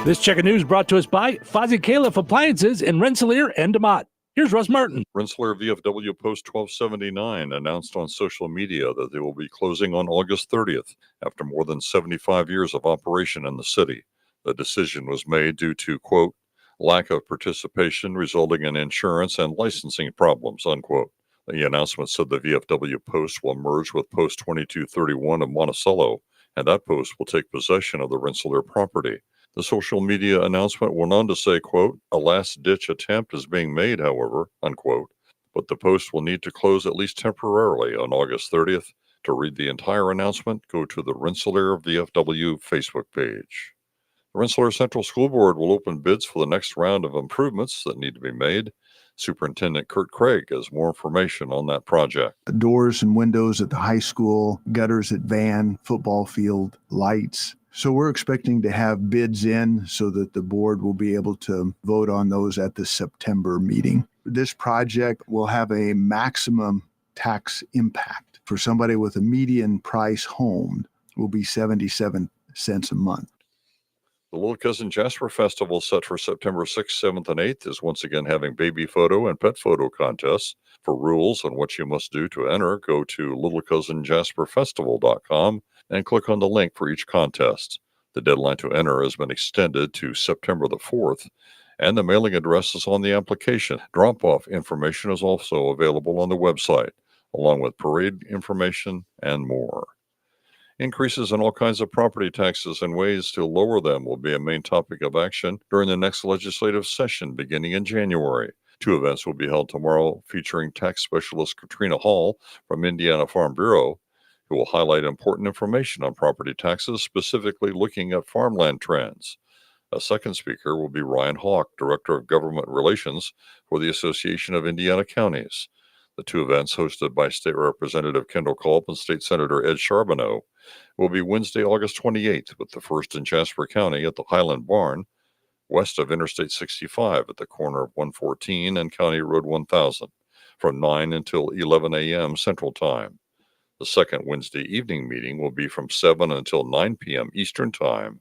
This check of news brought to us by Fozzie Califf Appliances in Rensselaer and DeMott. Here's Russ Martin. Rensselaer VFW Post 1279 announced on social media that they will be closing on August 30th after more than 75 years of operation in the city. The decision was made due to, quote, lack of participation resulting in insurance and licensing problems, unquote. The announcement said the VFW Post will merge with Post 2231 of Monticello, and that post will take possession of the Rensselaer property. The social media announcement went on to say, quote, a last-ditch attempt is being made, however, unquote, but the post will need to close at least temporarily on August 30th. To read the entire announcement, go to the Rensselaer VFW Facebook page. The Rensselaer Central School Board will open bids for the next round of improvements that need to be made. Superintendent Kurt Craig has more information on that project. Doors and windows at the high school, gutters at Van, football field, lights. So we're expecting to have bids in so that the board will be able to vote on those at the September meeting. This project will have a maximum tax impact. For somebody with a median price home will be 77 cents a month. The Little Cousin Jasper Festival, set for September 6th, 7th, and 8th, is once again having baby photo and pet photo contests. For rules and what you must do to enter, go to littlecousinjasperfestival.com and click on the link for each contest. The deadline to enter has been extended to September the 4th, and the mailing address is on the application. Drop-off information is also available on the website, along with parade information and more. Increases in all kinds of property taxes and ways to lower them will be a main topic of action during the next legislative session beginning in January. 2 events will be held tomorrow featuring tax specialist Katrina Hall from Indiana Farm Bureau, who will highlight important information on property taxes, specifically looking at farmland trends. A second speaker will be Ryan Hawk, Director of Government Relations for the Association of Indiana Counties. The 2 events, hosted by State Representative Kendall Culp and State Senator Ed Charbonneau, will be Wednesday, August 28th, with the first in Jasper County at the Highland Barn, west of Interstate 65 at the corner of 114 and County Road 1000, from 9 until 11 a.m. Central Time. The second Wednesday evening meeting will be from 7 until 9 p.m. Eastern Time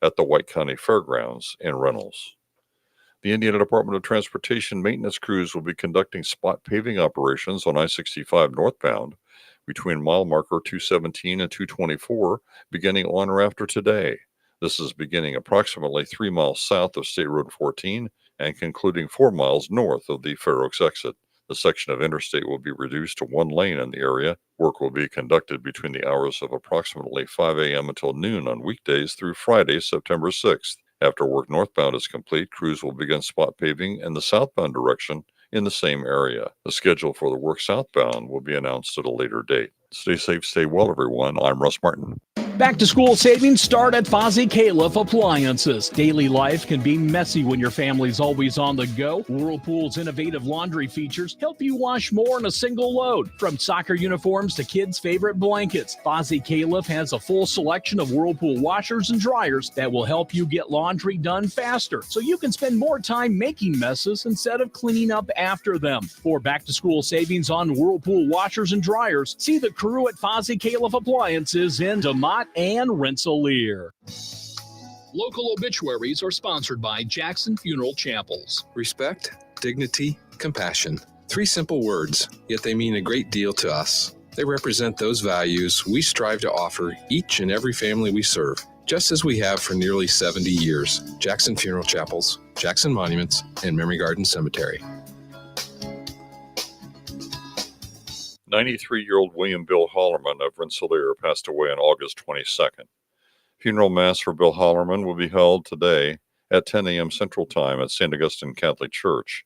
at the White County Fairgrounds in Reynolds. The Indiana Department of Transportation maintenance crews will be conducting spot paving operations on I-65 northbound between mile marker 217 and 224, beginning on or after today. This is beginning approximately 3 miles south of State Road 14 and concluding 4 miles north of the Fair Oaks exit. The section of interstate will be reduced to 1 lane in the area. Work will be conducted between the hours of approximately 5 a.m. until noon on weekdays through Friday, September 6th. After work northbound is complete, crews will begin spot paving in the southbound direction in the same area. The schedule for the work southbound will be announced at a later date. Stay safe, stay well, everyone. I'm Russ Martin. Back to school savings start at Fozzie Califf Appliances. Daily life can be messy when your family's always on the go. Whirlpool's innovative laundry features help you wash more in a single load. From soccer uniforms to kids' favorite blankets, Fozzie Califf has a full selection of Whirlpool washers and dryers that will help you get laundry done faster, so you can spend more time making messes instead of cleaning up after them. For back to school savings on Whirlpool washers and dryers, see the crew at Fozzie Califf Appliances in DeMott and Rensselaer. Local obituaries are sponsored by Jackson Funeral Chapels. Respect, dignity, compassion. 3 simple words, yet they mean a great deal to us. They represent those values we strive to offer each and every family we serve, just as we have for nearly 70 years. Jackson Funeral Chapels, Jackson Monuments, and Memory Garden Cemetery. 93-year-old William Bill Hollerman of Rensselaer passed away on August 22nd. Funeral mass for Bill Hollerman will be held today at 10 a.m. Central Time at St. Augustine Catholic Church.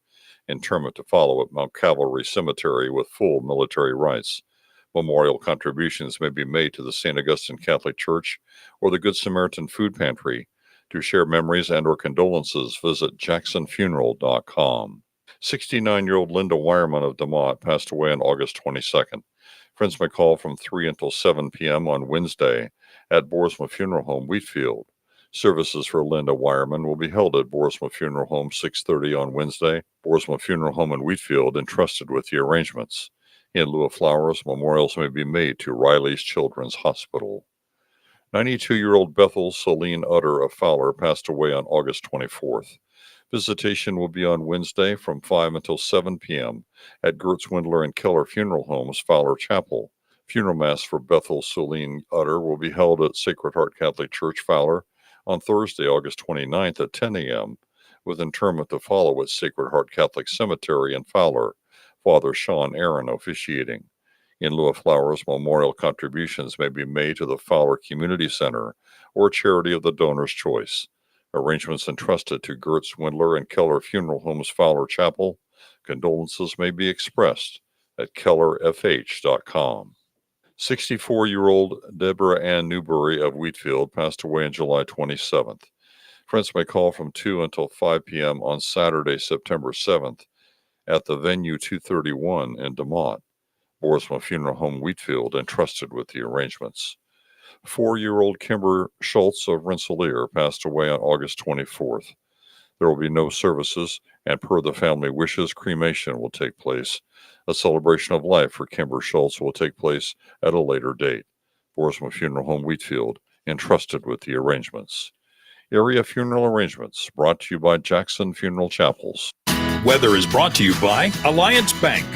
Interment to follow at Mount Calvary Cemetery with full military rites. Memorial contributions may be made to the St. Augustine Catholic Church or the Good Samaritan Food Pantry. To share memories and or condolences, visit jacksonfuneral.com. 69-year-old Linda Wireman of DeMott passed away on August 22nd. Friends may call from 3 until 7 p.m. on Wednesday at Boersma Funeral Home, Wheatfield. Services for Linda Wireman will be held at Boersma Funeral Home 6:30 on Wednesday. Boersma Funeral Home in Wheatfield entrusted with the arrangements. In lieu of flowers, memorials may be made to Riley's Children's Hospital. 92-year-old Bethel Celine Utter of Fowler passed away on August 24th. Visitation will be on Wednesday from 5 until 7 p.m. at Gertz, Windler, and Keller Funeral Homes, Fowler Chapel. Funeral Mass for Bethel Celine Utter will be held at Sacred Heart Catholic Church, Fowler, on Thursday, August 29th at 10 a.m., with interment to follow at Sacred Heart Catholic Cemetery in Fowler, Father Sean Aaron officiating. In lieu of flowers, memorial contributions may be made to the Fowler Community Center or charity of the donor's choice. Arrangements entrusted to Gertz, Windler, and Keller Funeral Homes, Fowler Chapel. Condolences may be expressed at kellerfh.com. 64-year-old Deborah Ann Newberry of Wheatfield passed away on July 27th. Friends may call from 2 until 5 p.m. on Saturday, September 7th at the venue 231 in DeMont. Borsma Funeral Home, Wheatfield, entrusted with the arrangements. 4-year-old Kimber Schultz of Rensselaer passed away on August 24th. There will be no services, and per the family wishes, cremation will take place. A celebration of life for Kimber Schultz will take place at a later date. Borsma Funeral Home, Wheatfield, entrusted with the arrangements. Area funeral arrangements brought to you by Jackson Funeral Chapels. Weather is brought to you by Alliance Bank.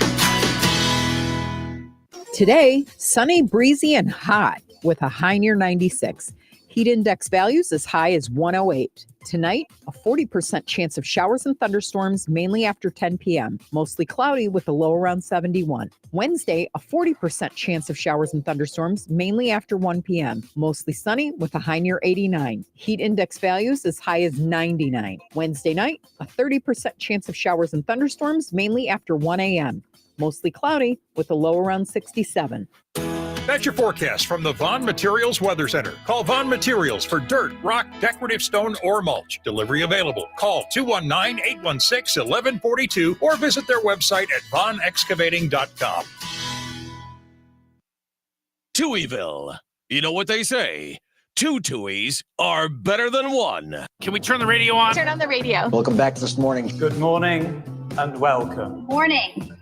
Today, sunny, breezy, and hot with a high near 96. Heat index values as high as 108. Tonight, a 40% chance of showers and thunderstorms, mainly after 10 p.m. Mostly cloudy with a low around 71. Wednesday, a 40% chance of showers and thunderstorms, mainly after 1 p.m. Mostly sunny with a high near 89. Heat index values as high as 99. Wednesday night, a 30% chance of showers and thunderstorms, mainly after 1 a.m. Mostly cloudy with a low around 67. That's your forecast from the Vaughn Materials Weather Center. Call Vaughn Materials for dirt, rock, decorative stone, or mulch. Delivery available. Call 219-816-1142 or visit their website at vaughnexcavating.com. Touhyville. You know what they say? Two Touhies are better than one. Can we turn the radio on? Turn on the radio. Welcome back this morning. Good morning and welcome. Morning.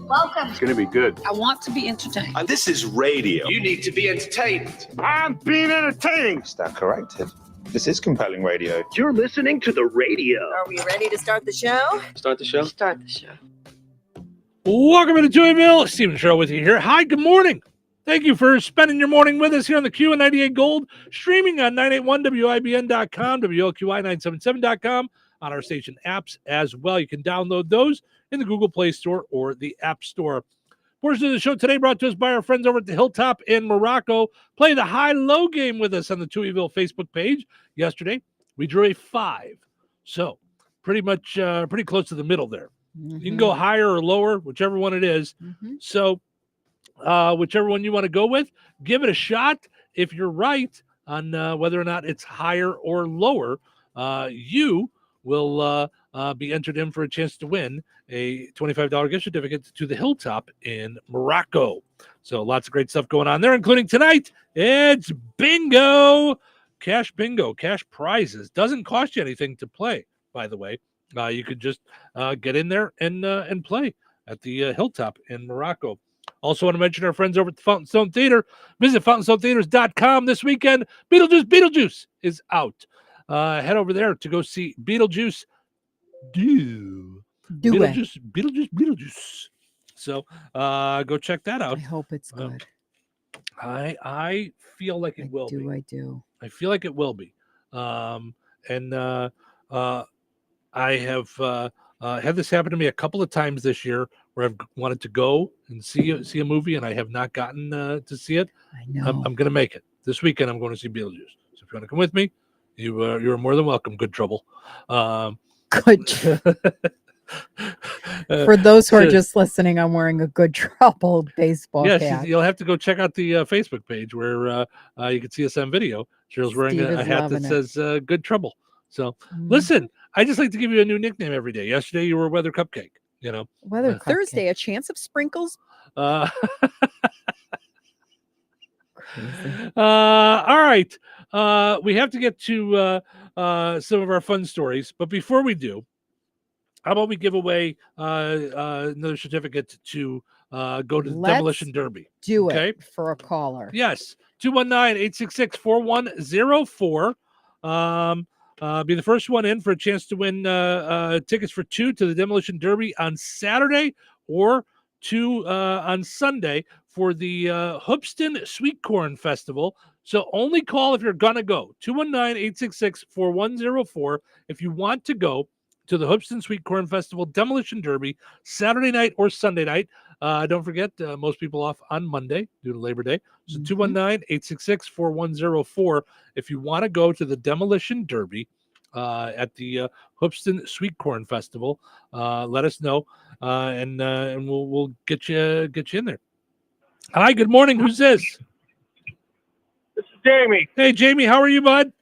Welcome. It's going to be good. I want to be entertained. This is radio. You need to be entertained. I'm being entertained. Stand corrected. This is compelling radio. You're listening to the radio. Are we ready to start the show? Start the show? Start the show. Welcome to Touhyville. Stephen Cheryl with you here. Hi, good morning. Thank you for spending your morning with us here on the Q and 98 Gold, streaming on 981WIBN.com, WLQI977.com, on our station apps as well. You can download those in the Google Play Store or the App Store. Portion of the show today brought to us by our friends over at the Hilltop in Morocco. Play the high-low game with us on the Touhyville Facebook page. Yesterday, we drew a 5. So pretty close to the middle there. Mm-hmm. You can go higher or lower, whichever one it is. Mm-hmm. So whichever one you want to go with, give it a shot. If you're right on whether or not it's higher or lower, you will be entered in for a chance to win a $25 gift certificate to the Hilltop in Morocco. So lots of great stuff going on there, including tonight. It's bingo, cash prizes. Doesn't cost you anything to play, by the way. You could just get in there and play at the Hilltop in Morocco. Also want to mention our friends over at the Fountain Stone Theater. Visit FountainStoneTheaters.com this weekend. Beetlejuice is out. Head over there to go see Beetlejuice. Beetlejuice. So go check that out. I hope it's good. I feel like it will be. I do. I feel like it will be. I have had this happen to me a couple of times this year where I've wanted to go and see a movie and I have not gotten to see it. I know. I'm going to make it. This weekend I'm going to see Beetlejuice. So if you want to come with me, you're more than welcome. Good trouble. Good. For those who are just listening, I'm wearing a Good Trouble baseball cap. You'll have to go check out the Facebook page where you can see us on video. Cheryl's wearing a hat that says Good Trouble. So listen, I just like to give you a new nickname every day. Yesterday you were Weather Cupcake. Weather Thursday, a chance of sprinkles. All right. We have to get to some of our fun stories, but before we do, how about we give away another certificate to go to the Demolition Derby? Do it for a caller. Yes, 219-866-4104. Be the first one in for a chance to win tickets for 2 to the Demolition Derby on Saturday, or 2 on Sunday for the Hoopston Sweet Corn Festival. So only call if you're going to go. 219-866-4104 if you want to go to the Hoopston Sweet Corn Festival Demolition Derby Saturday night or Sunday night. Don't forget, most people off on Monday due to Labor Day. So 219-866-4104 if you want to go to the Demolition Derby at the Hoopston Sweet Corn Festival. Let us know, and we'll get you in there. Hi, good morning. Who's this? This is Jamie. Hey, Jamie, how are you, bud?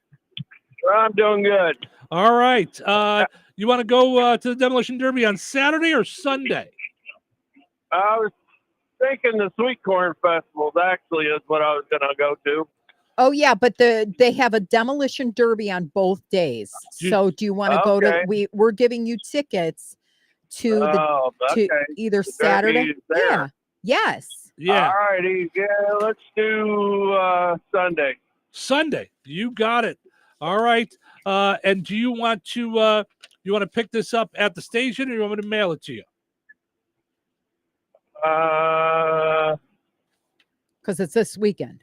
I'm doing good. All right. You want to go to the Demolition Derby on Saturday or Sunday? I was thinking the Sweet Corn Festival actually is what I was going to go to. Oh yeah, but they have a Demolition Derby on both days. So do you want to go to? We're giving you tickets to either Saturday. Yeah. Yes. Yeah. All righty. Yeah, let's do Sunday. Sunday. You got it. All right. And do you want to pick this up at the station, or you want me to mail it to you? Because it's this weekend.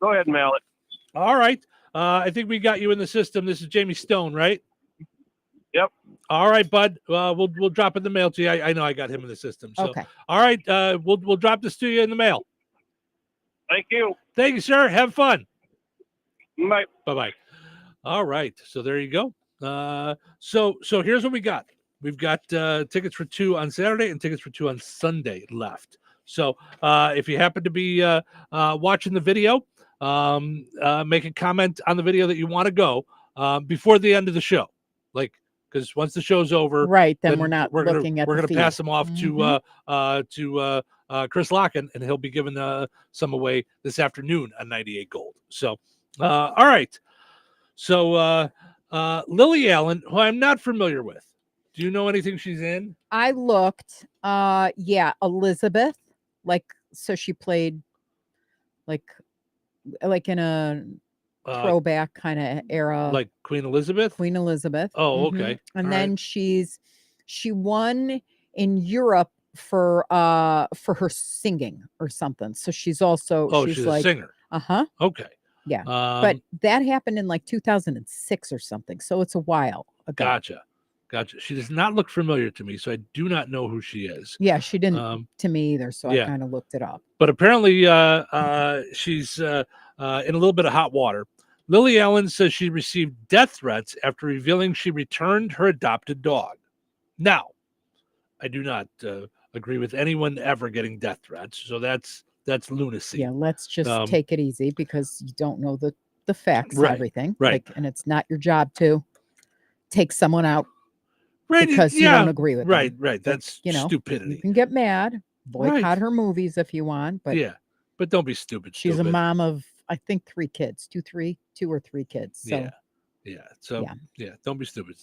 Go ahead and mail it. All right. I think we got you in the system. This is Jamie Stone, right? Yep. All right, bud. We'll drop in the mail to you. I know I got him in the system. So, okay. All right. We'll drop this to you in the mail. Thank you. Thank you, sir. Have fun. Bye. Bye-bye. All right. So there you go. So here's what we got. We've got tickets for 2 on Saturday and tickets for 2 on Sunday left. So if you happen to be watching the video, make a comment on the video that you want to go before the end of the show. Because once the show's over, right, then we're not looking at. We're going to pass them off to Chris Locken, and he'll be giving some away this afternoon on 98 Gold. So, all right. So Lily Allen, who I'm not familiar with. Do you know anything she's in? I looked. Yeah, Elizabeth. So she played like in a throwback kind of era, like Queen Elizabeth. Oh, okay. And then she won in Europe for her singing or something. So she's also she's a singer. Okay. Yeah. But that happened in 2006 or something. So it's a while ago. Gotcha. She does not look familiar to me, so I do not know who she is. Yeah, she didn't to me either, so I kind of looked it up. But apparently she's in a little bit of hot water. Lily Allen says she received death threats after revealing she returned her adopted dog. Now, I do not agree with anyone ever getting death threats, so that's lunacy. Yeah, let's just take it easy because you don't know the facts of everything. Right. And it's not your job to take someone out. Because you don't agree with them. Right. That's stupidity. You can get mad, boycott her movies if you want, but but don't be stupid. She's a mom of I think 3 kids, 2 or 3 kids. So don't be stupid.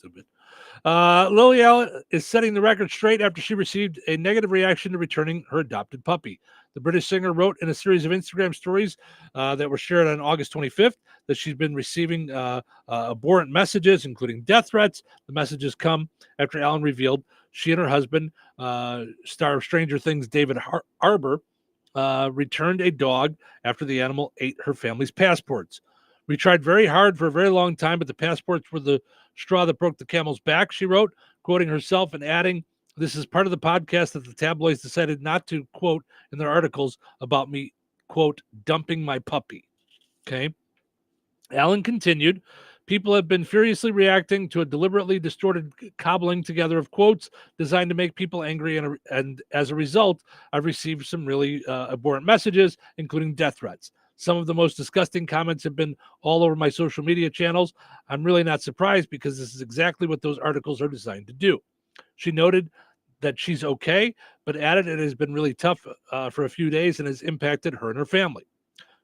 Lily Allen is setting the record straight after she received a negative reaction to returning her adopted puppy. The British singer wrote in a series of Instagram stories that were shared on August 25th that she's been receiving abhorrent messages, including death threats. The messages come after Allen revealed she and her husband, star of Stranger Things David Harbour, returned a dog after the animal ate her family's passports. We tried very hard for a very long time, but the passports were the straw that broke the camel's back, she wrote, quoting herself and adding, "This is part of the podcast that the tabloids decided not to quote in their articles about me, quote, dumping my puppy." Okay. Allen continued, "People have been furiously reacting to a deliberately distorted cobbling together of quotes designed to make people angry. And as a result, I've received some really abhorrent messages, including death threats. Some of the most disgusting comments have been all over my social media channels. I'm really not surprised because this is exactly what those articles are designed to do." She noted that she's okay, but added it has been really tough for a few days and has impacted her and her family.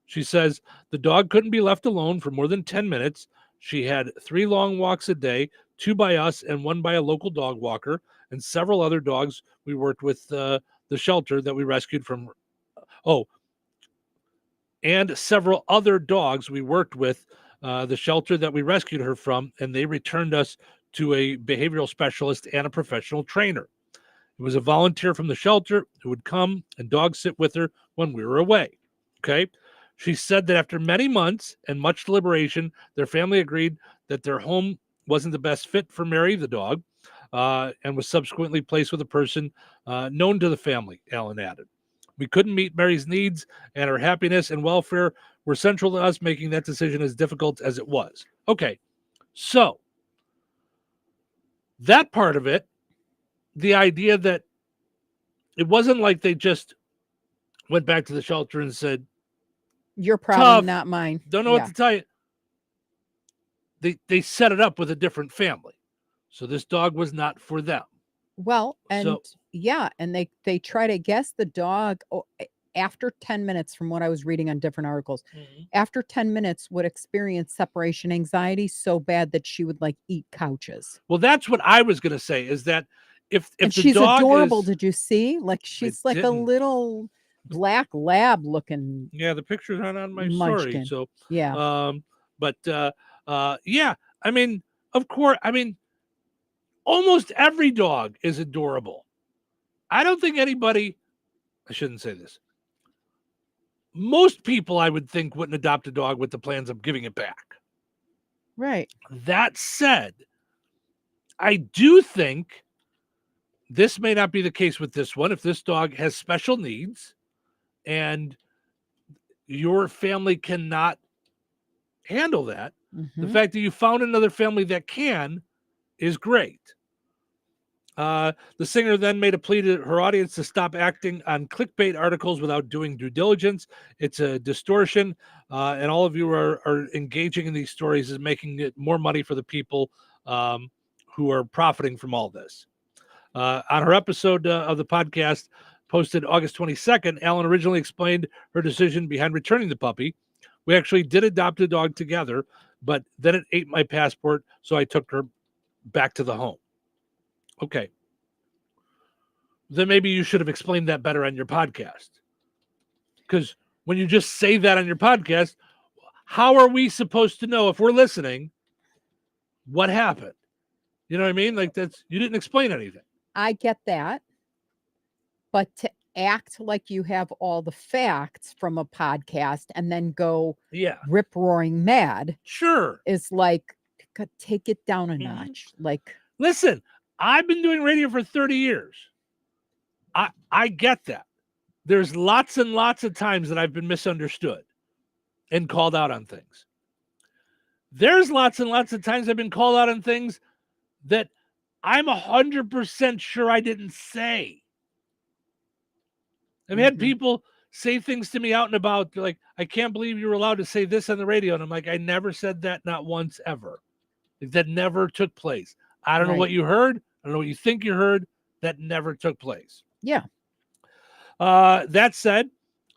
She says the dog couldn't be left alone for more than 10 minutes. She had 3 long walks a day, 2 by us and 1 by a local dog walker, and several other dogs we worked with the shelter that we rescued from. And several other dogs we worked with the shelter that we rescued her from, and they returned us to a behavioral specialist and a professional trainer. It was a volunteer from the shelter who would come and dog sit with her when we were away. Okay. She said that after many months and much deliberation, their family agreed that their home wasn't the best fit for Mary, the dog, and was subsequently placed with a person known to the family, Alan added. We couldn't meet Mary's needs, and her happiness and welfare were central to us making that decision as difficult as it was. Okay, so that part of it, the idea that it wasn't like they just went back to the shelter and said, your problem, not mine. Don't know what to tell you. They set it up with a different family. So this dog was not for them. Well, and and they try to guess the dog after 10 minutes, from what I was reading on different articles, after 10 minutes would experience separation anxiety so bad that she would like eat couches. Well, that's what I was going to say, is that if and the she's dog adorable. is, did you see? Like she's like a little black lab looking. Yeah, the pictures aren't on my story. So yeah. Yeah, I mean, of course, I mean, almost every dog is adorable. I don't think anybody, I shouldn't say this. Most people, I would think, wouldn't adopt a dog with the plans of giving it back. Right. That said, I do think this may not be the case with this one. If this dog has special needs and your family cannot handle that, the fact that you found another family that can is great. The singer then made a plea to her audience to stop acting on clickbait articles without doing due diligence. It's a distortion, and all of you are engaging in these stories is making it more money for the people who are profiting from all this. On her episode of the podcast posted August 22nd, Alan originally explained her decision behind returning the puppy. We actually did adopt a dog together, but then it ate my passport, so I took her back to the home. Okay. Then maybe you should have explained that better on your podcast. Because when you just say that on your podcast, how are we supposed to know, if we're listening, what happened? You know what I mean? Like, you didn't explain anything. I get that. But to act like you have all the facts from a podcast and then go rip-roaring mad, sure, is like, take it down a notch. Like, listen, I've been doing radio for 30 years. I get that. There's lots and lots of times that I've been misunderstood and called out on things. There's lots and lots of times I've been called out on things that I'm 100% sure I didn't say. I've had people say things to me out and about, like, I can't believe you were allowed to say this on the radio. And I'm like, I never said that, not once ever. Like, that never took place. I don't know what you heard. I don't know what you think you heard. That never took place. Yeah. That said.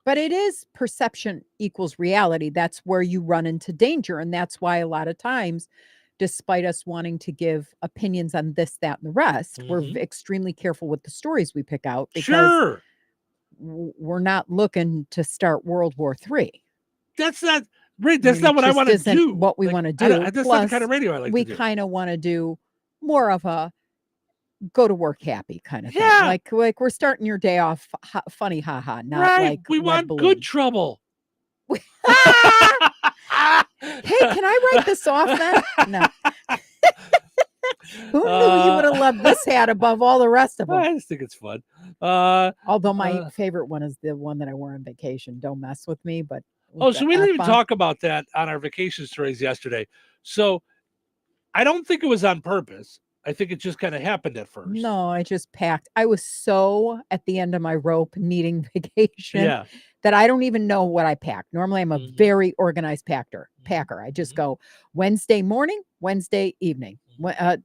But it is perception equals reality. That's where you run into danger. And that's why a lot of times, despite us wanting to give opinions on this, that, and the rest, we're extremely careful with the stories we pick out. Because we're not looking to start World War III. That's not right. That's not what I want to do. What we want to do. That's not the kind of radio I like to do. We kind of want to do more of a go to work happy kind of thing. Like we're starting your day off funny, haha. Not like we want good trouble. Hey, can I write this off then? No. Who knew you would have loved this hat above all the rest of them? I just think it's fun. Although my favorite one is the one that I wore on vacation. Don't mess with me, but so we didn't even talk about that on our vacation stories yesterday. So I don't think it was on purpose. I think it just kind of happened at first. No, I just packed. I was so at the end of my rope needing vacation that I don't even know what I packed. Normally I'm a very organized packer. I just go Wednesday morning, Wednesday evening,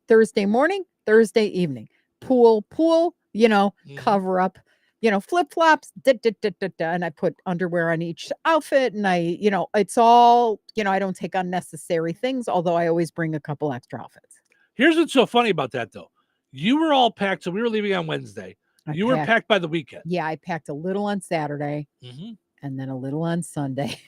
Thursday morning, Thursday evening, pool, cover up, flip-flops, and I put underwear on each outfit. And I, it's all, I don't take unnecessary things, although I always bring a couple extra outfits. Here's what's so funny about that, though. You were all packed, so we were leaving on Wednesday. You were packed by the weekend. Yeah, I packed a little on Saturday and then a little on Sunday.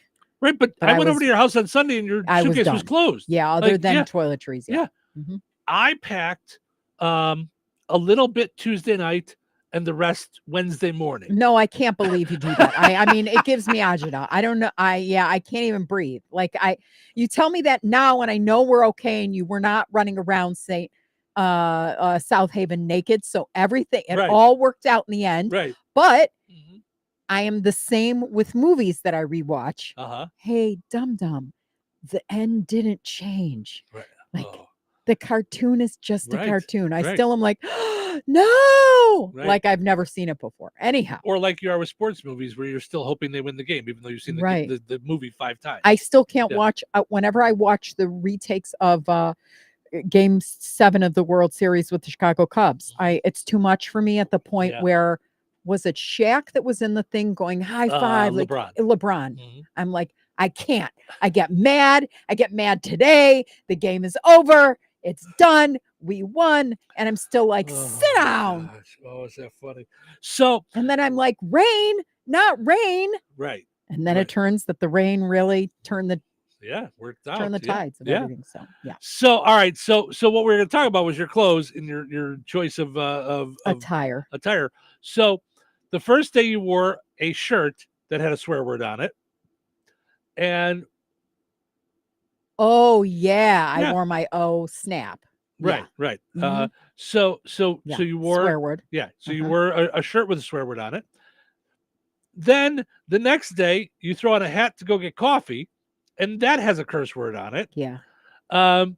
Right, but I went over to your house on Sunday and your suitcase was closed. Yeah, other than toiletries. Yeah. Mm-hmm. I packed a little bit Tuesday night and the rest Wednesday morning. No, I can't believe you do that. I mean, it gives me agita. I don't know. I can't even breathe. Like you tell me that now and I know we're okay and you were not running around South Haven naked. So everything, it all worked out in the end. Right. But I am the same with movies that I rewatch. Hey, dum-dum, the end didn't change. Right. Like the cartoon is just a cartoon. I Right. still am like, no, Right. like I've never seen it before. Anyhow. Or like you are with sports movies where you're still hoping they win the game, even though you've seen the movie 5 times. I still can't watch, whenever I watch the retakes of Game 7 of the World Series with the Chicago Cubs, it's too much for me at the point where, was it Shaq that was in the thing going high five? LeBron. I'm like, I can't. I get mad. I get mad today. The game is over. It's done. We won. And I'm still like, sit down. Gosh. Oh, is that funny? So, and then I'm like, rain, not rain. Right. And then it turns that the rain really turned the worked out. Turn the tides of everything. So So all right. So what we're going to talk about was your clothes and your choice of attire. So the first day you wore a shirt that had a swear word on it, and I wore my snap. Right. Mhm. So you wore swear word. Yeah. So you wore a shirt with a swear word on it. Then the next day you throw on a hat to go get coffee, and that has a curse word on it. Yeah. And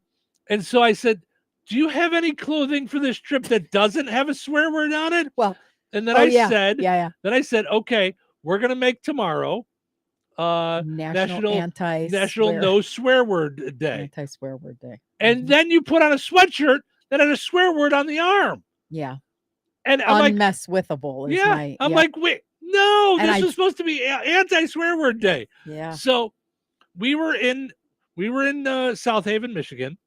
so I said, do you have any clothing for this trip that doesn't have a swear word on it? Well, and then then I said, okay, we're gonna make tomorrow National No Swear Word Day. Anti-swear word day. And then you put on a sweatshirt that had a swear word on the arm. Yeah. And I'm unmesswithable. I'm like, wait, no, And this was supposed to be anti-swear word day. Yeah. So we were in South Haven, Michigan,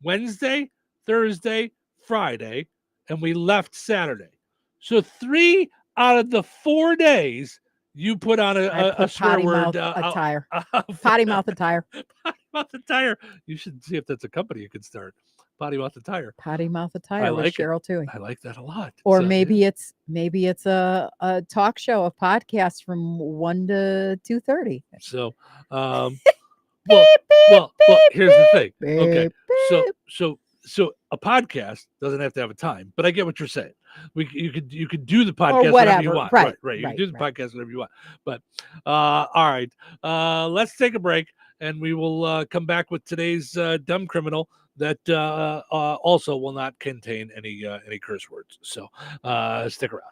Wednesday, Thursday, Friday, and we left Saturday. So 3 out of the 4 days you put on a swear word attire. Potty mouth attire. Potty mouth attire. You should see if that's a company you could start. Potty mouth attire. Potty mouth attire I with like Cheryl Touhy. I like that a lot. Or maybe it's a talk show, a podcast from 1 to 2:30. So well, here's the thing. Okay. So a podcast doesn't have to have a time, but I get what you're saying. You could do the podcast whenever you want. Right. You can do the podcast whenever you want. But all right. Let's take a break and we will come back with today's dumb criminal that also will not contain any curse words. So stick around.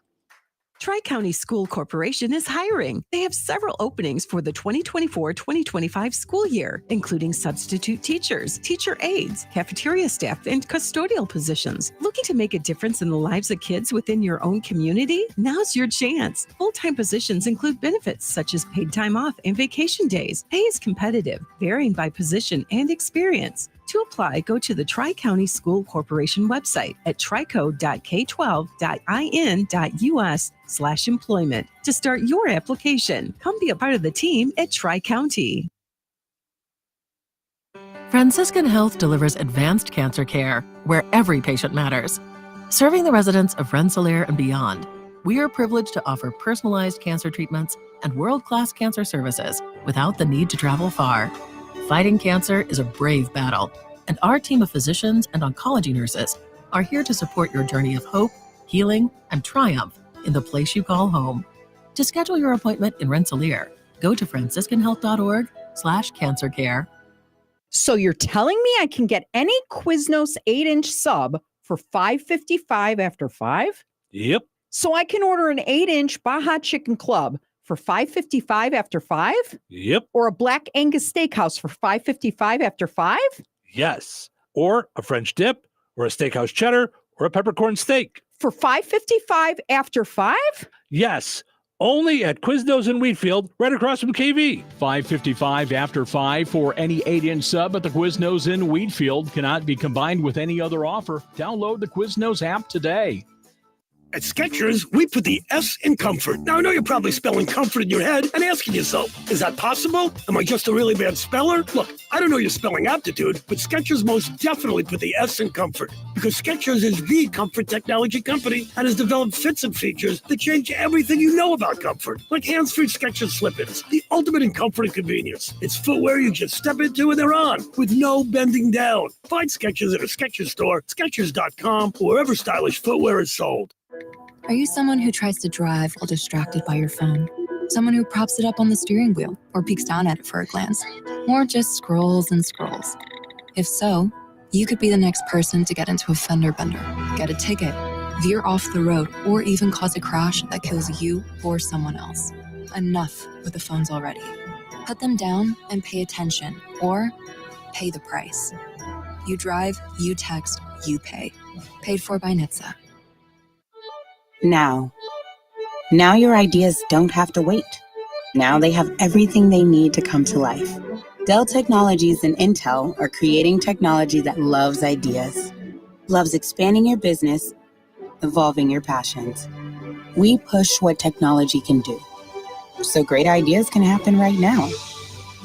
Tri-County School Corporation is hiring. They have several openings for the 2024-2025 school year, including substitute teachers, teacher aides, cafeteria staff, and custodial positions. Looking to make a difference in the lives of kids within your own community? Now's your chance. Full-time positions include benefits such as paid time off and vacation days. Pay is competitive, varying by position and experience. To apply, go to the Tri-County School Corporation website at trico.k12.in.us/employment to start your application. Come be a part of the team at Tri-County. Franciscan Health delivers advanced cancer care where every patient matters. Serving the residents of Rensselaer and beyond, we are privileged to offer personalized cancer treatments and world-class cancer services without the need to travel far. Fighting cancer is a brave battle, and our team of physicians and oncology nurses are here to support your journey of hope, healing, and triumph in the place you call home. To schedule your appointment in Rensselaer, go to franciscanhealth.org/cancercare. So you're telling me I can get any Quiznos 8-inch sub for $5.55 after 5? Yep. So I can order an 8-inch Baja Chicken Club for $5.55 after 5? Yep. Or a Black Angus Steakhouse for $5.55 after 5? Yes. Or a French dip, or a steakhouse cheddar, or a peppercorn steak. For $5.55 after 5? Yes. Only at Quiznos in Wheatfield, right across from KV. $5.55 after 5 for any 8-inch sub at the Quiznos in Wheatfield. Cannot be combined with any other offer. Download the Quiznos app today. At Skechers, we put the S in comfort. Now, I know you're probably spelling comfort in your head and asking yourself, is that possible? Am I just a really bad speller? Look, I don't know your spelling aptitude, but Skechers most definitely put the S in comfort because Skechers is the comfort technology company and has developed fits and features that change everything you know about comfort, like hands-free Skechers slip-ins, the ultimate in comfort and convenience. It's footwear you just step into and they're on with no bending down. Find Skechers at a Skechers store, Skechers.com, or wherever stylish footwear is sold. Are you someone who tries to drive while distracted by your phone? Someone who props it up on the steering wheel or peeks down at it for a glance? Or just scrolls and scrolls? If so, you could be the next person to get into a fender bender, get a ticket, veer off the road, or even cause a crash that kills you or someone else. Enough with the phones already. Put them down and pay attention, or pay the price. You drive, you text, you pay. Paid for by NHTSA. Now your ideas don't have to wait. Now they have everything they need to come to life. Dell Technologies and Intel are creating technology that loves ideas, loves expanding your business, evolving your passions. We push what technology can do, so great ideas can happen right now.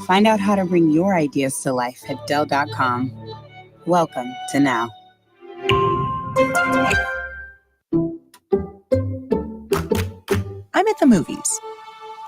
Find out how to bring your ideas to life at Dell.com. Welcome to Now. I'm at the movies,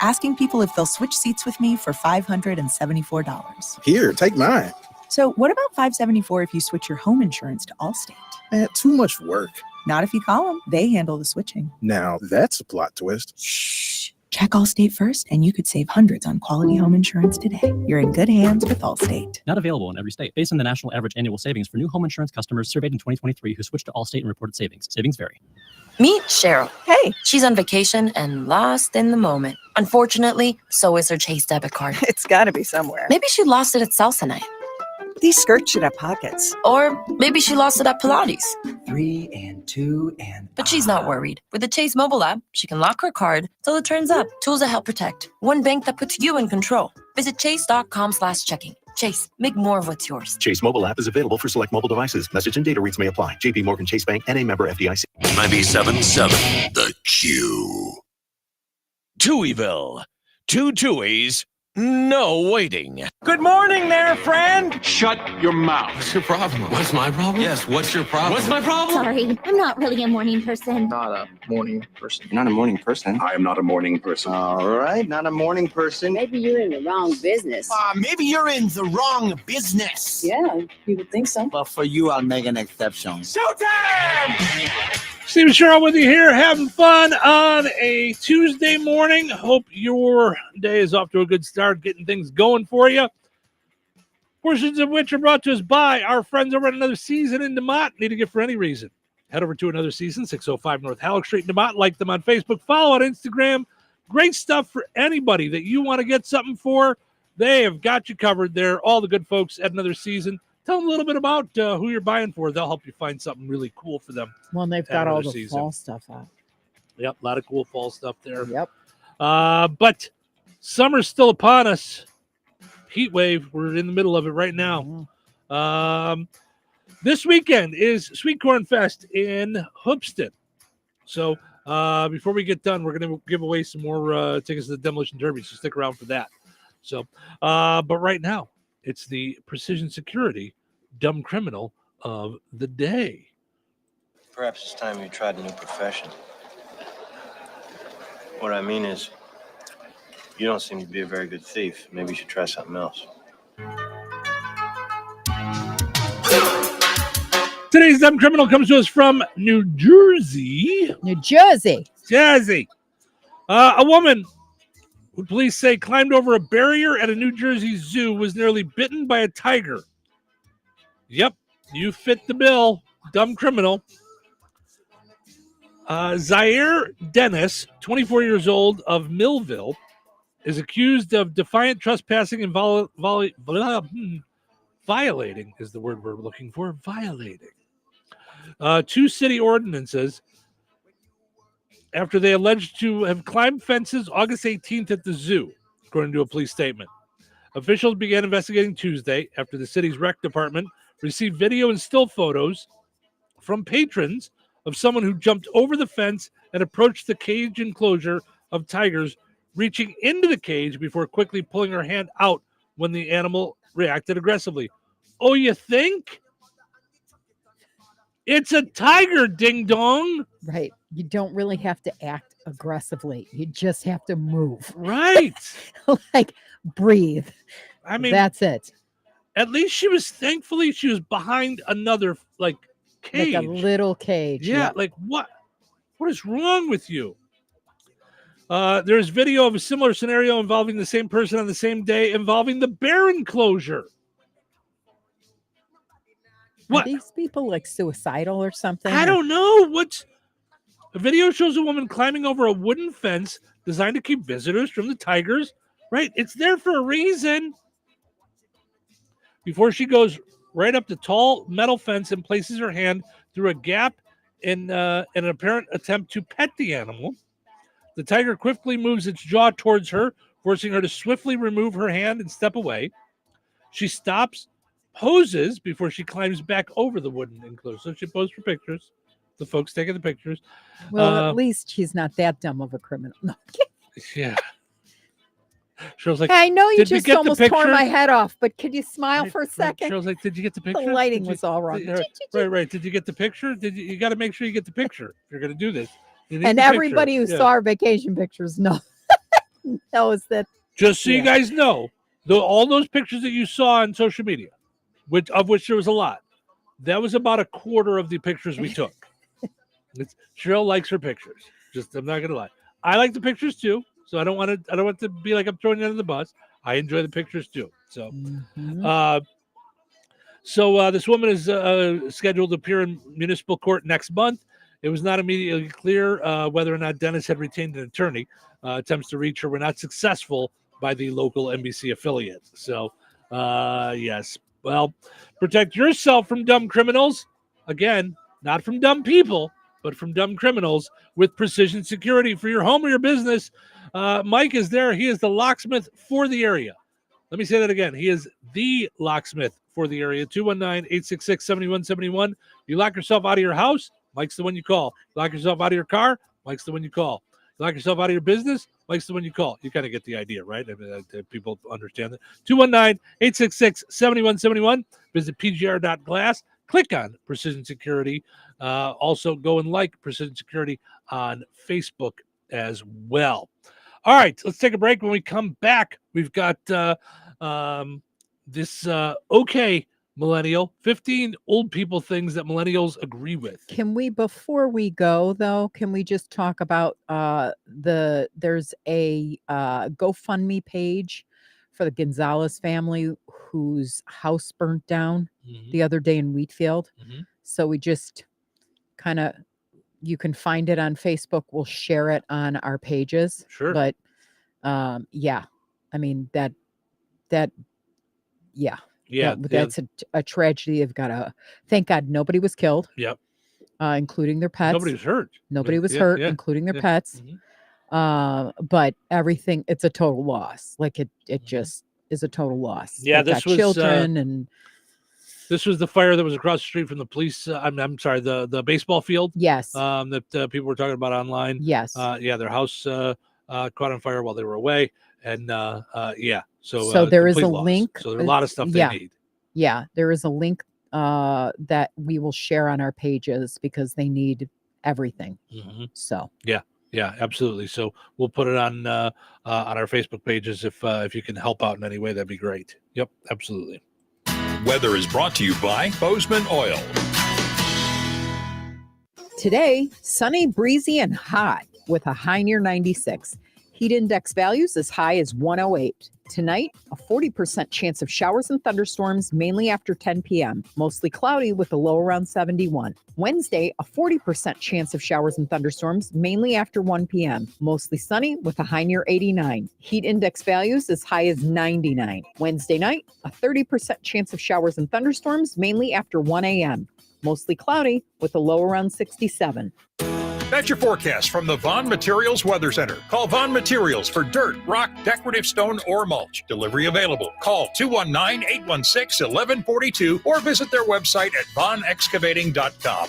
asking people if they'll switch seats with me for $574. Here, take mine. So what about $574 if you switch your home insurance to Allstate? Too much work. Not if you call them. They handle the switching. Now, that's a plot twist. Shh. Check Allstate first, and you could save hundreds on quality home insurance today. You're in good hands with Allstate. Not available in every state. Based on the national average annual savings for new home insurance customers surveyed in 2023 who switched to Allstate and reported savings. Savings vary. Meet Cheryl. Hey. She's on vacation and lost in the moment. Unfortunately, so is her Chase debit card. It's got to be somewhere. Maybe she lost it at salsa night. These skirts should have pockets. Or maybe she lost it at Pilates. 3 and 2 and... But she's not worried. With the Chase mobile app, she can lock her card till it turns up. Tools that help protect. One bank that puts you in control. Visit chase.com/checking. Chase, make more of what's yours. Chase mobile app is available for select mobile devices. Message and data rates may apply. JP Morgan Chase Bank, N.A. member FDIC. 97.7 The Q. Touhyville. Two Touhies, no waiting. Good morning there, friend. Shut your mouth. What's your problem? What's my problem? Yes, what's your problem? What's my problem? Sorry, I'm not really a morning person. Not a morning person. You're not a morning person. I am not a morning person. All right, not a morning person. Maybe you're in the wrong business. Maybe you're in the wrong business. Yeah, you would think so. But for you, I'll make an exception. Showtime! Steve and Cheryl with you here, having fun on a Tuesday morning. Hope your day is off to a good start, getting things going for you. Portions of which are brought to us by our friends over at Another Season in DeMott. Need a gift for any reason? Head over to Another Season, 605 North Halleck Street in DeMott. Like them on Facebook. Follow on Instagram. Great stuff for anybody that you want to get something for. They have got you covered there. All the good folks at Another Season. Tell them a little bit about who you're buying for. They'll help you find something really cool for them. Well, they've got all the fall stuff out. Yep, a lot of cool fall stuff there. Yep. But summer's still upon us. Heat wave. We're in the middle of it right now. This weekend is Sweet Corn Fest in Hoopston. So before we get done, we're going to give away some more tickets to the Demolition Derby. So stick around for that. So, but right now, it's the Precision Security Dumb Criminal of the Day. Perhaps it's time you tried a new profession. What I mean is, you don't seem to be a very good thief. Maybe you should try something else. Today's Dumb Criminal comes to us from New Jersey. New Jersey. Jersey. A woman who police say climbed over a barrier at a New Jersey zoo was nearly bitten by a tiger. Yep, you fit the bill. Dumb criminal. Zaire Dennis, 24 years old, of Millville, is accused of defiant trespassing and violating is the word we're looking for. Violating. Two city ordinances after they alleged to have climbed fences August 18th at the zoo, according to a police statement. Officials began investigating Tuesday after the city's rec department received video and still photos from patrons of someone who jumped over the fence and approached the cage enclosure of tigers, reaching into the cage before quickly pulling her hand out when the animal reacted aggressively. Oh, you think? It's a tiger, ding dong. Right. You don't really have to act aggressively. You just have to move. Right. Like, breathe. I mean, that's it. At least she was behind another cage. Like a little cage. Yeah, like what is wrong with you? There's video of a similar scenario involving the same person on the same day involving the bear enclosure. What? Are these people like suicidal or something? I don't know. A video shows a woman climbing over a wooden fence designed to keep visitors from the tigers. Right? It's there for a reason. Before she goes right up the tall metal fence and places her hand through a gap in an apparent attempt to pet the animal. The tiger quickly moves its jaw towards her, forcing her to swiftly remove her hand and step away. She stops, poses before she climbs back over the wooden enclosure. So she posed for pictures. The folks taking the pictures. Well, at least she's not that dumb of a criminal. No. Yeah. Cheryl's like, I know you just almost tore picture? my head off, but could you smile for a second? Cheryl's like, did you get the picture? The lighting was all wrong. Right. Did you get the picture? You got to make sure you get the picture if you're going to do this. And everybody who saw our vacation pictures knows that. Just so you guys know, all those pictures that you saw on social media, of which there was a lot, that was about a quarter of the pictures we took. Cheryl likes her pictures. I'm not gonna lie. I like the pictures too, so I don't want to be like I'm throwing you under the bus. I enjoy the pictures too. So, this woman is scheduled to appear in municipal court next month. It was not immediately clear whether or not Dennis had retained an attorney. Attempts to reach her were not successful by the local NBC affiliate. So, yes. Well, protect yourself from dumb criminals. Again, not from dumb people, but from dumb criminals with Precision Security for your home or your business. Mike is there. He is the locksmith for the area. Let me say that again. He is the locksmith for the area. 219-866-7171. You lock yourself out of your house, Mike's the one you call. Lock yourself out of your car, Mike's the one you call. Lock yourself out of your business, Mike's the one you call. You kind of get the idea, right? I mean, people understand that. 219-866-7171. Visit pgr.glass. Click on Precision Security. Also, go and like Precision Security on Facebook as well. All right, let's take a break. When we come back, we've got this okay millennial, 15 old people things that millennials agree with. Can we, before we go though, can we just talk about there's a GoFundMe page for the Gonzalez family whose house burnt down the other day in Wheatfield. So we just you can find it on Facebook. We'll share it on our pages. Sure. But yeah, I mean that's a tragedy. They've got thank God nobody was killed. Yep. Including their pets. Nobody was hurt. Nobody was hurt, including their pets. But everything, it's a total loss. Like it just is a total loss. Yeah, They've this got was children and this was the fire that was across the street from the police. I'm sorry, the baseball field. Yes. That people were talking about online. Yes. Their house caught on fire while they were away, and So there is a loss. link. So there's a lot of stuff they need. Yeah, there is a link that we will share on our pages because they need everything. So yeah, absolutely. So we'll put it on our Facebook pages if you can help out in any way, that'd be great. Yep, absolutely. Weather is brought to you by Bozeman Oil. Today, sunny, breezy, and hot with a high near 96. Heat index values as high as 108. Tonight, a 40% chance of showers and thunderstorms, mainly after 10 p.m. Mostly cloudy with a low around 71. Wednesday, a 40% chance of showers and thunderstorms, mainly after 1 p.m. Mostly sunny with a high near 89. Heat index values as high as 99. Wednesday night, a 30% chance of showers and thunderstorms, mainly after 1 a.m. Mostly cloudy with a low around 67. That's your forecast from the Vaughn Materials Weather Center. Call Vaughn Materials for dirt, rock, decorative stone, or mulch. Delivery available. Call 219-816-1142 or visit their website at vaughnexcavating.com.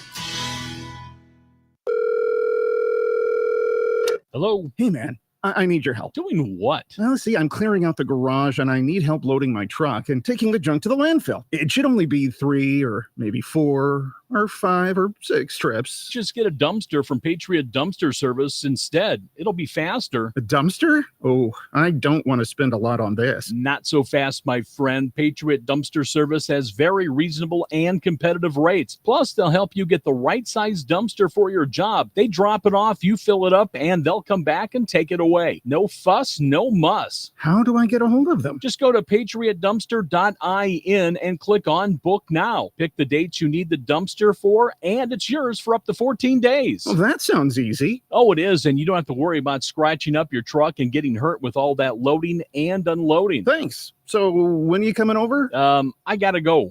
Hello? Hey, man. I need your help. Doing what? Well, see, I'm clearing out the garage and I need help loading my truck and taking the junk to the landfill. It should only be 3 or maybe 4 or 5 or 6 trips. Just get a dumpster from Patriot Dumpster Service instead. It'll be faster. A dumpster? Oh, I don't want to spend a lot on this. Not so fast, my friend. Patriot Dumpster Service has very reasonable and competitive rates. Plus, they'll help you get the right size dumpster for your job. They drop it off, you fill it up, and they'll come back and take it away. No fuss, no muss. How do I get a hold of them? Just go to patriotdumpster.in and click on Book Now. Pick the dates you need the dumpster for, and it's yours for up to 14 days. Well, that sounds easy. Oh, it is, and you don't have to worry about scratching up your truck and getting hurt with all that loading and unloading. Thanks. So when are you coming over? I gotta go.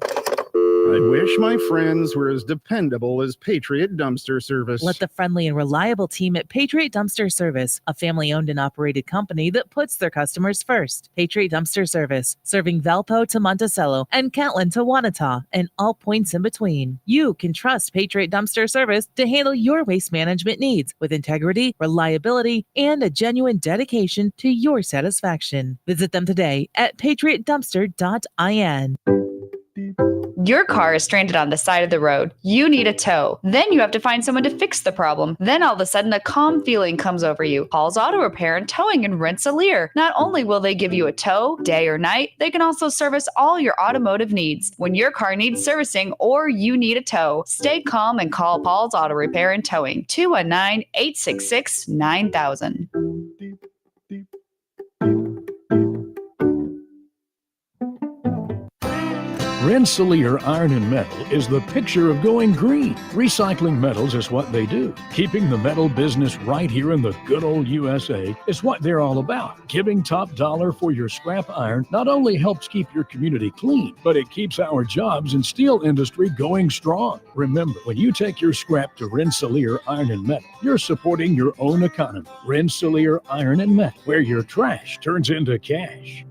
I wish my friends were as dependable as Patriot Dumpster Service. Let the friendly and reliable team at Patriot Dumpster Service, a family-owned and operated company that puts their customers first. Patriot Dumpster Service, serving Valpo to Monticello and Catlin to Wanata and all points in between. You can trust Patriot Dumpster Service to handle your waste management needs with integrity, reliability, and a genuine dedication to your satisfaction. Visit them today at patriotdumpster.in. Your car is stranded on the side of the road. You need a tow. Then you have to find someone to fix the problem. Then all of a sudden a calm feeling comes over you. Paul's Auto Repair and Towing in Rensselaer. Not only will they give you a tow, day or night, they can also service all your automotive needs. When your car needs servicing or you need a tow, stay calm and call Paul's Auto Repair and Towing. 219-866-9000. Rensselaer Iron and Metal is the picture of going green. Recycling metals is what they do. Keeping the metal business right here in the good old USA is what they're all about. Giving top dollar for your scrap iron not only helps keep your community clean, but it keeps our jobs and steel industry going strong. Remember, when you take your scrap to Rensselaer Iron and Metal, you're supporting your own economy. Rensselaer Iron and Metal, where your trash turns into cash.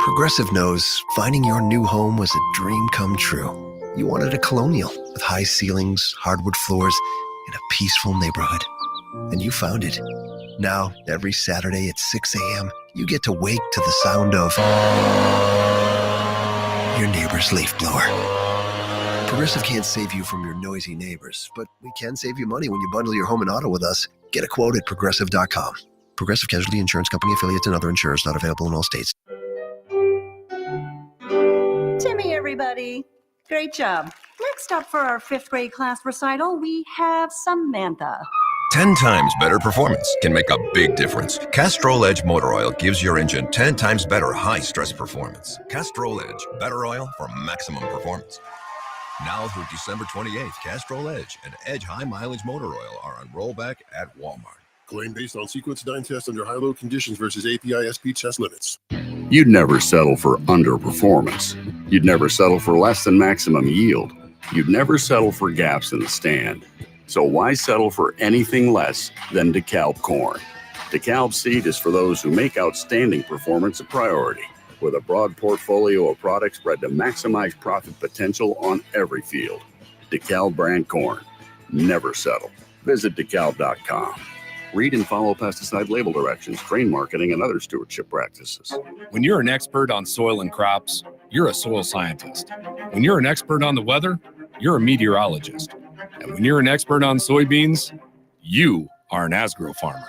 Progressive knows finding your new home was a dream come true. You wanted a colonial with high ceilings, hardwood floors, and a peaceful neighborhood. And you found it. Now, every Saturday at 6 a.m., you get to wake to the sound of your neighbor's leaf blower. Progressive can't save you from your noisy neighbors, but we can save you money when you bundle your home and auto with us. Get a quote at progressive.com. Progressive Casualty Insurance Company affiliates and other insurers not available in all states. Timmy, everybody. Great job. Next up for our 5th grade class recital, we have Samantha. 10 times better performance can make a big difference. Castrol Edge Motor Oil gives your engine 10 times better high-stress performance. Castrol Edge, better oil for maximum performance. Now through December 28th, Castrol Edge and Edge High Mileage Motor Oil are on rollback at Walmart. Claim based on sequence 9 test under high-load conditions versus API-SP test limits. You'd never settle for underperformance. You'd never settle for less than maximum yield. You'd never settle for gaps in the stand. So why settle for anything less than DeKalb corn? DeKalb seed is for those who make outstanding performance a priority. With a broad portfolio of products bred to maximize profit potential on every field. DeKalb brand corn. Never settle. Visit DeKalb.com. Read and follow pesticide label directions, grain marketing, and other stewardship practices. When you're an expert on soil and crops, you're a soil scientist. When you're an expert on the weather, you're a meteorologist. And when you're an expert on soybeans, you are an Asgrow farmer.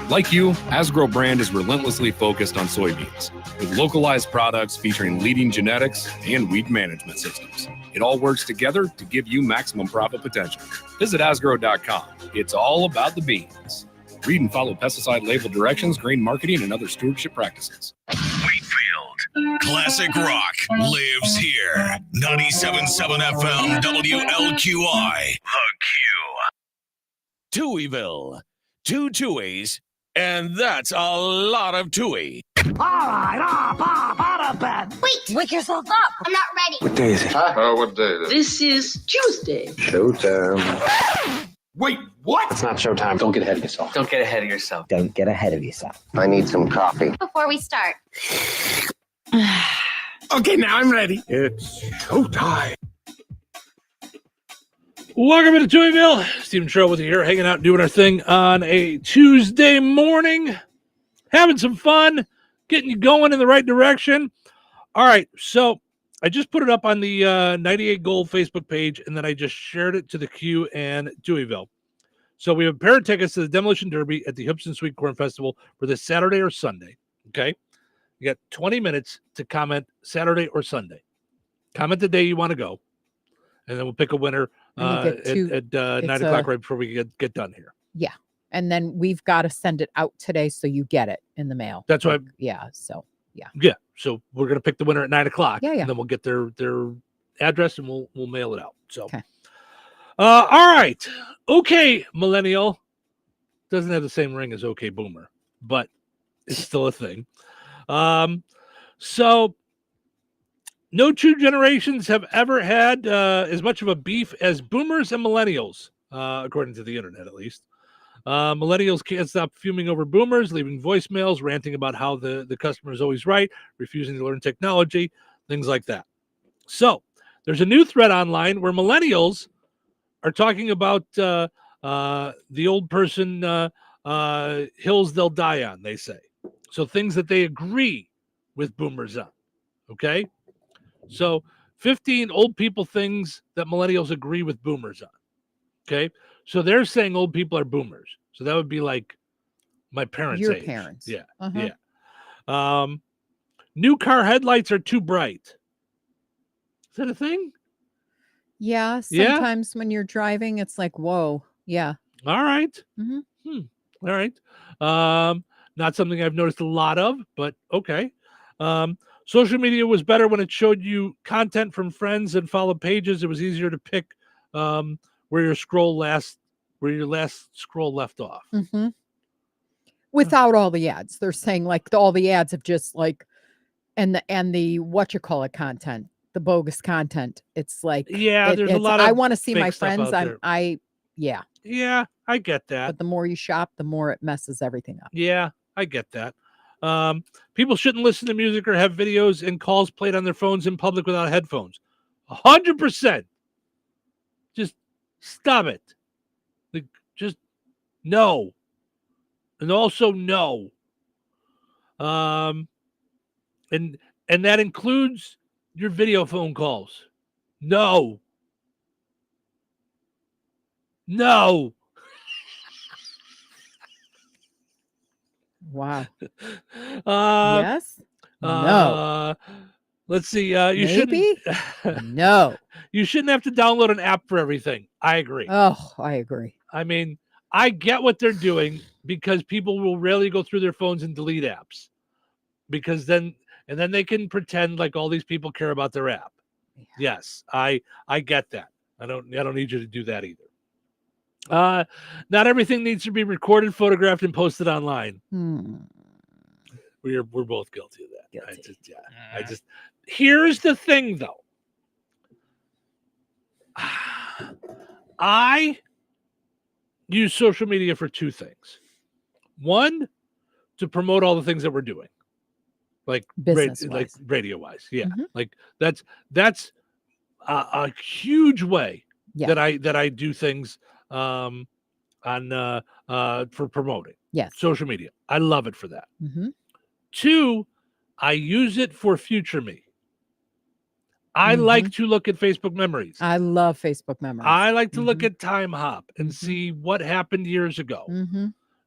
Like you, Asgrow brand is relentlessly focused on soybeans, with localized products featuring leading genetics and weed management systems. It all works together to give you maximum profit potential. Visit Asgrow.com. It's all about the beans. Read and follow pesticide label directions, grain marketing, and other stewardship practices. Wheatfield. Classic rock lives here. 97.7 FM WLQI. The Q. Touhyville. 2 Touhies, and that's a lot of Touhy. All right, up, out of bed. Wait, wake yourself up. I'm not ready. What day is it? What day is it? This is Tuesday. Showtime. Wait, what? It's not showtime. Don't get ahead of yourself. Don't get ahead of yourself. Don't get ahead of yourself. I need some coffee. Before we start. Okay, now I'm ready. It's showtime. Welcome to Touhyville. Stephen Cheryl with you here, hanging out, doing our thing on a Tuesday morning, having some fun, getting you going in the right direction. All right, so I just put it up on the 98 Gold Facebook page, and then I just shared it to the Q and Touhyville. So we have a pair of tickets to the Demolition Derby at the Hips and Sweet Corn Festival for this Saturday or Sunday. Okay, you got 20 minutes to comment Saturday or Sunday. Comment the day you want to go, and then we'll pick a winner at 9 o'clock right before we get done here. Yeah, and then we've got to send it out today so you get it in the mail. That's why. Yeah. So yeah. Yeah. So we're gonna pick the winner at 9 o'clock. Yeah. And then we'll get their address and we'll mail it out. So. Okay. All right. Okay, millennial. Doesn't have the same ring as OK Boomer, but it's still a thing. So. No two generations have ever had as much of a beef as boomers and millennials, according to the internet, at least. Millennials can't stop fuming over boomers, leaving voicemails, ranting about how the customer is always right, refusing to learn technology, things like that. So there's a new thread online where millennials are talking about the old person hills they'll die on, they say. So things that they agree with boomers on, okay? So 15 old people things that millennials agree with boomers on. Okay. So they're saying old people are boomers. So that would be like my parents' Your age. parents. Yeah. Uh-huh. Yeah. New car headlights are too bright. Is that a thing? Yeah. Sometimes when you're driving, it's like, whoa. Yeah. All right. Mm-hmm. All right. Not something I've noticed a lot of, but okay. Social media was better when it showed you content from friends and followed pages. It was easier to pick where your last scroll left off. Mm-hmm. Without all the ads. They're saying like all the ads have just like and the what you call it content, the bogus content. It's like there's a lot of I want to see my stuff friends. Yeah, I get that. But the more you shop, the more it messes everything up. Yeah, I get that. People shouldn't listen to music or have videos and calls played on their phones in public without headphones. 100%. Just stop it. Like, just no. And also no. And that includes your video phone calls. No. No. Wow. Yes. No. Let's see. You Maybe? shouldn't. No. You shouldn't have to download an app for everything. I agree. Oh, I agree. I mean, I get what they're doing because people will rarely go through their phones and delete apps, because then they can pretend like all these people care about their app. Yeah. Yes, I get that. I don't need you to do that either. Not everything needs to be recorded, photographed, and posted online. We're both guilty of that. Here's the thing, though. I use social media for two things. One, to promote all the things that we're doing, like radio-wise. Yeah, like that's a huge way that I do things for promoting. Yes, social media. I love it for that. Mm-hmm. Two, I use it for future me. I like to look at Facebook memories. I love Facebook memories. I like to look at Time Hop and see what happened years ago.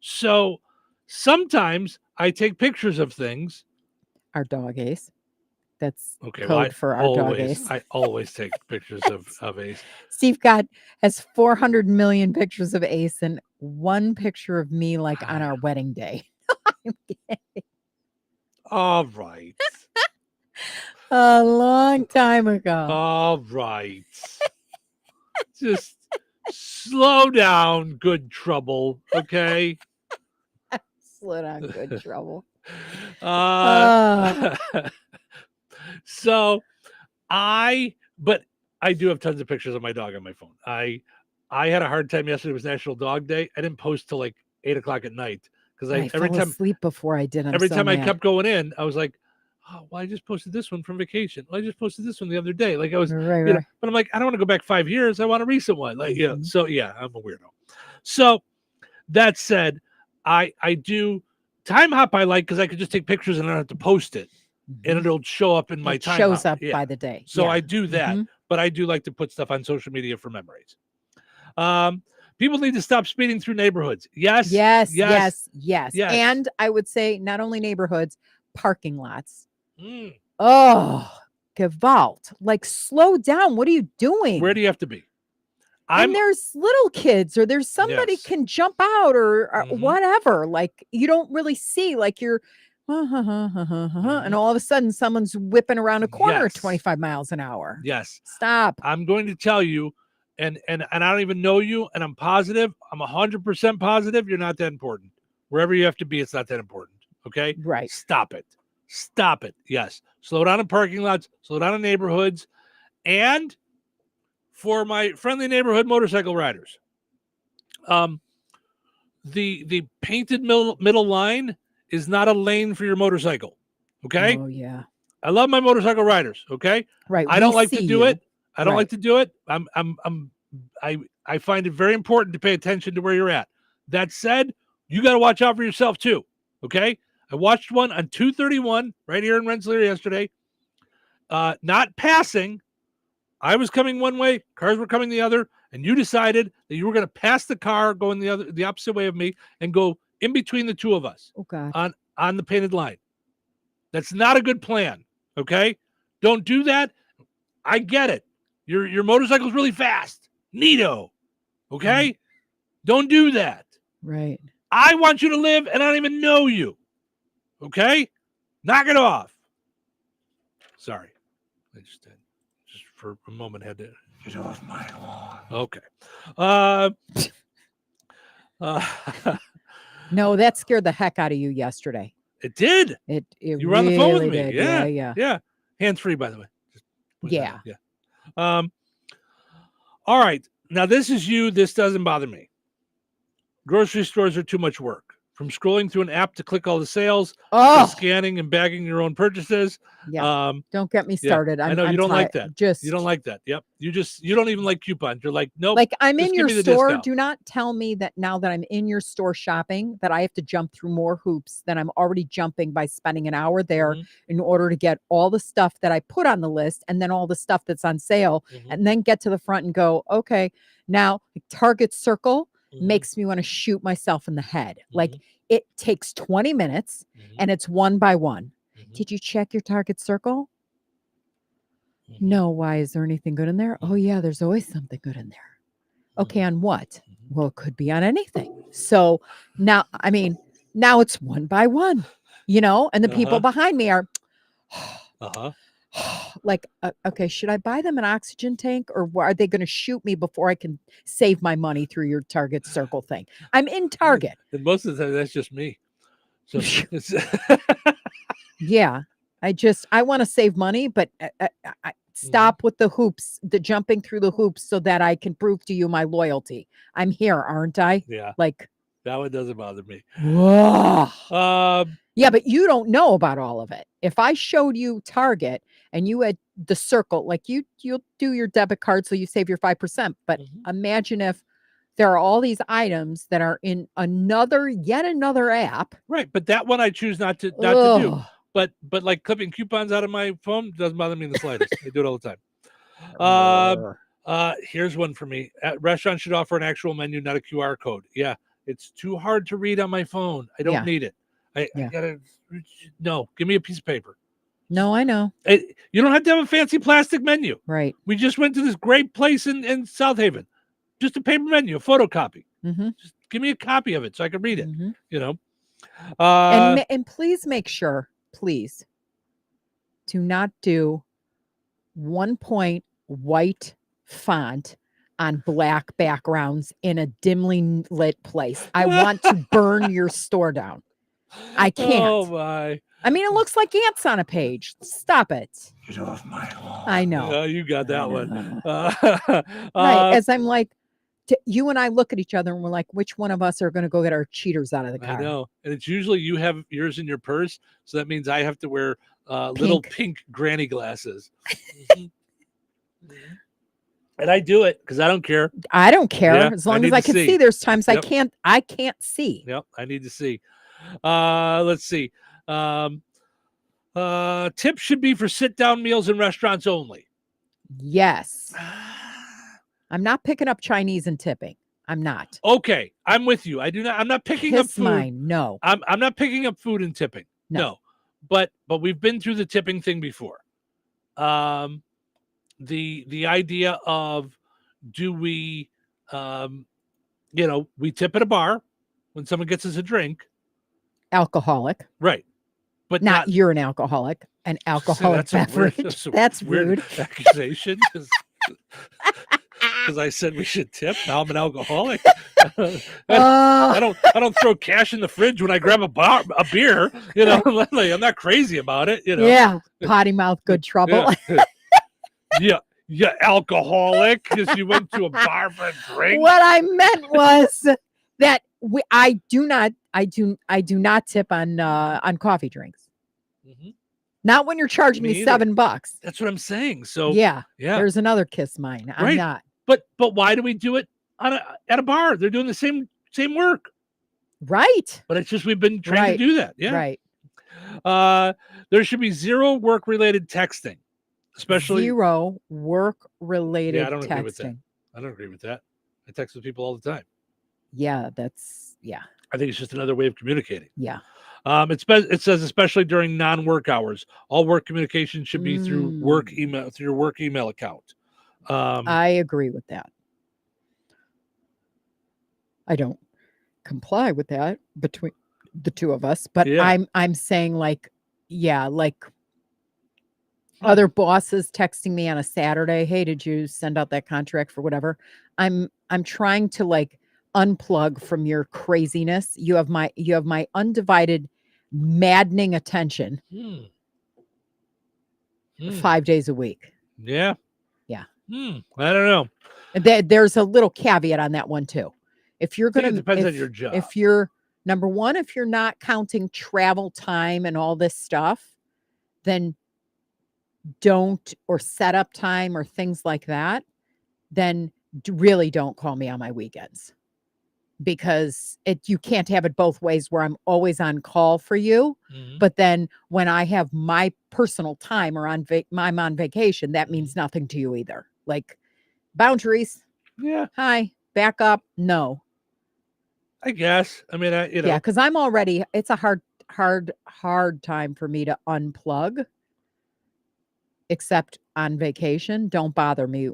So sometimes I take pictures of things. Our dog Ace. That's code for our dog Ace. I always take pictures of Ace. Steve has 400 million pictures of Ace and one picture of me like on our wedding day. All right. A long time ago. All right. Just slow down, good trouble. Okay. Slow down, good trouble. So but I do have tons of pictures of my dog on my phone. I had a hard time yesterday. It was National Dog Day. I didn't post till like 8 o'clock at night because I fell asleep before I did. Every time I kept going in, I was like, oh, well, I just posted this one from vacation. Well, I just posted this one the other day. Like I was, Right, you know, right. but I'm like, I don't want to go back 5 years. I want a recent one. Like, yeah. So yeah, I'm a weirdo. So that said, I do time hop. I like because I could just take pictures and I don't have to post it, and it'll show up in my It time. shows hop. up by the day. So Yeah. I do that, but I do like to put stuff on social media for memories. People need to stop speeding through neighborhoods. Yes. And I would say not only neighborhoods, parking lots. Mm. Oh, Gewalt. Like, slow down. What are you doing? Where do you have to be? And there's little kids, or there's somebody can jump out, or whatever. Like, you don't really see, like, you're and all of a sudden someone's whipping around a corner at 25 miles an hour. Yes. Stop. I'm going to tell you, and I don't even know you, and I'm positive, I'm 100% positive you're not that important. Wherever you have to be, it's not that important. Okay? Right. Stop it. Stop it. Yes. Slow down in parking lots, slow down in neighborhoods. And for my friendly neighborhood motorcycle riders, the painted middle line is not a lane for your motorcycle. Okay? Oh, yeah. I love my motorcycle riders. Okay? Right. I don't like to do it. I don't Right. like to do it. I find it very important to pay attention to where you're at. That said, you got to watch out for yourself too. Okay. I watched one on 231 right here in Rensselaer yesterday. Not passing. I was coming one way, cars were coming the other, and you decided that you were going to pass the car going the opposite way of me and go in between the two of us. Oh, God. On the painted line. That's not a good plan. Okay. Don't do that. I get it. Your motorcycle's really fast. Neato. Okay? Don't do that. Right. I want you to live and I don't even know you. Okay? Knock it off. Sorry. I just for a moment had to get off my lawn. Okay. No, that scared the heck out of you yesterday. It did. It you were on the phone with me. Did. Yeah. Hands free, by the way. Yeah. All right. Now this is you. This doesn't bother me. Grocery stores are too much work. From scrolling through an app to click all the sales, to scanning and bagging your own purchases. Yeah. Don't get me started. I know you don't like that. Just you don't like that. Yep. You don't even like coupons. You're like, nope. Like, I'm in just your give me the store. discount. Do not tell me that now that I'm in your store shopping that I have to jump through more hoops than I'm already jumping by spending an hour there in order to get all the stuff that I put on the list and then all the stuff that's on sale and then get to the front and go, okay, now Target Circle makes me want to shoot myself in the head. Like, it takes 20 minutes and it's one by one. Did you check your Target Circle? No. Why? Is there anything good in there? Oh, yeah, there's always something good in there. Okay, on what? Well, it could be on anything. So now, now it's one by one, and the people behind me are like, okay, should I buy them an oxygen tank, or are they going to shoot me before I can save my money through your Target Circle thing? I'm in Target. And most of the time, that's just me. So it's yeah, I want to save money, but I stop with the hoops, the jumping through the hoops, so that I can prove to you my loyalty. I'm here, aren't I? Yeah. Like, that one doesn't bother me. Yeah, but you don't know about all of it. If I showed you Target and you had the Circle, like you'll do your debit card so you save your 5%. But imagine if there are all these items that are in yet another app. Right, but that one I choose not to do. But like clipping coupons out of my phone doesn't bother me in the slightest. I do it all the time. Here's one for me. Restaurants should offer an actual menu, not a QR code. Yeah, it's too hard to read on my phone. I don't need it. I gotta give me a piece of paper. No, I know. You don't have to have a fancy plastic menu. Right. We just went to this great place in South Haven. Just a paper menu, a photocopy. Just give me a copy of it so I can read it. And please make sure, please, do not do 1-point white font on black backgrounds in a dimly lit place. I want to burn your store down. I can't. Oh my. It looks like ants on a page. Stop it. Get off my lawn. I know. Oh, you got that one. Right. As I'm like, you and I look at each other and we're like, which one of us are going to go get our cheaters out of the car? I know. And it's usually you have yours in your purse. So that means I have to wear little pink granny glasses. And I do it because I don't care. I don't care as long as I can see. There's times Yep. I can't see. Yep, I need to see. Let's see. Tips should be for sit-down meals in restaurants only. Yes. I'm not picking up Chinese and tipping. I'm not. Okay, I'm with you. I'm not picking up food. Mine. No. I'm not picking up food and tipping. No. But we''ve been through the tipping thing before. The idea of, do we we tip at a bar when someone gets us a drink. Alcoholic. Right. But not you're an alcoholic. An alcoholic beverage. That's rude. Accusation. Because I said we should tip. Now I'm an alcoholic. I don't throw cash in the fridge when I grab a beer. I'm not crazy about it. Yeah. Potty mouth, good trouble. Yeah. Yeah, alcoholic, because you went to a bar for a drink. What I meant was that I do not tip on coffee drinks. Mm-hmm. Not when you're charging me $7. That's what I'm saying. So yeah. There's another kiss mine. I'm not. But why do we do it at a bar? They're doing the same work. Right. But it's just we've been trained to do that. Yeah. Right. There should be zero work-related texting. Especially zero work-related I don't texting. Agree with that. I don't agree with that. I text with people all the time. Yeah, I think it's just another way of communicating. Yeah. It says especially during non-work hours. All work communication should be through work email, through your work email account. I agree with that. I don't comply with that between the two of us, but I'm saying like other bosses texting me on a Saturday, hey, did you send out that contract for whatever? I'm trying to like unplug from your craziness. You have my undivided, maddening attention 5 days a week. Yeah. Yeah. I don't know. There's a little caveat on that one too. If you're going to, it depends on your job. If you're number one, if you're not counting travel time and all this stuff, then don't, or set up time or things like that, then really don't call me on my weekends, because you can't have it both ways where I'm always on call for you. Mm-hmm. But then when I have my personal time or I'm on vacation, that means nothing to you either. Like boundaries. Yeah. Hi, back up. No. I guess. I mean, yeah, because I'm already, it's a hard time for me to unplug. Except on vacation, don't bother me.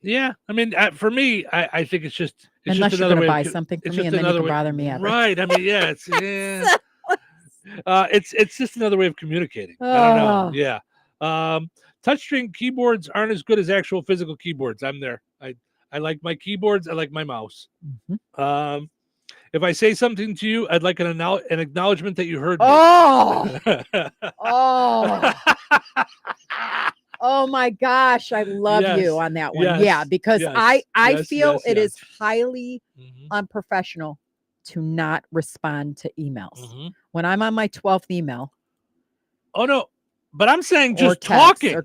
Yeah, I mean, for me, I think it's just unless just you're going to buy something for me, and then you can bother me. Right? I mean, yeah, it's just another way of communicating. I don't know. Yeah, touchscreen keyboards aren't as good as actual physical keyboards. I'm there. I like my keyboards. I like my mouse. Mm-hmm. If I say something to you, I'd like an acknowledgement that you heard me. Oh my gosh, I love you on that one. Yeah, because I feel it is highly unprofessional to not respond to emails. Mm-hmm. When I'm on my 12th email. Oh no, but I'm saying just talking.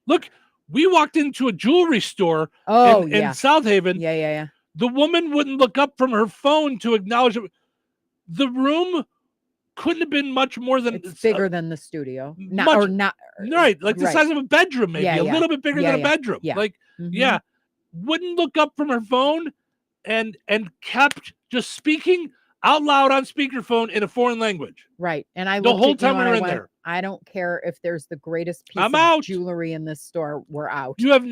Look, we walked into a jewelry store in South Haven. Yeah. The woman wouldn't look up from her phone to acknowledge it. The room couldn't have been much more than it's bigger than the studio. Right, like the size of a bedroom, maybe a little bit bigger than a bedroom. Yeah. Like, wouldn't look up from her phone and kept just speaking out loud on speakerphone in a foreign language. Right, and I the whole time we were in there. I don't care if there's the greatest piece of jewelry in this store. We're out. You have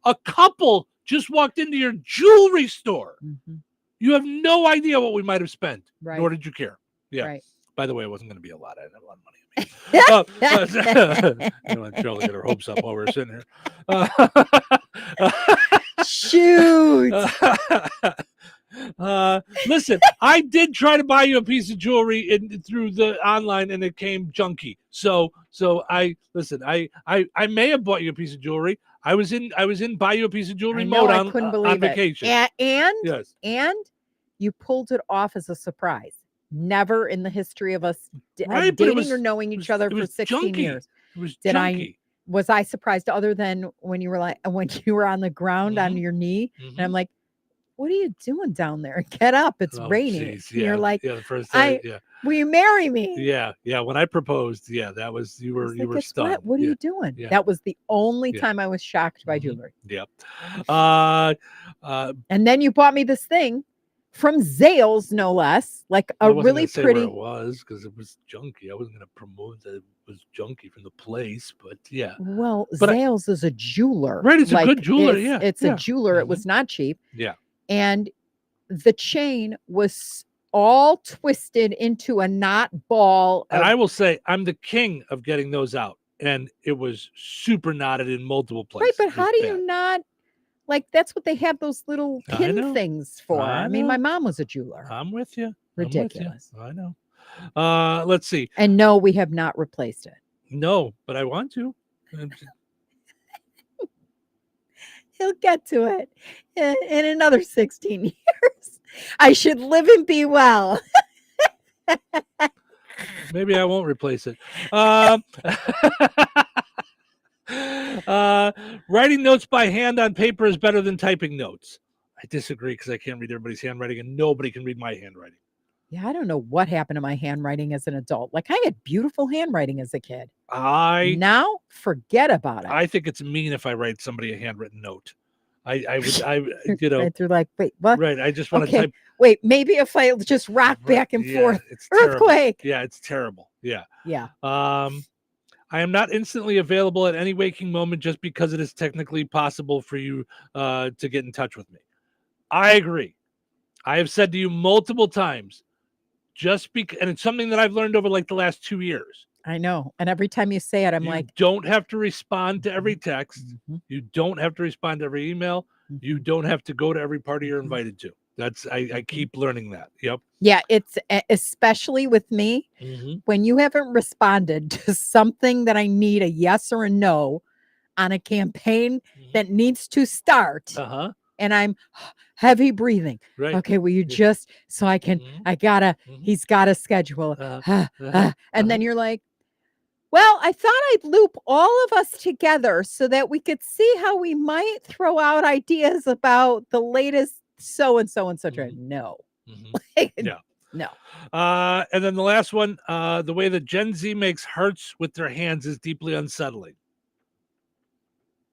a couple just walked into your jewelry store. Mm-hmm. You have no idea what we might have spent. Right. Nor did you care. Yeah. Right. By the way, it wasn't going to be a lot. I didn't have a lot of money. I don't want Cheryl to get her hopes up while we're sitting here. Shoot. Listen, I did try to buy you a piece of jewelry through the online, and it came junky. So I may have bought you a piece of jewelry. I was in buy you a piece of jewelry mode on vacation. And you pulled it off as a surprise. Never in the history of us Right, but it dating was- or knowing each other it for was 16 junky. years. It was Did junky. was I surprised other than when you were on the ground on your knee and I'm like, what are you doing down there? Get up. It's raining. Geez, And you're like, the first time, will you marry me? Yeah. When I proposed, that was you were Guess stunned. what are you doing? Yeah. That was the only time I was shocked by jewelry. Yep. And then you bought me this thing from Zales, no less, like a really say pretty. where it was because it was junky. I wasn't going to promote that it was junky from the place, but yeah. Well, But Zales is a jeweler, Right, it's a good jeweler, It's a jeweler. It was not cheap, Yeah. and the chain was all twisted into a knot ball. And I will say, I'm the king of getting those out, and it was super knotted in multiple places. Right, but how do you not? Like, that's what they have those little I pin know. things for. I I mean, know. my mom was a jeweler. I'm with you. Ridiculous. I know. Let's see. And no, we have not replaced it. No, but I want to. He'll get to it in another 16 years. I should live and be well. Maybe I won't replace it. Writing notes by hand on paper is better than typing notes. I disagree because I can't read everybody's handwriting, and nobody can read my handwriting. Yeah, I don't know what happened to my handwriting as an adult. Like, I had beautiful handwriting as a kid. Now forget about it. I think it's mean if I write somebody a handwritten note. I Right, they're like, wait, what? Right. I just want to Okay, type. wait, maybe if I just rock back and forth. It's terrible. Earthquake. Yeah, it's terrible. Yeah. Yeah. I am not instantly available at any waking moment just because it is technically possible for you to get in touch with me. I agree. I have said to you multiple times, and it's something that I've learned over like the last 2 years. I know. And every time you say it, I'm like, don't have to respond to every text. You don't have to respond to every email. You don't have to go to every party you're invited to. I keep learning that. Yep. yeah, it's especially with me when you haven't responded to something that I need a yes or a no on a campaign that needs to start. And I'm heavy breathing. Right. Okay, will you just so I can? He's got a schedule. And then you're like, well, I thought I'd loop all of us together so that we could see how we might throw out ideas about the latest so and so and so trend. No. No. No. And then the last one, the way that Gen Z makes hearts with their hands is deeply unsettling.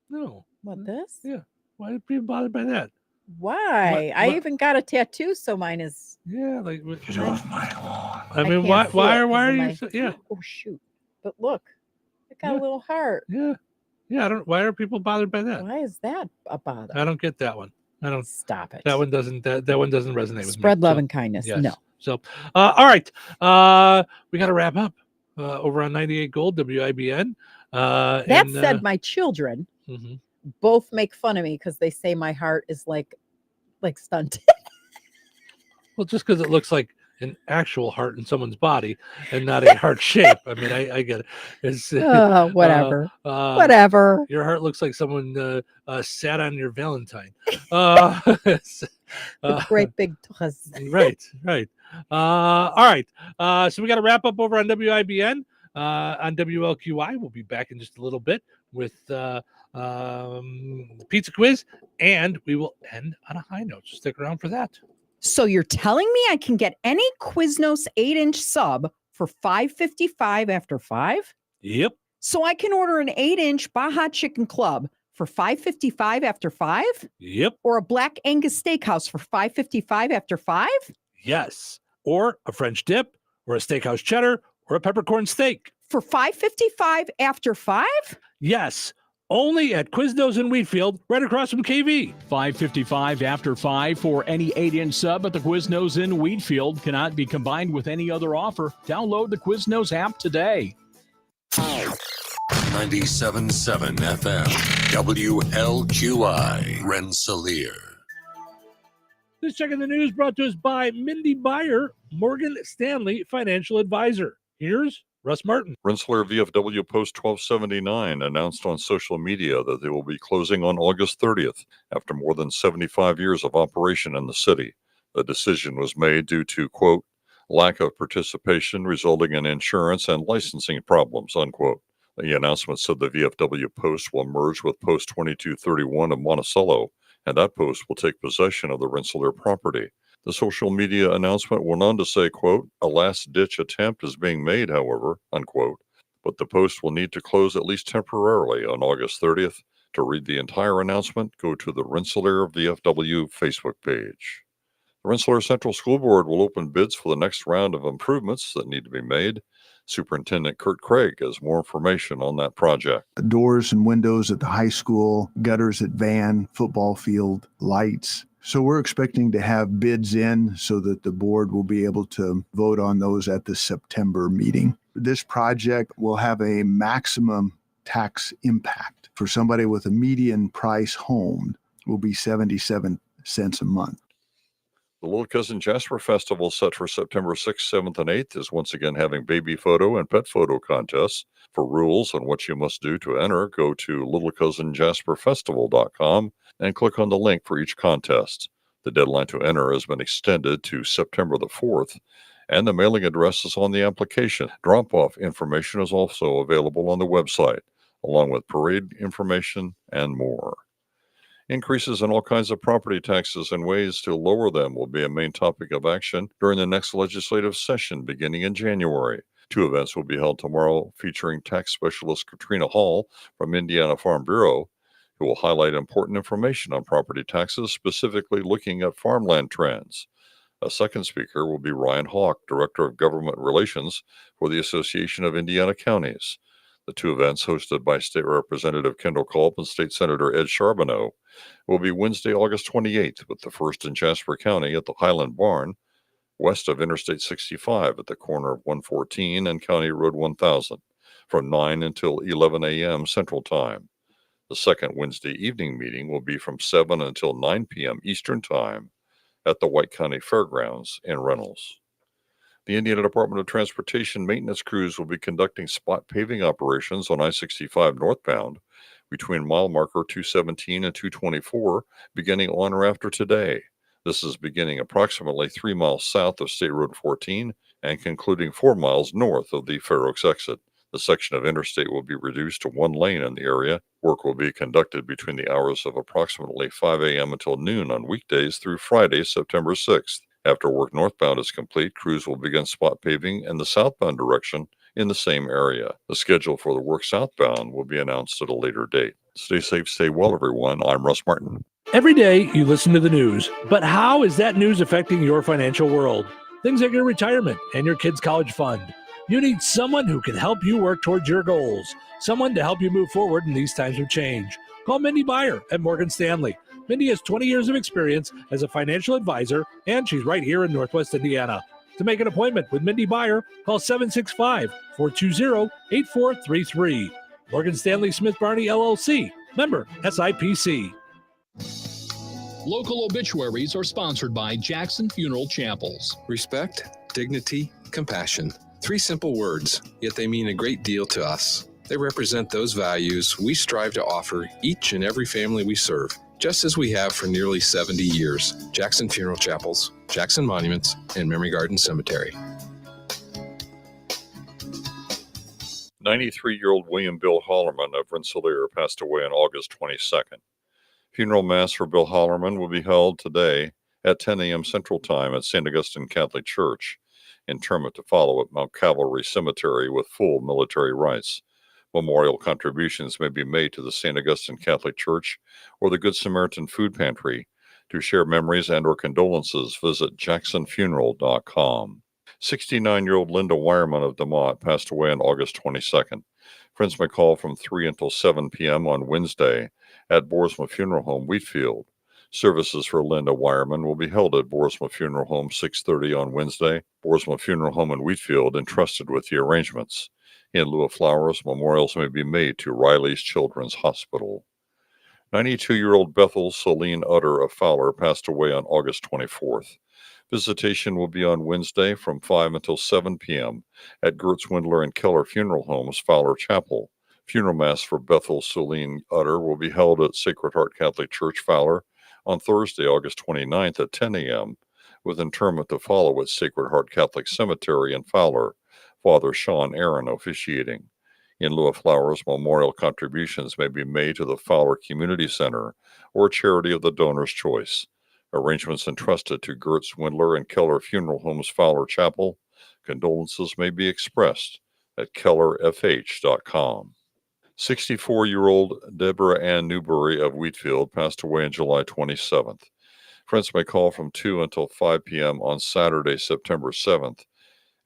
No. What, this? Yeah. Why are people bothered by that? Why? I even got a tattoo, so mine is. Yeah, like get off my lawn. I mean, why are you? Yeah. Oh shoot! But look, it got a little heart. Yeah. Yeah. Why are people bothered by that? Why is that a bother? I don't get that one. I don't. Stop it. That one doesn't. That one doesn't resonate with me. Spread love and kindness. Yes. No. So, all right. We got to wrap up over on 98 Gold WIBN. That said, my children both make fun of me because they say my heart is like stunted. Well, just because it looks like an actual heart in someone's body and not a heart shape. I mean, I get it. It's, whatever. Whatever. Your heart looks like someone sat on your Valentine. Great big toss. Right. All right. So we got to wrap up over on WIBN. On WLQI, we'll be back in just a little bit with the pizza quiz, and we will end on a high note. So stick around for that. So you're telling me I can get any Quiznos 8-inch sub for $5.55 after 5? Yep. So I can order an 8-inch Baja Chicken Club for $5.55 after 5? Yep. Or a Black Angus Steakhouse for $5.55 after 5? Yes. Or a French dip, or a steakhouse cheddar, or a peppercorn steak. For $5.55 after 5? Yes. Only at Quiznos in Wheatfield, right across from KV. $5.55 after 5 for any 8-inch sub at the Quiznos in Wheatfield. Cannot be combined with any other offer. Download the Quiznos app today. 97.7 FM, WLQI, Rensselaer. This check in the news brought to us by Mindy Byer, Morgan Stanley Financial Advisor. Here's Russ Martin. Rensselaer VFW Post 1279 announced on social media that they will be closing on August 30th after more than 75 years of operation in the city. The decision was made due to, quote, lack of participation resulting in insurance and licensing problems, unquote. The announcement said the VFW post will merge with Post 2231 of Monticello, and that post will take possession of the Rensselaer property. The social media announcement went on to say, quote, a last-ditch attempt is being made, however, unquote, but the post will need to close at least temporarily on August 30th. To read the entire announcement, go to the Rensselaer VFW Facebook page. The Rensselaer Central School Board will open bids for the next round of improvements that need to be made. Superintendent Kurt Craig has more information on that project. Doors and windows at the high school, gutters at Van, football field, lights. So we're expecting to have bids in so that the board will be able to vote on those at the September meeting. This project will have a maximum tax impact. For somebody with a median price home will be 77 cents a month. The Little Cousin Jasper Festival, set for September 6th, 7th, and 8th, is once again having baby photo and pet photo contests. For rules on what you must do to enter, go to littlecousinjasperfestival.com and click on the link for each contest. The deadline to enter has been extended to September the 4th, and the mailing address is on the application. Drop-off information is also available on the website, along with parade information and more. Increases in all kinds of property taxes and ways to lower them will be a main topic of action during the next legislative session beginning in January. 2 events will be held tomorrow featuring tax specialist Katrina Hall from Indiana Farm Bureau, who will highlight important information on property taxes, specifically looking at farmland trends. A second speaker will be Ryan Hawk, Director of Government Relations for the Association of Indiana Counties. The 2 events, hosted by State Representative Kendall Culp and State Senator Ed Charbonneau, will be Wednesday, August 28th, with the first in Jasper County at the Highland Barn, west of Interstate 65 at the corner of 114 and County Road 1000, from 9 until 11 a.m. Central Time. The second Wednesday evening meeting will be from 7 until 9 p.m. Eastern Time at the White County Fairgrounds in Reynolds. The Indiana Department of Transportation maintenance crews will be conducting spot paving operations on I-65 northbound between mile marker 217 and 224 beginning on or after today. This is beginning approximately 3 miles south of State Road 14 and concluding 4 miles north of the Fair Oaks exit. The section of interstate will be reduced to 1 lane in the area. Work will be conducted between the hours of approximately 5 a.m. until noon on weekdays through Friday, September 6th. After work northbound is complete, crews will begin spot paving in the southbound direction in the same area. The schedule for the work southbound will be announced at a later date. Stay safe, stay well, everyone. I'm Russ Martin. Every day you listen to the news, but how is that news affecting your financial world? Things like your retirement and your kids' college fund. You need someone who can help you work towards your goals, someone to help you move forward in these times of change. Call Mindy Byer at Morgan Stanley. Mindy has 20 years of experience as a financial advisor, and she's right here in Northwest Indiana. To make an appointment with Mindy Byer, call 765-420-8433. Morgan Stanley Smith Barney, LLC. Member SIPC. Local obituaries are sponsored by Jackson Funeral Chapels. Respect, dignity, compassion. 3 simple words, yet they mean a great deal to us. They represent those values we strive to offer each and every family we serve, just as we have for nearly 70 years. Jackson Funeral Chapels, Jackson Monuments, and Memory Garden Cemetery. 93-year-old William Bill Hollerman of Rensselaer passed away on August 22nd. Funeral Mass for Bill Hollerman will be held today at 10 a.m. Central Time at St. Augustine Catholic Church. Interment to follow at Mount Calvary Cemetery with full military rites. Memorial contributions may be made to the St. Augustine Catholic Church or the Good Samaritan Food Pantry. To share memories and or condolences, visit jacksonfuneral.com. 69-year-old Linda Wireman of DeMott passed away on August 22nd. Friends may call from 3 until 7 p.m. on Wednesday at Boersma Funeral Home, Wheatfield. Services for Linda Wireman will be held at Boersma Funeral Home 6:30 on Wednesday. Boersma Funeral Home in Wheatfield entrusted with the arrangements. In lieu of flowers, memorials may be made to Riley's Children's Hospital. 92-year-old Bethel Celine Utter of Fowler passed away on August 24th. Visitation will be on Wednesday from 5 until 7 p.m. at Gertz, Windler, and Keller Funeral Homes, Fowler Chapel. Funeral Mass for Bethel Celine Utter will be held at Sacred Heart Catholic Church, Fowler, on Thursday, August 29th at 10 a.m., with interment to follow at Sacred Heart Catholic Cemetery in Fowler. Father Sean Aaron officiating. In lieu of flowers, memorial contributions may be made to the Fowler Community Center or a charity of the donor's choice. Arrangements entrusted to Gertz, Windler, and Keller Funeral Homes Fowler Chapel. Condolences may be expressed at kellerfh.com. 64-year-old Deborah Ann Newberry of Wheatfield passed away on July 27th. Friends may call from 2 until 5 p.m. on Saturday, September 7th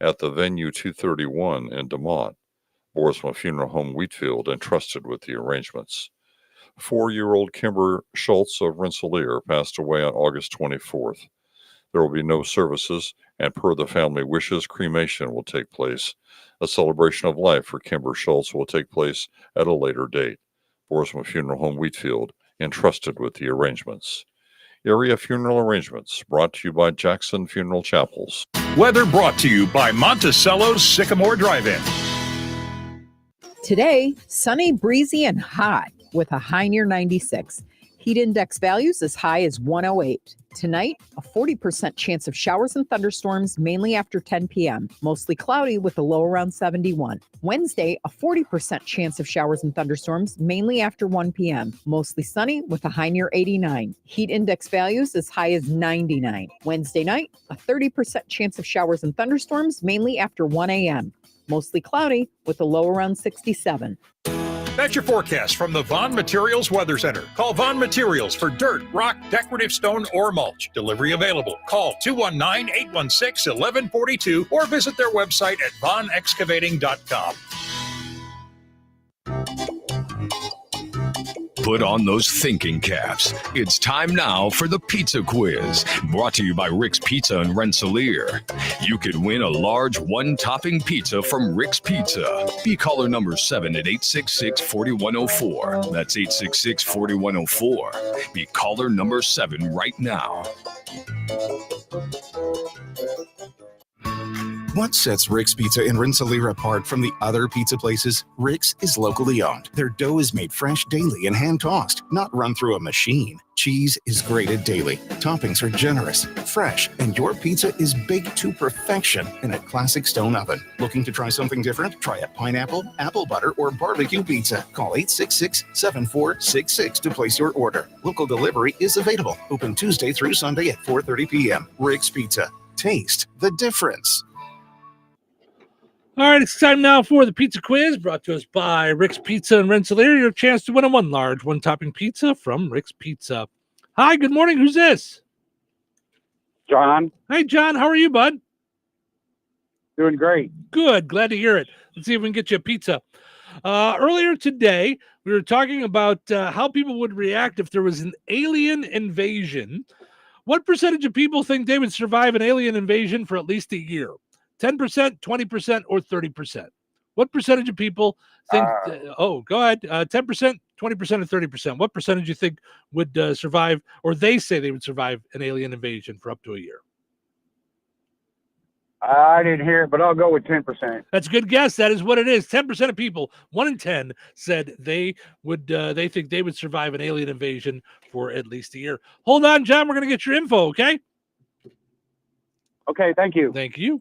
at the venue 231 in DeMont. Borisma Funeral Home Wheatfield entrusted with the arrangements. 4-year-old Kimber Schultz of Rensselaer passed away on August 24th. There will be no services, and per the family wishes, cremation will take place. A celebration of life for Kimber Schultz will take place at a later date. Borisma Funeral Home Wheatfield entrusted with the arrangements. Area funeral arrangements brought to you by Jackson Funeral Chapels. Weather brought to you by Monticello's Sycamore Drive-In. Today, sunny, breezy, and hot with a high near 96. Heat index values as high as 108. Tonight, a 40% chance of showers and thunderstorms, mainly after 10 p.m. Mostly cloudy with a low around 71. Wednesday, a 40% chance of showers and thunderstorms, mainly after 1 p.m. Mostly sunny with a high near 89. Heat index values as high as 99. Wednesday night, a 30% chance of showers and thunderstorms, mainly after 1 a.m. Mostly cloudy with a low around 67. That's your forecast from the Vaughn Materials Weather Center. Call Vaughn Materials for dirt, rock, decorative stone, or mulch. Delivery available. Call 219-816-1142 or visit their website at vaughnexcavating.com. Put on those thinking caps. It's time now for the Pizza Quiz, brought to you by Rick's Pizza in Rensselaer. You could win a large one-topping pizza from Rick's Pizza. Be caller number 7 at 866-4104. That's 866-4104. Be caller number 7 right now. What sets Rick's Pizza in Rensselaer apart from the other pizza places? Rick's is locally owned. Their dough is made fresh daily and hand-tossed, not run through a machine. Cheese is grated daily. Toppings are generous, fresh, and your pizza is baked to perfection in a classic stone oven. Looking to try something different? Try a pineapple, apple butter, or barbecue pizza. Call 866-7466 to place your order. Local delivery is available. Open Tuesday through Sunday at 4:30 p.m. Rick's Pizza. Taste the difference. All right, it's time now for the Pizza Quiz, brought to us by Rick's Pizza in Rensselaer. Your chance to win a one-topping pizza from Rick's Pizza. Hi, good morning. Who's this? John. Hey, John. How are you, bud? Doing great. Good. Glad to hear it. Let's see if we can get you a pizza. Earlier today, we were talking about how people would react if there was an alien invasion. What percentage of people think they would survive an alien invasion for at least a year? 10%, 20%, or 30%? What percentage of people think, go ahead, 10%, 20%, or 30%? What percentage you think would survive, or they say they would survive an alien invasion for up to a year? I didn't hear it, but I'll go with 10%. That's a good guess. That is what it is. 10% of people, 1 in 10, said they would. They think they would survive an alien invasion for at least a year. Hold on, John. We're going to get your info, okay? Okay, thank you. Thank you.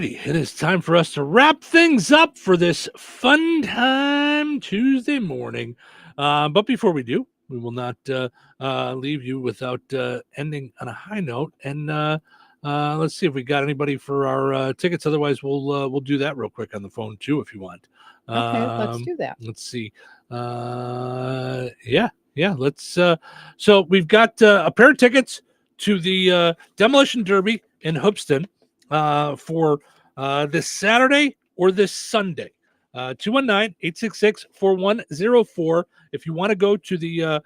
It is time for us to wrap things up for this Fun Time Tuesday morning. But before we do, we will not leave you without ending on a high note. And let's see if we got anybody for our tickets. Otherwise, we'll do that real quick on the phone too, if you want. Okay, let's do that. Let's see. Let's. So we've got a pair of tickets to the Demolition Derby in Hoopeston for this Saturday or this Sunday. 219-866-4104. If you want to go to the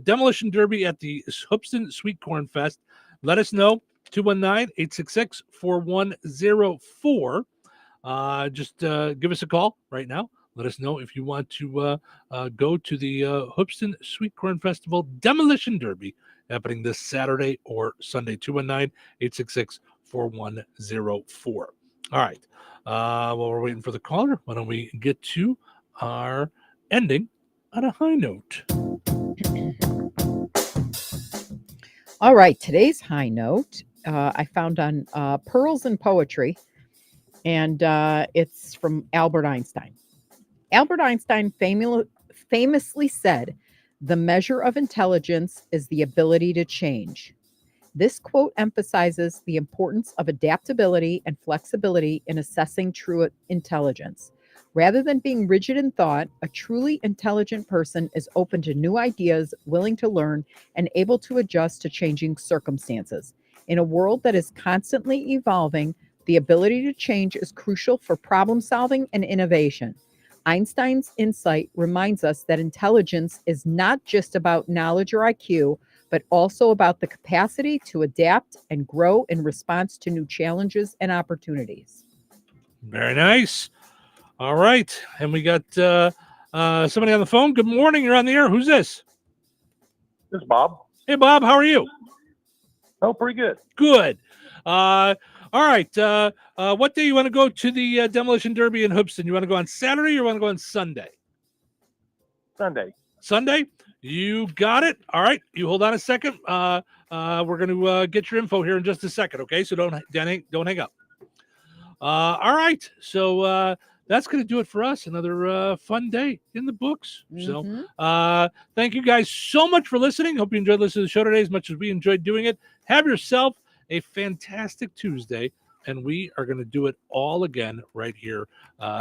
Demolition Derby at the Hoopeston Sweet Corn Fest, let us know. 219-866-4104. Just give us a call right now. Let us know if you want to go to the Hoopeston Sweet Corn Festival Demolition Derby happening this Saturday or Sunday. 219-866-4104. All right. While we're waiting for the caller, why don't we get to our ending on a high note? All right. Today's high note I found on Pearls and Poetry, and it's from Albert Einstein. Albert Einstein famously said, "The measure of intelligence is the ability to change." This quote emphasizes the importance of adaptability and flexibility in assessing true intelligence. Rather than being rigid in thought, a truly intelligent person is open to new ideas, willing to learn, and able to adjust to changing circumstances. In a world that is constantly evolving, the ability to change is crucial for problem solving and innovation. Einstein's insight reminds us that intelligence is not just about knowledge or IQ, but also about the capacity to adapt and grow in response to new challenges and opportunities. Very nice. All right. And we got somebody on the phone. Good morning. You're on the air. Who's this? This is Bob. Hey, Bob. How are you? Oh, pretty good. Good. All right. What day you want to go to the Demolition Derby in Hoopeston? You want to go on Saturday or you want to go on Sunday? Sunday. Sunday? You got it. All right. You hold on a second. We're going to get your info here in just a second. Okay. So don't hang up. All right. So that's going to do it for us. Another fun day in the books. Mm-hmm. So thank you guys so much for listening. Hope you enjoyed listening to the show today as much as we enjoyed doing it. Have yourself a fantastic Tuesday, and we are going to do it all again right here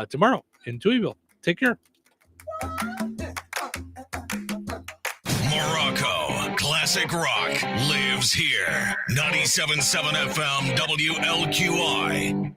tomorrow in Touhyville. Take care. Morocco Classic Rock lives here. 97.7 FM WLQI.